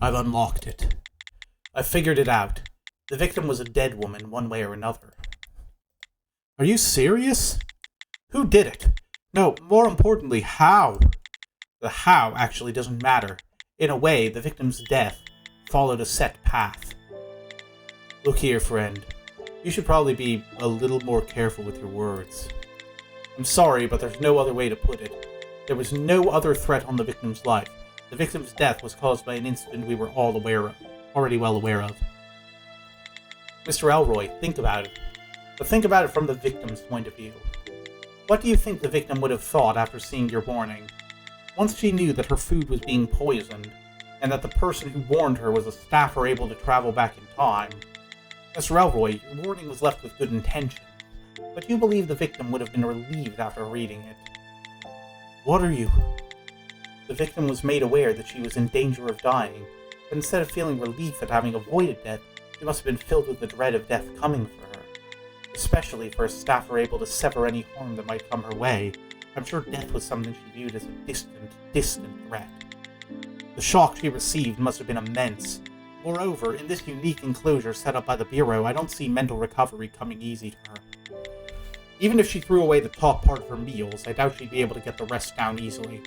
I've unlocked it. I've figured it out. The victim was a dead woman, one way or another. Are you serious? Who did it? No, more importantly, how? The how actually doesn't matter. In a way, the victim's death followed a set path. Look here, friend. You should probably be a little more careful with your words. I'm sorry, but there's no other way to put it. There was no other threat on the victim's life. The victim's death was caused by an incident we were already well aware of. Mr. Elroy, think about it. But think about it from the victim's point of view. What do you think the victim would have thought after seeing your warning? Once she knew that her food was being poisoned, and that the person who warned her was a staffer able to travel back in time. Mr. Elroy, your warning was left with good intentions, but you believe the victim would have been relieved after reading it. What are you? The victim was made aware that she was in danger of dying, but instead of feeling relief at having avoided death, she must have been filled with the dread of death coming for her. Especially for a staffer able to sever any harm that might come her way. I'm sure death was something she viewed as a distant threat. The shock she received must have been immense. Moreover, in this unique enclosure set up by the Bureau, I don't see mental recovery coming easy to her. Even if she threw away the top part of her meals, I doubt she'd be able to get the rest down easily.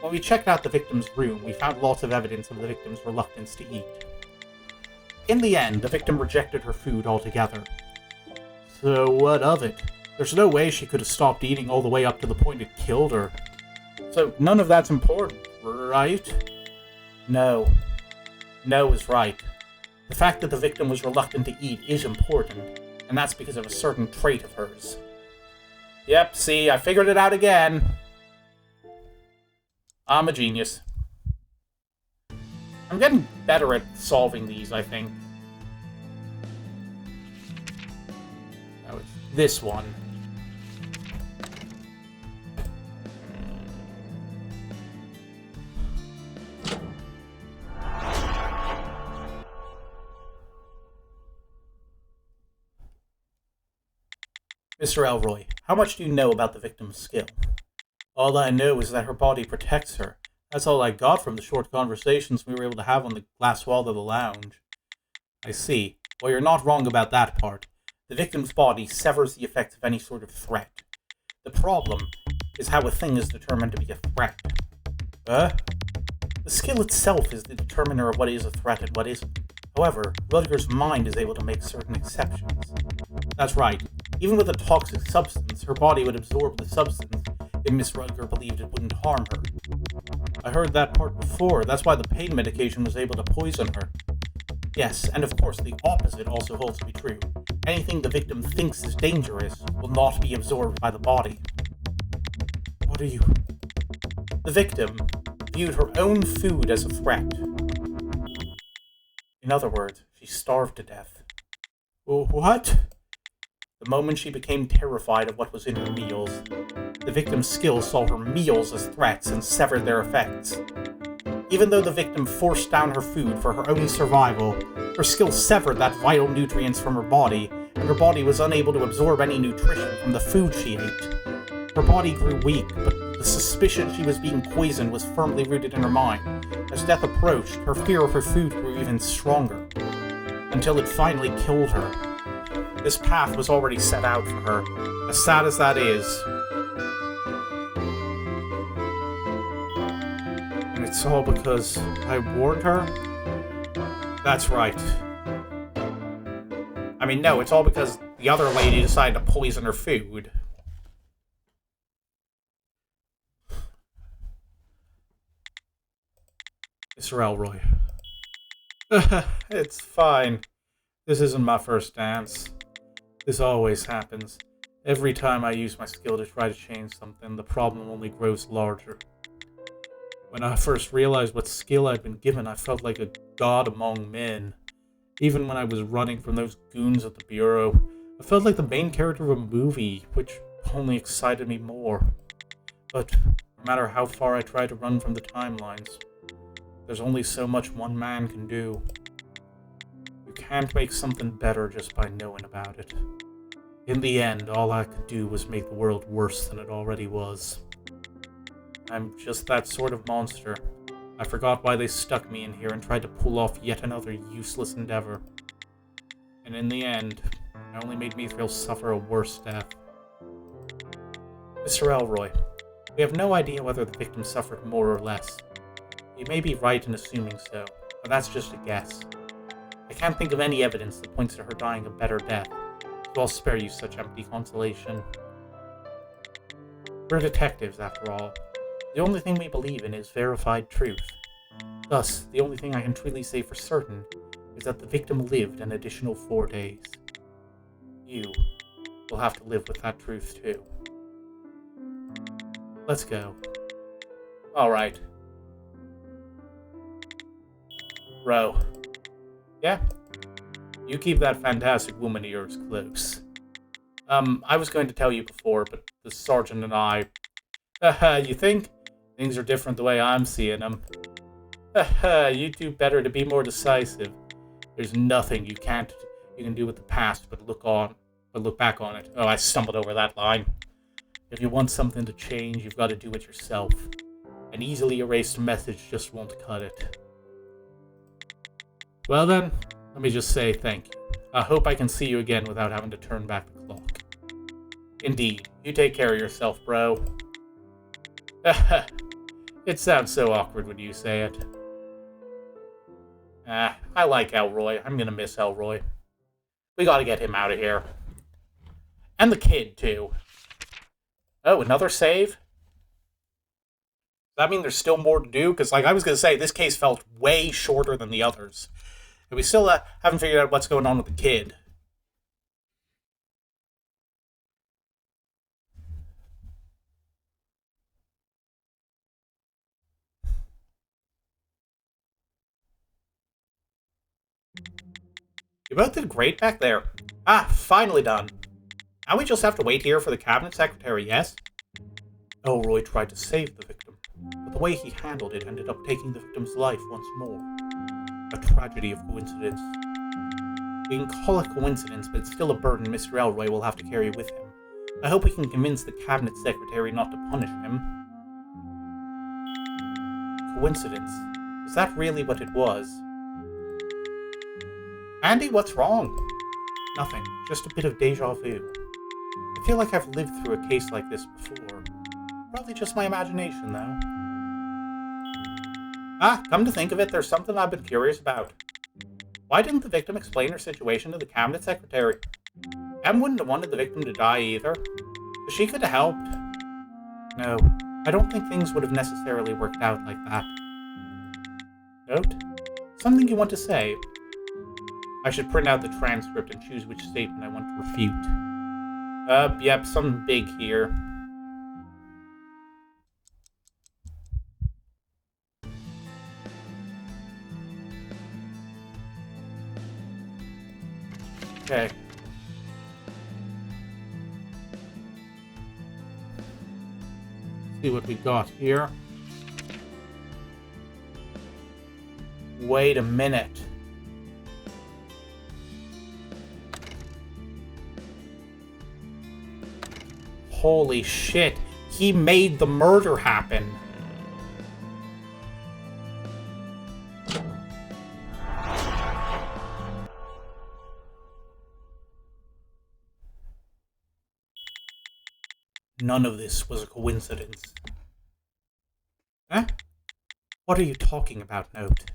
When we checked out the victim's room, we found lots of evidence of the victim's reluctance to eat. In the end, the victim rejected her food altogether. So what of it? There's no way she could have stopped eating all the way up to the point it killed her. So none of that's important, right? No. No is right. The fact that the victim was reluctant to eat is important, and that's because of a certain trait of hers. Yep, see, I figured it out again. I'm a genius. I'm getting better at solving these, I think. Now it's this one. Mr. Elroy, how much do you know about the victim's skill? All I know is that her body protects her. That's all I got from the short conversations we were able to have on the glass wall of the lounge. I see. Well, you're not wrong about that part. The victim's body severs the effects of any sort of threat. The problem is how a thing is determined to be a threat. The skill itself is the determiner of what is a threat and what isn't. However, Rutger's mind is able to make certain exceptions. That's right. Even with a toxic substance, her body would absorb the substance if Miss Rutger believed it wouldn't harm her. I heard that part before. That's why the pain medication was able to poison her. Yes, and of course the opposite also holds to be true. Anything the victim thinks is dangerous will not be absorbed by the body. What are you... The victim viewed her own food as a threat. In other words, she starved to death. What? The moment she became terrified of what was in her meals, the victim's skill saw her meals as threats and severed their effects. Even though the victim forced down her food for her own survival, her skill severed that vital nutrients from her body, and her body was unable to absorb any nutrition from the food she ate. Her body grew weak, but The suspicion she was being poisoned was firmly rooted in her mind. As death approached, her fear of her food grew even stronger, until it finally killed her. This path was already set out for her, as sad as that is. And it's all because I warned her? That's right. I mean, no, it's all because the other lady decided to poison her food. Mr. Elroy. It's fine. This isn't my first dance. This always happens. Every time I use my skill to try to change something, the problem only grows larger. When I first realized what skill I'd been given, I felt like a god among men. Even when I was running from those goons at the Bureau, I felt like the main character of a movie, which only excited me more. But no matter how far I try to run from the timelines, there's only so much one man can do. You can't make something better just by knowing about it. In the end, all I could do was make the world worse than it already was. I'm just that sort of monster. I forgot why they stuck me in here and tried to pull off yet another useless endeavor. And in the end, it only made me suffer a worse death. Mr. Elroy, we have no idea whether the victim suffered more or less. You may be right in assuming so, but that's just a guess. I can't think of any evidence that points to her dying a better death, so I'll spare you such empty consolation. We're detectives, after all. The only thing we believe in is verified truth. Thus, the only thing I can truly say for certain is that the victim lived an additional 4 days. You will have to live with that truth too. Let's go. Alright. Bro. Yeah? You keep that fantastic woman of yours close. I was going to tell you before, but the sergeant and I... you think? Things are different the way I'm seeing them. You do better to be more decisive. There's nothing you can do with the past but look back on it. Oh, I stumbled over that line. If you want something to change, you've got to do it yourself. An easily erased message just won't cut it. Well then, let me just say thank you. I hope I can see you again without having to turn back the clock. Indeed, you take care of yourself, bro. It sounds so awkward when you say it. I like Elroy. I'm gonna miss Elroy. We gotta get him out of here. And the kid, too. Oh, another save? Does that mean there's still more to do? Because, like I was gonna say, this case felt way shorter than the others. And we still haven't figured out what's going on with the kid. You both did great back there. Ah, finally done. Now we just have to wait here for the cabinet secretary, yes? Elroy tried to save the victim, but the way he handled it ended up taking the victim's life once more. A tragedy of coincidence. We can call it coincidence, but it's still a burden Mr. Elroy will have to carry with him. I hope we can convince the cabinet secretary not to punish him. Coincidence? Is that really what it was? Andy, what's wrong? Nothing, just a bit of deja vu. I feel like I've lived through a case like this before. Probably just my imagination, though. Come to think of it, there's something I've been curious about. Why didn't the victim explain her situation to the cabinet secretary? Em wouldn't have wanted the victim to die either. But she could have helped. No, I don't think things would have necessarily worked out like that. Note? Something you want to say? I should print out the transcript and choose which statement I want to refute. Yep, something big here. Okay. See what we got here. Wait a minute. Holy shit. He made the murder happen. None of this was a coincidence. Huh? What are you talking about, Note?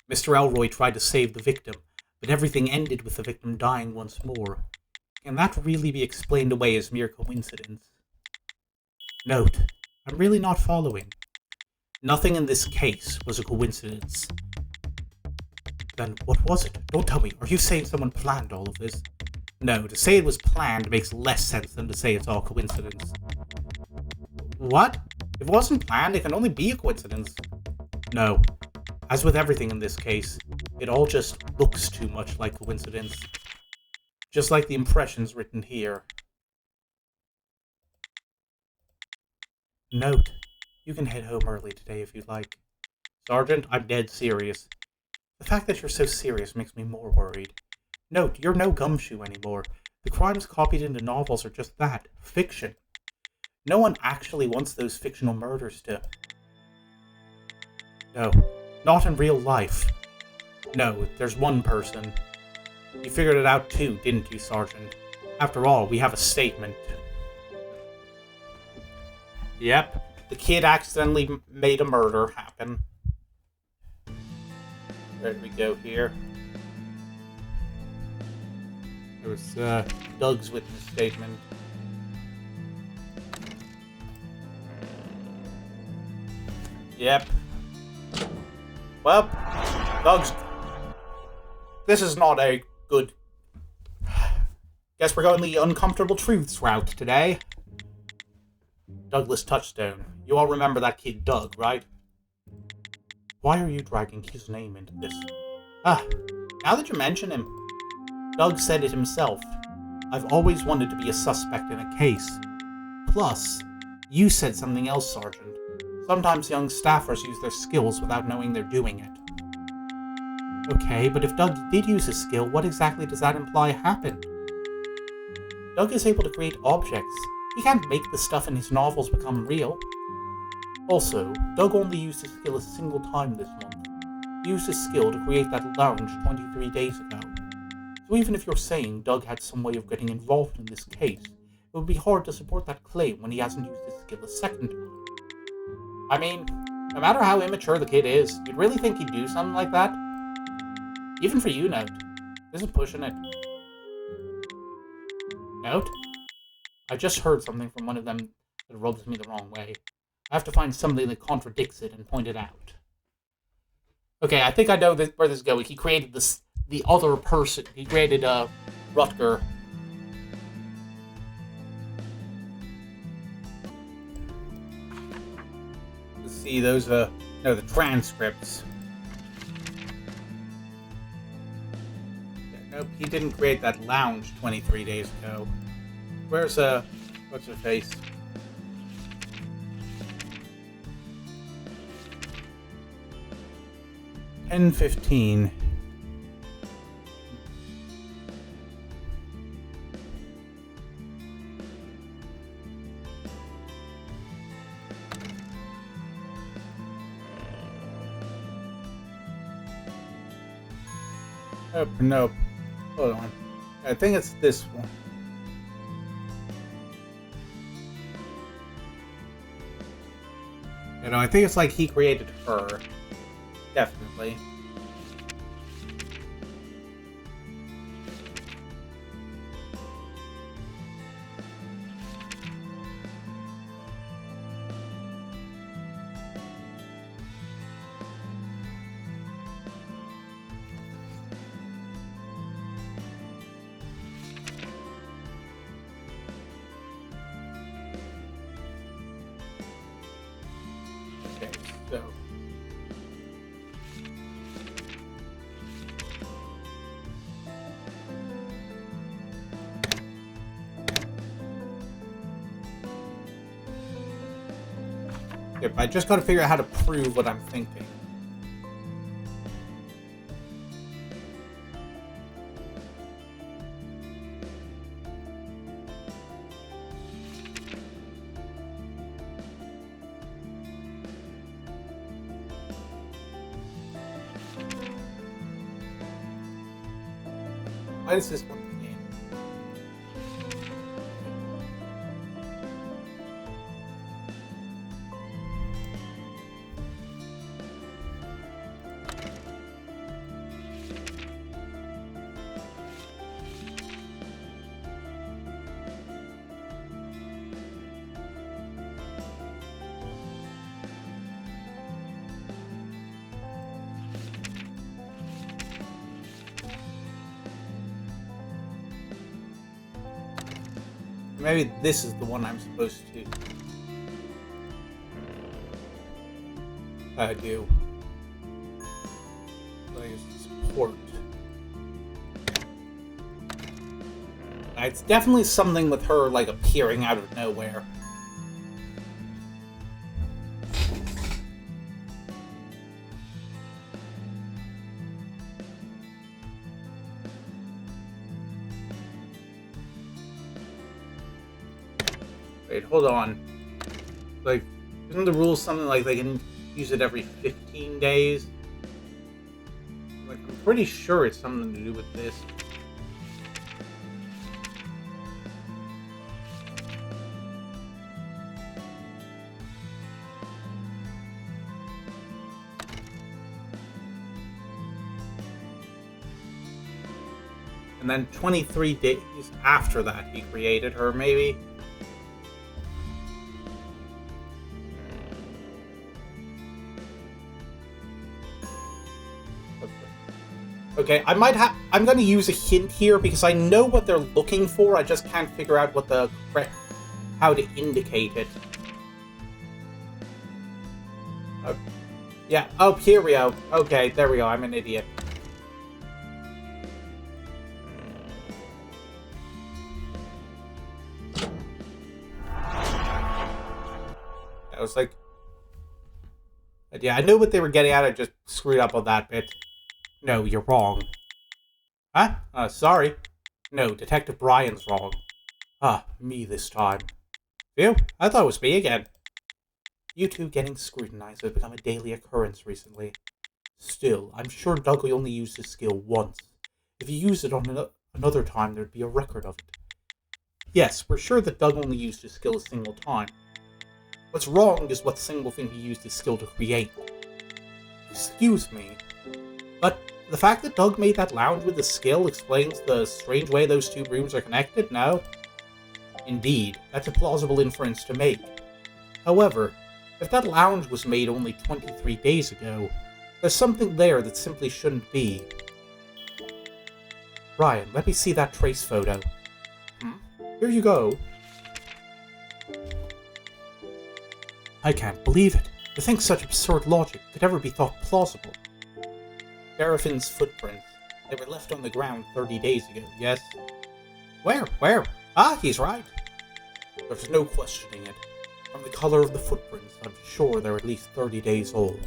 Mr. Elroy tried to save the victim, but everything ended with the victim dying once more. Can that really be explained away as mere coincidence? Note, I'm really not following. Nothing in this case was a coincidence. Then what was it? Don't tell me. Are you saying someone planned all of this? No, to say it was planned makes less sense than to say it's all coincidence. What? If it wasn't planned, it can only be a coincidence. No. As with everything in this case, it all just looks too much like coincidence. Just like the impressions written here. Note, you can head home early today if you'd like. Sergeant, I'm dead serious. The fact that you're so serious makes me more worried. Note, you're no gumshoe anymore. The crimes copied into novels are just that, fiction. No one actually wants those fictional murders to... No, not in real life. No, there's one person. You figured it out too, didn't you, Sergeant? After all, we have a statement. Yep, the kid accidentally made a murder happen. Where did we go here? There was Doug's witness statement. Yep. Well, Doug's... This is not a good... Guess we're going the uncomfortable truths route today. Douglas Touchstone. You all remember that kid Doug, right? Why are you dragging his name into this? Now that you mention him, Doug said it himself. I've always wanted to be a suspect in a case. Plus, you said something else, Sergeant. Sometimes young staffers use their skills without knowing they're doing it. Okay, but if Doug did use his skill, what exactly does that imply happened? Doug is able to create objects. He can't make the stuff in his novels become real. Also, Doug only used his skill a single time this month. He used his skill to create that lounge 23 days ago. So even if you're saying Doug had some way of getting involved in this case, it would be hard to support that claim when he hasn't used his skill a second time. I mean, no matter how immature the kid is, you'd really think he'd do something like that? Even for you, Note. This is pushing it. Note? I just heard something from one of them that rubs me the wrong way. I have to find something that contradicts it and point it out. Okay, I think I know where this is going. He created the other person. He created Rutger. Let's see, those no, the transcripts. Yeah, nope, he didn't create that lounge 23 days ago. Where's what's her face? $10.15. Nope. Hold on. I think it's this one. You know, I think it's like he created her. Definitely. Okay, so... Yep, I just gotta figure out how to prove what I'm thinking. Why does this one begin? Maybe this is the one I'm supposed to do. Like support. It's definitely something with her like appearing out of nowhere. Wait, hold on. Like, isn't the rule something like they can use it every 15 days? Like, I'm pretty sure it's something to do with this. And then 23 days after that, he created her, maybe? Okay, I'm going to use a hint here because I know what they're looking for. I just can't figure out what the how to indicate it. Oh, yeah. Oh, here we go. Okay, there we go. I'm an idiot. I was like, yeah, I knew what they were getting at. I just screwed up on that bit. No, you're wrong. Huh? Sorry. No, Detective Brian's wrong. Me this time. Phew, I thought it was me again. You two getting scrutinized has become a daily occurrence recently. Still, I'm sure Doug only used his skill once. If he used it on another time, there'd be a record of it. Yes, we're sure that Doug only used his skill a single time. What's wrong is what single thing he used his skill to create. Excuse me, but the fact that Doug made that lounge with his skill explains the strange way those two rooms are connected, no? Indeed, that's a plausible inference to make. However, if that lounge was made only 23 days ago, there's something there that simply shouldn't be. Brian, let me see that trace photo. Here you go. I can't believe it. To think such absurd logic could ever be thought plausible. Serafin's footprints. They were left on the ground 30 days ago, yes? Where? Where? He's right. There's no questioning it. From the color of the footprints, I'm sure they're at least 30 days old.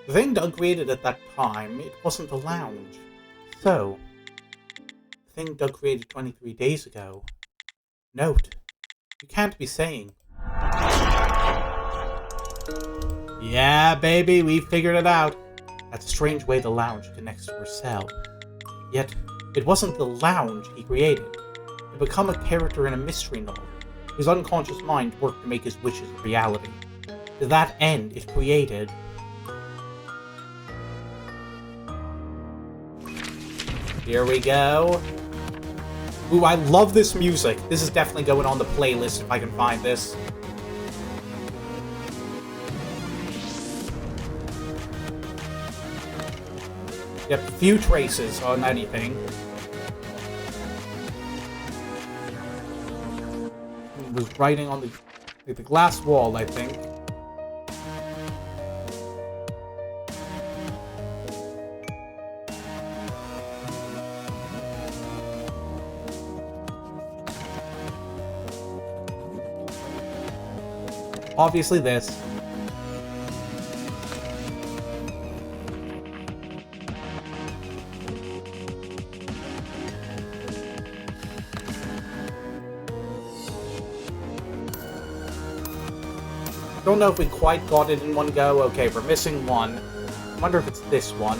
The thing Doug created at that time, it wasn't the lounge. So, the thing Doug created 23 days ago. Note, you can't be saying. Yeah, baby, we figured it out. That strange way the lounge connects to her cell. Yet, it wasn't the lounge he created. To become a character in a mystery novel, his unconscious mind worked to make his wishes a reality. To that end, it created... Here we go. Ooh, I love this music. This is definitely going on the playlist if I can find this. Yep, few traces on anything. It was writing on the glass wall, I think. Obviously this. Don't know if we quite got it in one go. Okay, we're missing one. I wonder if it's this one.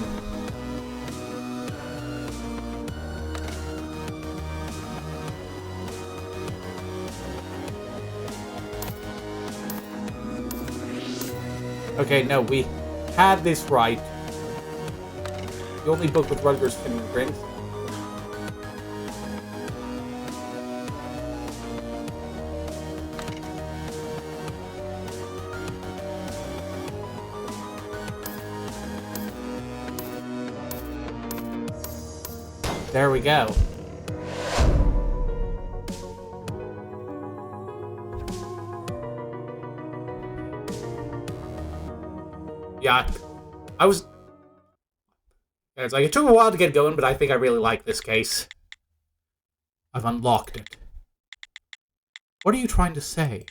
Okay, no, we had this right. The only book with Rutger's fingerprint. There we go. Yeah, it's like, it took a while to get going, but I think I really like this case. I've unlocked it. What are you trying to say?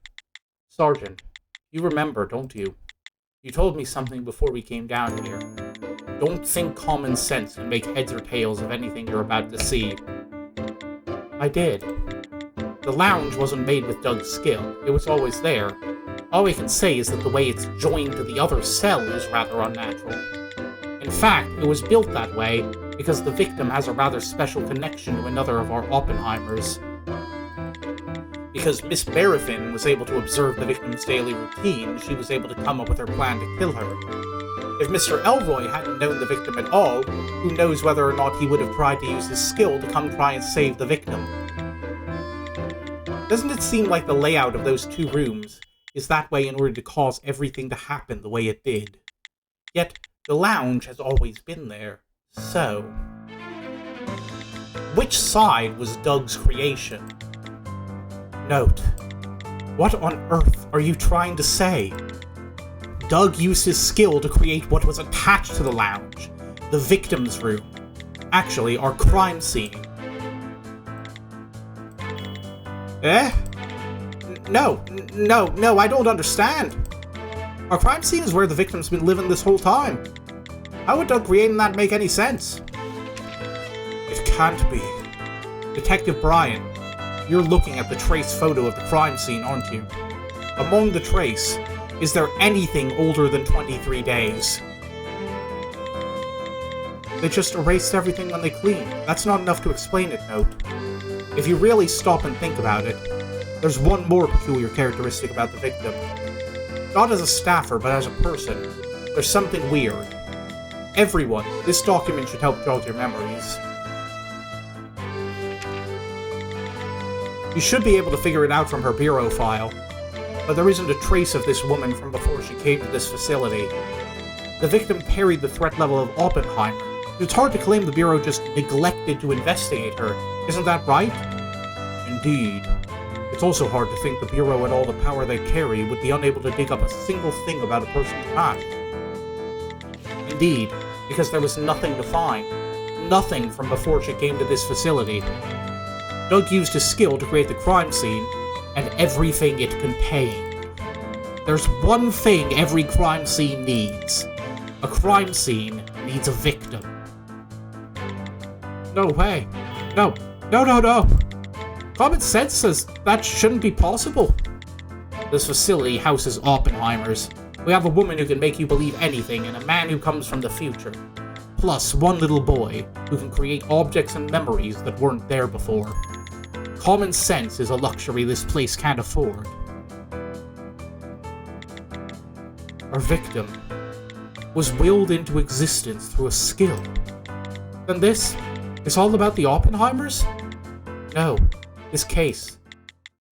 Sergeant, you remember, don't you? You told me something before we came down here. Don't think common sense and make heads or tails of anything you're about to see. I did. The lounge wasn't made with Doug's skill. It was always there. All we can say is that the way it's joined to the other cell is rather unnatural. In fact, it was built that way because the victim has a rather special connection to another of our Oppenheimers. Because Miss Barafin was able to observe the victim's daily routine, she was able to come up with her plan to kill her. If Mr. Elroy hadn't known the victim at all, who knows whether or not he would have tried to use his skill to come try and save the victim. Doesn't it seem like the layout of those two rooms is that way in order to cause everything to happen the way it did? Yet, the lounge has always been there. So, which side was Doug's creation? Note, what on earth are you trying to say? Doug used his skill to create what was attached to the lounge, the victim's room. Actually, our crime scene. Eh? No, I don't understand. Our crime scene is where the victim's been living this whole time. How would Doug creating that make any sense? It can't be. Detective Brian, you're looking at the trace photo of the crime scene, aren't you? Among the trace, is there anything older than 23 days? They just erased everything when they cleaned. That's not enough to explain it, Note. If you really stop and think about it, there's one more peculiar characteristic about the victim. Not as a staffer, but as a person. There's something weird. Everyone, this document should help jog your memories. You should be able to figure it out from her bureau file, but there isn't a trace of this woman from before she came to this facility. The victim carried the threat level of Oppenheimer. It's hard to claim the bureau just neglected to investigate her. Isn't that right? Indeed. It's also hard to think the bureau and all the power they carry would be unable to dig up a single thing about a person's past. Indeed, because there was nothing to find. Nothing from before she came to this facility. Doug used his skill to create the crime scene, and everything it contained. There's one thing every crime scene needs. A crime scene needs a victim. No way. No. Common sense says that shouldn't be possible. This facility houses Oppenheimers. We have a woman who can make you believe anything, and a man who comes from the future. Plus one little boy who can create objects and memories that weren't there before. Common sense is a luxury this place can't afford. Our victim was willed into existence through a skill. Then this is all about the Oppenheimers? No, this case.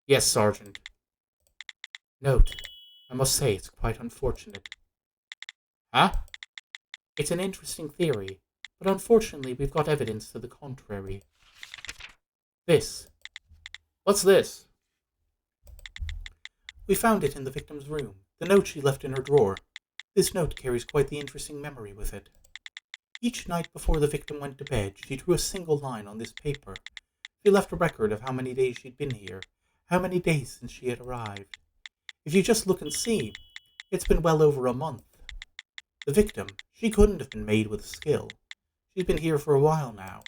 Yes, Sergeant. Note, I must say it's quite unfortunate. Huh? It's an interesting theory, but unfortunately we've got evidence to the contrary. This. What's this? We found it in the victim's room, the note she left in her drawer. This note carries quite the interesting memory with it. Each night before the victim went to bed, she drew a single line on this paper. She left a record of how many days she'd been here, how many days since she had arrived. If you just look and see, it's been well over a month. The victim, she couldn't have been made with skill. She's been here for a while now.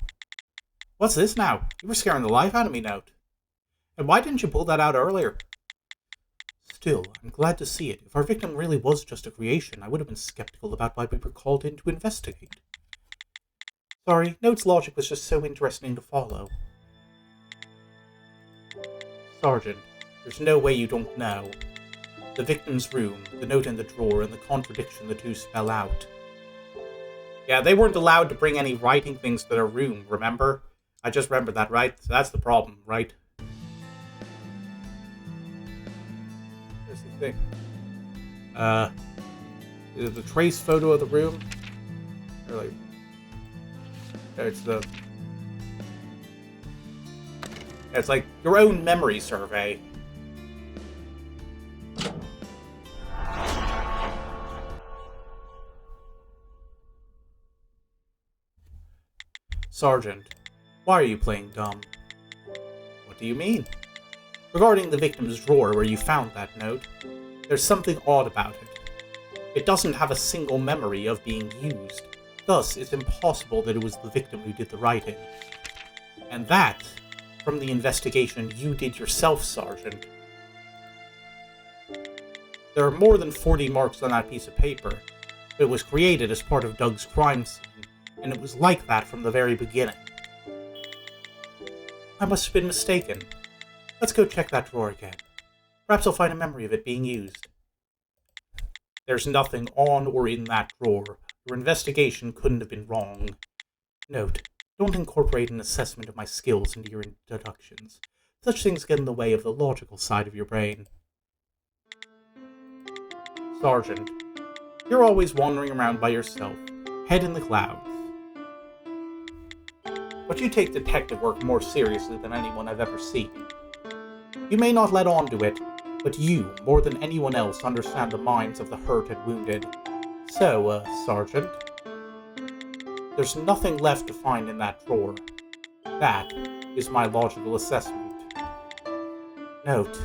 What's this now? You were scaring the life out of me, Note. And why didn't you pull that out earlier? Still, I'm glad to see it. If our victim really was just a creation, I would have been skeptical about why we were called in to investigate. Sorry, Note's logic was just so interesting to follow. Sergeant, there's no way you don't know. The victim's room, the note in the drawer, and the contradiction the two spell out. Yeah, they weren't allowed to bring any writing things to their room, remember? I just remembered that, right? So that's the problem, right? Here's the thing. Is it the trace photo of the room? Or like... It's the... It's like your own memory survey. Sergeant, why are you playing dumb? What do you mean? Regarding the victim's drawer where you found that note, there's something odd about it. It doesn't have a single memory of being used. Thus, it's impossible that it was the victim who did the writing. And that, from the investigation you did yourself, Sergeant. There are more than 40 marks on that piece of paper. It was created as part of Doug's crime scene, and it was like that from the very beginning. I must have been mistaken. Let's go check that drawer again. Perhaps I'll find a memory of it being used. There's nothing on or in that drawer. Your investigation couldn't have been wrong. Note, don't incorporate an assessment of my skills into your deductions. Such things get in the way of the logical side of your brain. Sergeant, you're always wandering around by yourself, head in the clouds. But you take detective work more seriously than anyone I've ever seen. You may not let on to it, but you, more than anyone else, understand the minds of the hurt and wounded. So, Sergeant, there's nothing left to find in that drawer. That is my logical assessment. Note,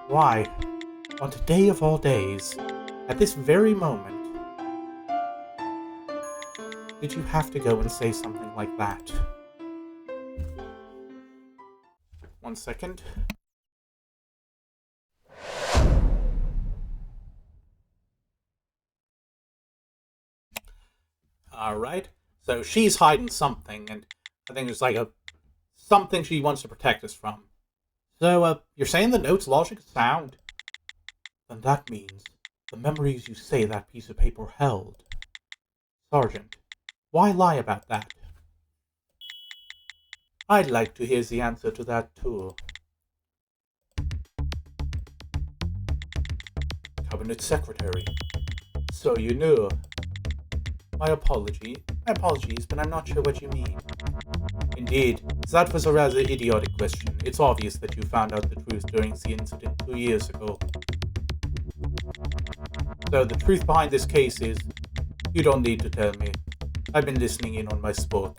why, on today of all days, at this very moment, did you have to go and say something like that? 1 second. Alright, so she's hiding something, and I think there's like something she wants to protect us from. So, you're saying the note's logic is sound? Then that means the memories you say that piece of paper held. Sergeant, why lie about that? I'd like to hear the answer to that too. Cabinet Secretary. So you knew. My apologies, but I'm not sure what you mean. Indeed, that was a rather idiotic question. It's obvious that you found out the truth during the incident 2 years ago. So the truth behind this case is, you don't need to tell me. I've been listening in on my sport.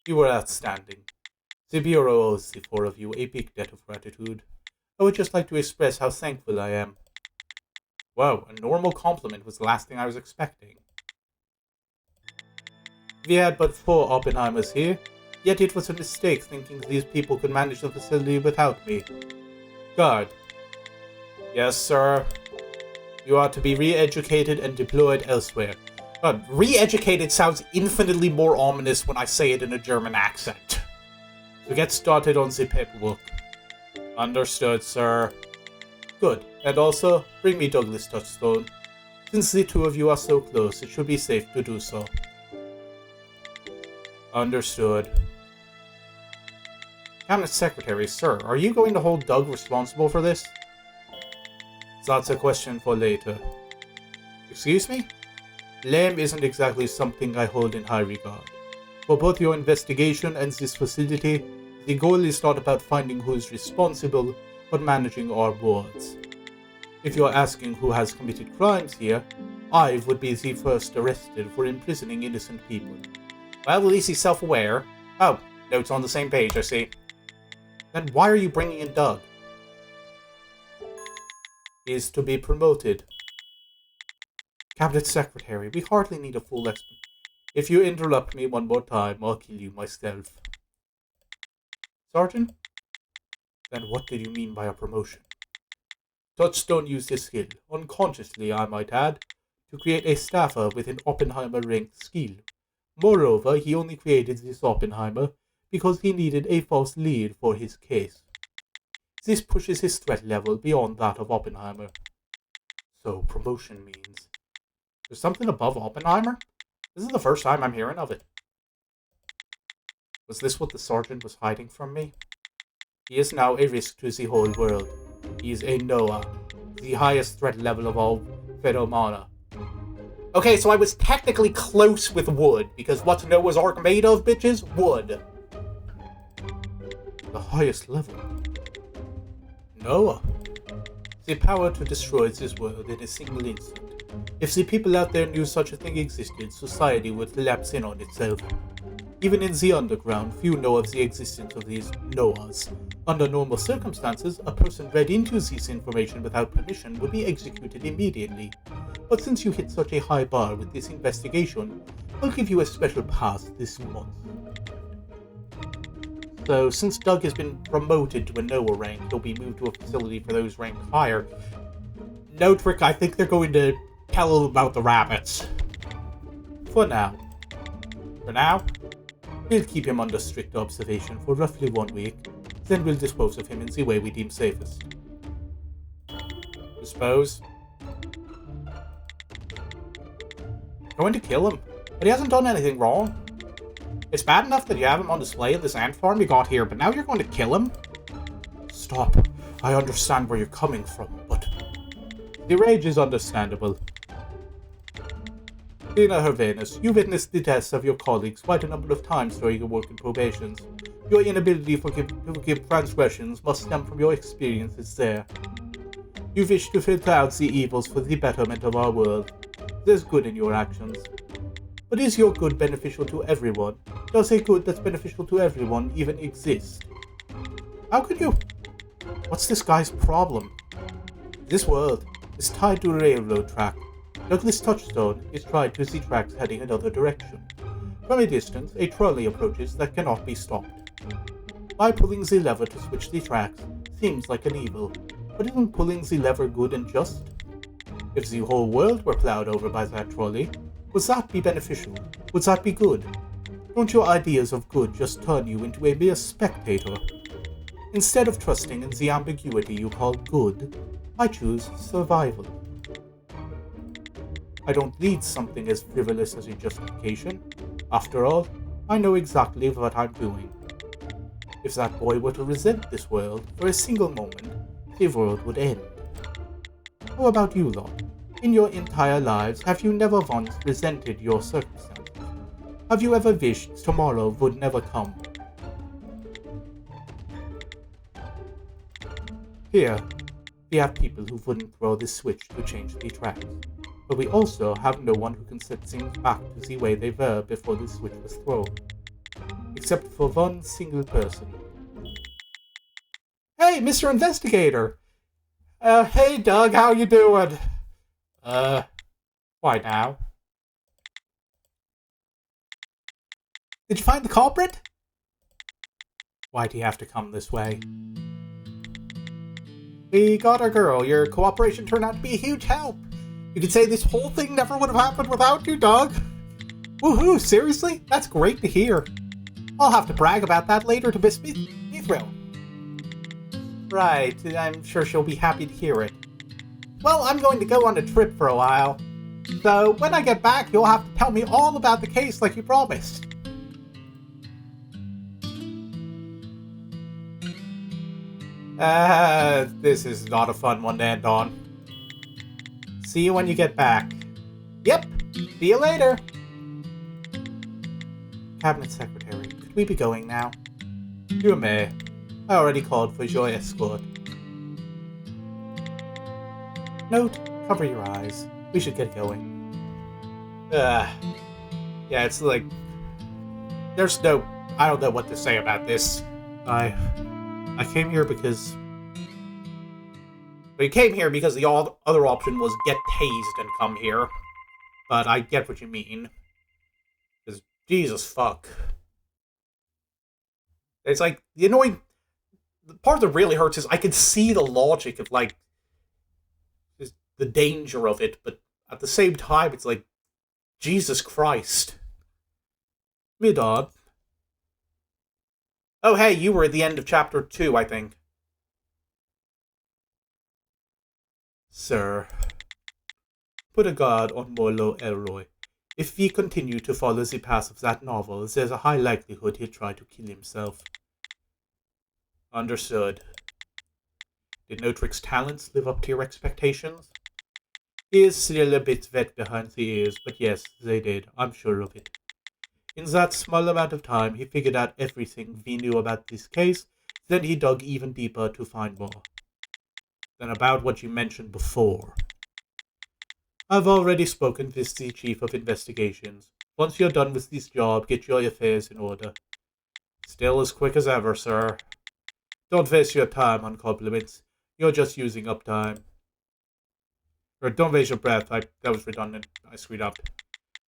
You were outstanding. The Bureau owes the four of you a big debt of gratitude. I would just like to express how thankful I am. Wow, a normal compliment was the last thing I was expecting. We had but 4 Oppenheimers here, yet it was a mistake thinking these people could manage the facility without me. Guard. Yes, sir. You are to be re-educated and deployed elsewhere. Re-educated sounds infinitely more ominous when I say it in a German accent. So get started on the paperwork. Understood, sir. Good. And also, bring me Douglas Touchstone. Since the two of you are so close, it should be safe to do so. Understood. Cabinet Secretary, sir, are you going to hold Doug responsible for this? That's a question for later. Excuse me? Blame isn't exactly something I hold in high regard. For both your investigation and this facility, the goal is not about finding who is responsible, but managing our wards. If you're asking who has committed crimes here, I would be the first arrested for imprisoning innocent people. Well, at least he's self-aware. Oh, notes on the same page, I see. Then why are you bringing in Doug? He is to be promoted. Cabinet Secretary, we hardly need a full explanation. If you interrupt me one more time, I'll kill you myself. Sergeant? Then what did you mean by a promotion? Touchstone used his skill, unconsciously I might add, to create a staffer with an Oppenheimer-ranked skill. Moreover, he only created this Oppenheimer because he needed a false lead for his case. This pushes his threat level beyond that of Oppenheimer. So promotion means... There's something above Oppenheimer? This is the first time I'm hearing of it. Was this what the sergeant was hiding from me? He is now a risk to the whole world. He is a Noah, the highest threat level of all phenomena. Okay, so I was technically close with wood, because what's Noah's Ark made of, bitches? Wood. The highest level. Noah. The power to destroy this world in a single instant. If the people out there knew such a thing existed, society would collapse in on itself. Even in the underground, few know of the existence of these Noahs. Under normal circumstances, a person read into this information without permission would be executed immediately. But since you hit such a high bar with this investigation, I'll give you a special pass this month. So, since Doug has been promoted to a Noah rank, he'll be moved to a facility for those ranked higher. No trick, I think they're going to tell him about the rabbits. For now, we'll keep him under strict observation for roughly 1 week, then we'll dispose of him in the way we deem safest. Dispose? Going to kill him, but he hasn't done anything wrong. It's bad enough that you have him on display at this ant farm you got here, but now you're going to kill him? Stop. I understand where you're coming from, but... The rage is understandable. Lena Hervanus, you witnessed the deaths of your colleagues quite a number of times during your work in probations. Your inability to forgive transgressions must stem from your experiences there. You wish to filter out the evils for the betterment of our world. There's good in your actions. But is your good beneficial to everyone? Does a good that's beneficial to everyone even exist? How could you... What's this guy's problem? This world is tied to a railroad track. Douglas Touchstone is tied to the tracks heading another direction. From a distance, a trolley approaches that cannot be stopped. By pulling the lever to switch the tracks seems like an evil, but isn't pulling the lever good and just? If the whole world were plowed over by that trolley, would that be beneficial? Would that be good? Don't your ideas of good just turn you into a mere spectator? Instead of trusting in the ambiguity you call good, I choose survival. I don't need something as frivolous as a justification. After all, I know exactly what I'm doing. If that boy were to resent this world for a single moment, the world would end. How about you lot? In your entire lives, have you never once resented your circumstances? Have you ever wished tomorrow would never come? Here, we have people who wouldn't throw this switch to change the tracks. But we also have no one who can set things back to the way they were before the switch was thrown. Except for one single person. Hey, Mr. Investigator! Hey Doug, how you doing? Why now? Did you find the culprit? Why'd he have to come this way? We got our girl. Your cooperation turned out to be a huge help. You could say this whole thing never would have happened without you, Doug. Woohoo, seriously? That's great to hear. I'll have to brag about that later to Miss Mithril. Right, I'm sure she'll be happy to hear it. Well, I'm going to go on a trip for a while. So, when I get back, you'll have to tell me all about the case like you promised. This is not a fun one to end on. See you when you get back. Yep, see you later. Cabinet Secretary, could we be going now? You may. I already called for your escort. Note, cover your eyes. We should get going. Yeah, it's like... I don't know what to say about this. I came here because... We came here because the other option was get tased and come here. But I get what you mean. Because, Jesus fuck. It's like, the annoying... The part that really hurts is I can see the logic of, like, the danger of it, but at the same time, it's like, Jesus Christ. Mid-on. Oh, hey, you were at the end of chapter 2, I think. Sir, put a guard on Molo Elroy. If we continue to follow the path of that novel, there's a high likelihood he'll try to kill himself. Understood. Did Notrick's talents live up to your expectations? He is still a bit wet behind the ears, but yes, they did. I'm sure of it. In that small amount of time, he figured out everything we knew about this case, then he dug even deeper to find more. Then about what you mentioned before. I've already spoken with the Chief of Investigations. Once you're done with this job, get your affairs in order. Still as quick as ever, sir. Don't waste your time on compliments. You're just using up time. Or don't waste your breath. That was redundant. I screwed up.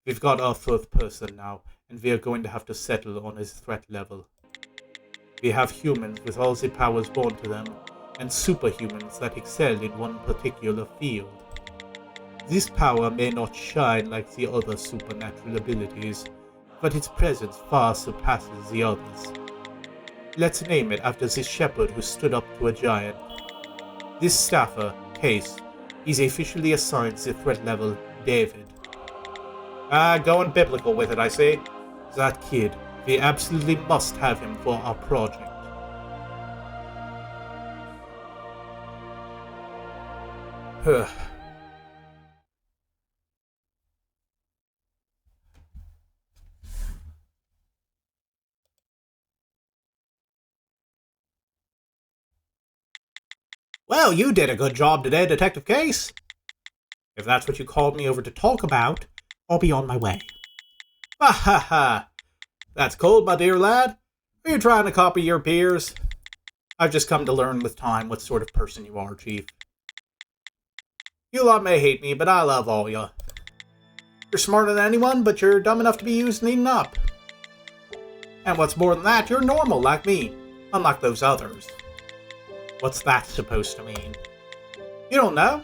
We've got our fourth person now, and we are going to have to settle on his threat level. We have humans with all the powers born to them, and superhumans that excel in one particular field. This power may not shine like the other supernatural abilities, but its presence far surpasses the others. Let's name it after this shepherd who stood up to a giant. This staffer, Case, is officially assigned the threat level David. Going biblical with it, I see. That kid, we absolutely must have him for our project. Well, you did a good job today, Detective Case. If that's what you called me over to talk about, I'll be on my way. Ha ha ha! That's cold, my dear lad. Are you trying to copy your peers? I've just come to learn with time what sort of person you are, Chief. You lot may hate me, but I love all ya. You're smarter than anyone, but you're dumb enough to be used and eaten up. And what's more than that, you're normal like me, unlike those others. What's that supposed to mean? You don't know?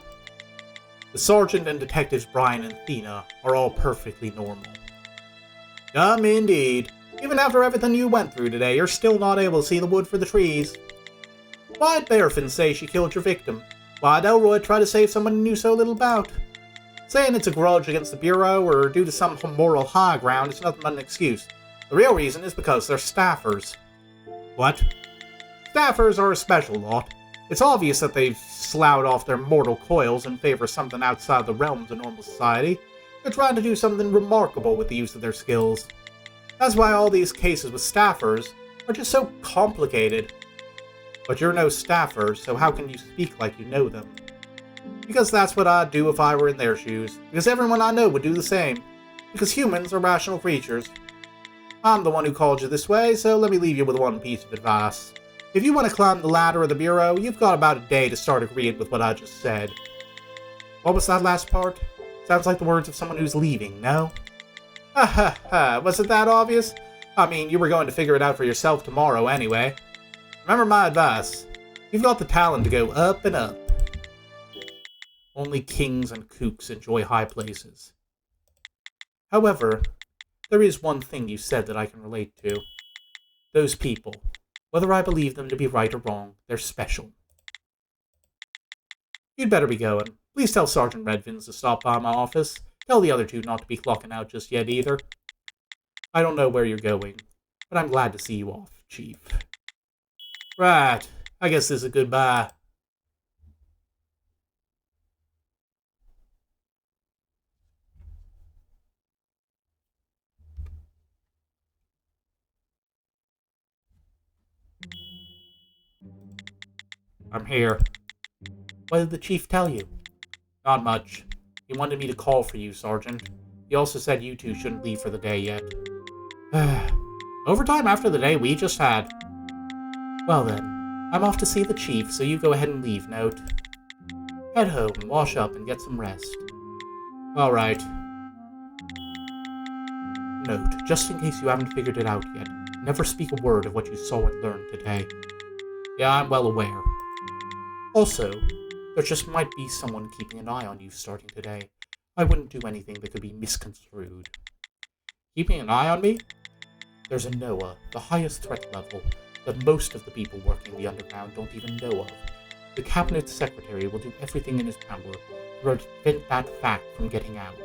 The sergeant and detectives Brian and Thena are all perfectly normal. Dumb indeed. Even after everything you went through today, you're still not able to see the wood for the trees. Why'd Bearfin say she killed your victim? Why'd Elroy try to save someone he knew so little about? Saying it's a grudge against the Bureau or due to some moral high ground is nothing but an excuse. The real reason is because they're staffers. What? Staffers are a special lot. It's obvious that they've sloughed off their mortal coils in favor of something outside the realms of normal society. They're trying to do something remarkable with the use of their skills. That's why all these cases with staffers are just so complicated. But you're no staffer, so how can you speak like you know them? Because that's what I'd do if I were in their shoes. Because everyone I know would do the same. Because humans are rational creatures. I'm the one who called you this way, so let me leave you with one piece of advice. If you want to climb the ladder of the Bureau, you've got about a day to start agreeing with what I just said. What was that last part? Sounds like the words of someone who's leaving, no? Ha ha ha, was it that obvious? I mean, you were going to figure it out for yourself tomorrow anyway. Remember my advice. You've got the talent to go up and up. Only kings and kooks enjoy high places. However, there is one thing you said that I can relate to. Those people. Whether I believe them to be right or wrong, they're special. You'd better be going. Please tell Sergeant Redvins to stop by my office. Tell the other two not to be clocking out just yet either. I don't know where you're going, but I'm glad to see you off, Chief. Right, I guess this is a goodbye. I'm here. What did the Chief tell you? Not much. He wanted me to call for you, Sergeant. He also said you two shouldn't leave for the day yet. Overtime after the day we just had. Well then, I'm off to see the Chief, so you go ahead and leave, Note. Head home, wash up, and get some rest. Alright. Note, just in case you haven't figured it out yet, never speak a word of what you saw and learned today. Yeah, I'm well aware. Also, there just might be someone keeping an eye on you starting today. I wouldn't do anything that could be misconstrued. Keeping an eye on me? There's a NOAA, the highest threat level, that most of the people working the underground don't even know of.
The Cabinet Secretary will do everything in his power to prevent that fact from getting out.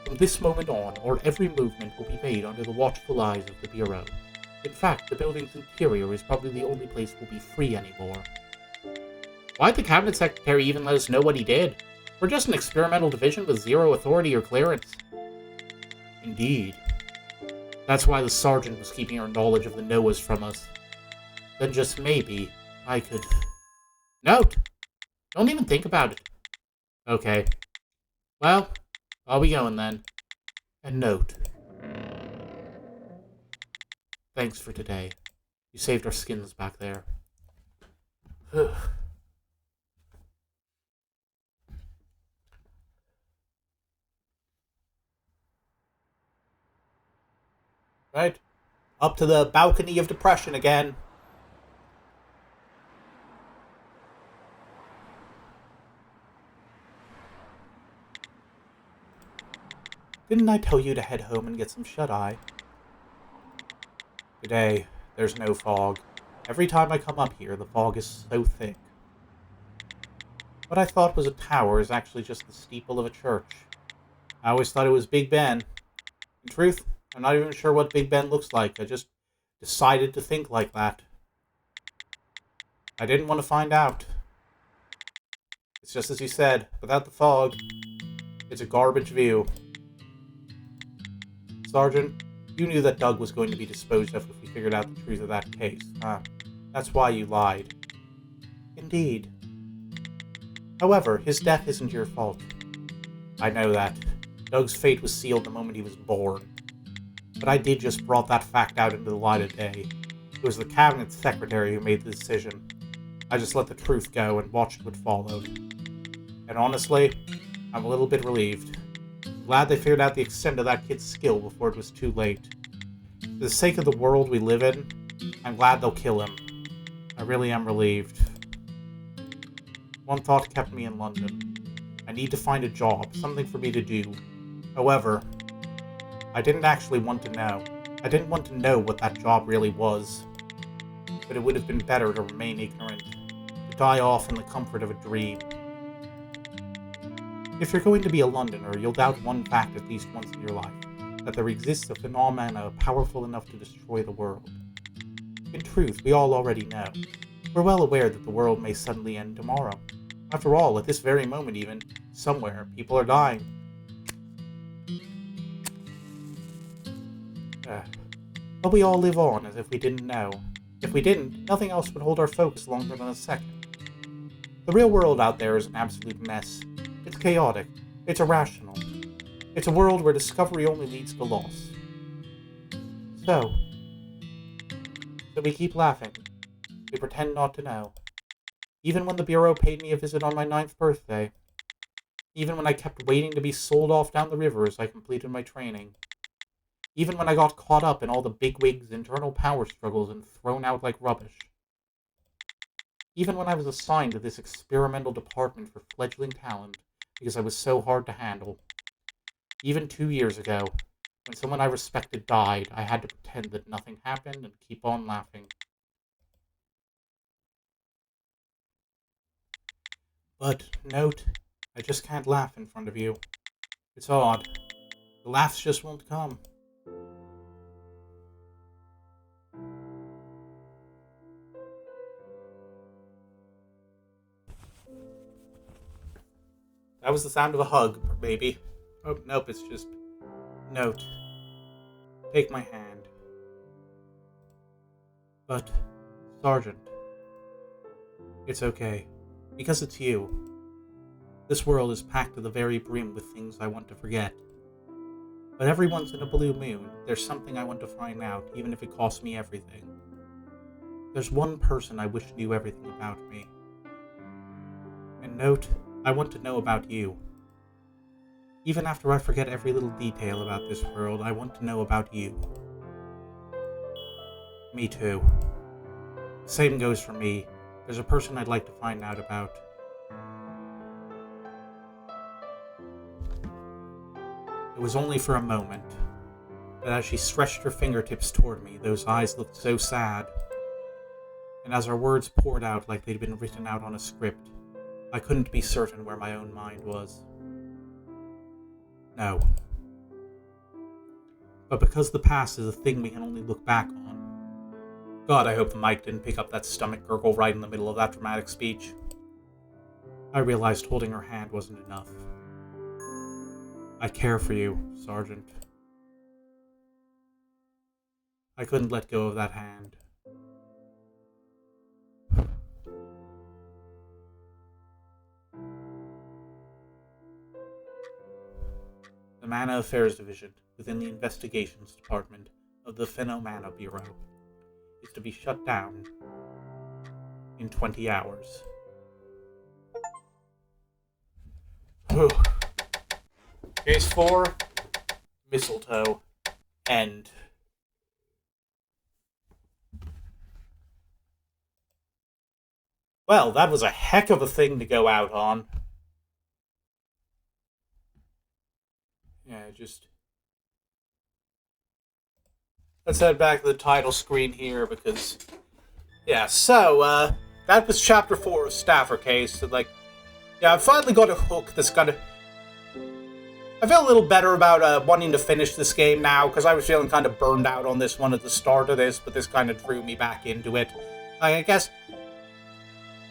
From this moment on, our every movement will be made under the watchful eyes of the Bureau. In fact, the building's interior is probably the only place we'll be free anymore. Why'd the Cabinet Secretary even let us know what he did? We're just an experimental division with zero authority or clearance. Indeed. That's why the Sergeant was keeping our knowledge of the Noahs from us. Then just maybe, I could... Note! Don't even think about it. Okay. Well, I'll be going then. And note. Thanks for today. You saved our skins back there.
Right. Up to the balcony of depression again. Didn't I tell you to head home and get some shut-eye? Today, there's no fog. Every time I come up here, the fog is so thick. What I thought was a tower is actually just the steeple of a church. I always thought it was Big Ben. In truth, I'm not even sure what Big Ben looks like. I just decided to think like that. I didn't want to find out. It's just as you said, without the fog, it's a garbage view. Sergeant, you knew that Doug was going to be disposed of if we figured out the truth of that case, huh? That's why you lied. Indeed. However, his death isn't your fault. I know that. Doug's fate was sealed the moment he was born. But I did just brought that fact out into the light of day. It was the Cabinet Secretary who made the decision. I just let the truth go and watched what followed. And honestly, I'm a little bit relieved. Glad they figured out the extent of that kid's skill before it was too late. For the sake of the world we live in, I'm glad they'll kill him. I really am relieved. One thought kept me in London. I need to find a job, something for me to do. However, I didn't actually want to know. I didn't want to know what that job really was. But it would have been better to remain ignorant, to die off in the comfort of a dream. If you're going to be a Londoner, you'll doubt one fact at least once in your life, that there exists a phenomena powerful enough to destroy the world. In truth, we all already know. We're well aware that the world may suddenly end tomorrow. After all, at this very moment even, somewhere, people are dying. But we all live on as if we didn't know. If we didn't, nothing else would hold our focus longer than a second. The real world out there is an absolute mess. It's chaotic. It's irrational. It's a world where discovery only leads to loss. So we keep laughing. We pretend not to know. Even when the Bureau paid me a visit on my 9th birthday. Even when I kept waiting to be sold off down the river as I completed my training. Even when I got caught up in all the bigwigs' internal power struggles and thrown out like rubbish. Even when I was assigned to this experimental department for fledgling talent because I was so hard to handle. Even 2 years ago, when someone I respected died, I had to pretend that nothing happened and keep on laughing. But, note, I just can't laugh in front of you. It's odd. The laughs just won't come. That was the sound of a hug, maybe. Oh, nope, it's just... Note. Take my hand. But, Sergeant, it's okay. Because it's you. This world is packed to the very brim with things I want to forget. But every once in a blue moon, there's something I want to find out, even if it costs me everything. There's one person I wish knew everything about me. And note, I want to know about you. Even after I forget every little detail about this world, I want to know about you. Me too. The same goes for me. There's a person I'd like to find out about. It was only for a moment, but as she stretched her fingertips toward me, those eyes looked so sad. and as our words poured out like they'd been written out on a script, I couldn't be certain where my own mind was. No. But because the past is a thing we can only look back on. God, I hope the mic didn't pick up that stomach gurgle right in the middle of that dramatic speech. I realized holding her hand wasn't enough. I care for you, Sergeant. I couldn't let go of that hand. The Mana Affairs Division, within the Investigations Department of the Phenomana Bureau, is to be shut down in 20 hours. Case 4, Mistletoe, End. Well, that was a heck of a thing to go out on. Yeah, just... Let's head back to the title screen here, because... Yeah, so, that was Chapter 4 of Staffer Case, and, yeah, I've finally got a hook that's got a... I feel a little better about wanting to finish this game now, because I was feeling kind of burned out on this one at the start of this, but this kind of drew me back into it. I guess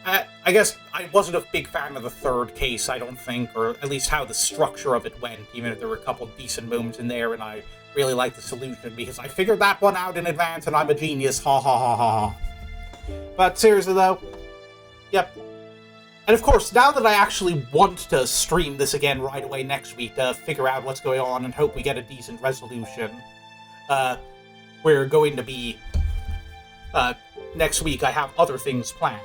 I wasn't a big fan of the third case, I don't think, or at least how the structure of it went, even if there were a couple decent moments in there, and I really liked the solution, because I figured that one out in advance, and I'm a genius, ha ha ha ha ha. But seriously though, yep. And of course, now that I actually want to stream this again right away next week to figure out what's going on and hope we get a decent resolution, we're going to be, next week I have other things planned.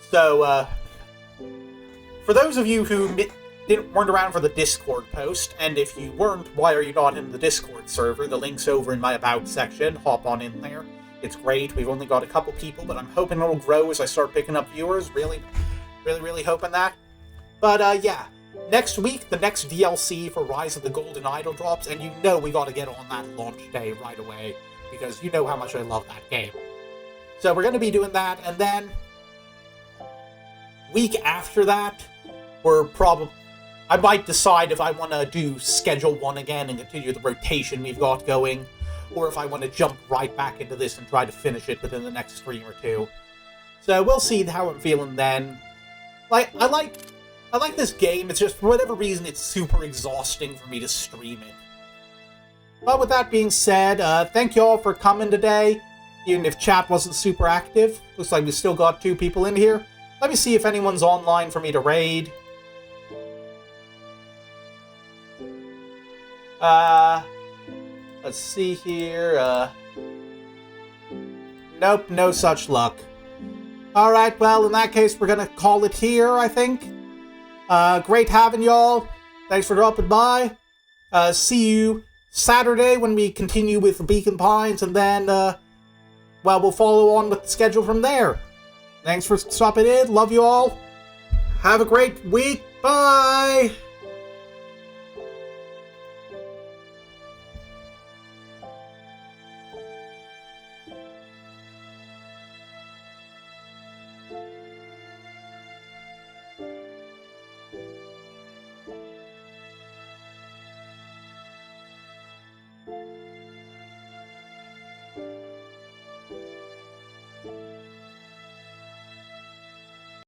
So, for those of you who weren't around for the Discord post, and if you weren't, why are you not in the Discord server? The link's over in my About section. Hop on in there. It's great. We've only got a couple people, but I'm hoping it'll grow as I start picking up viewers. Really hoping that. But, yeah. Next week, the next DLC for Rise of the Golden Idol drops, and you know we gotta get on that launch day right away, because you know how much I love that game. So we're gonna be doing that, and then... week after that, I might decide if I want to do Schedule 1 again and continue the rotation we've got going, or if I want to jump right back into this and try to finish it within the next stream or two. So we'll see how I'm feeling then. I like this game, it's just, for whatever reason, it's super exhausting for me to stream it. But with that being said, thank you all for coming today, even if chat wasn't super active. Looks like we still got 2 people in here. Let me see if anyone's online for me to raid. Let's see here, Nope, no such luck. Alright, well, in that case, we're gonna call it here, I think. Great having y'all. Thanks for dropping by. See you Saturday when we continue with Beacon Pines, and then, well, we'll follow on with the schedule from there. Thanks for stopping in. Love you all. Have a great week. Bye!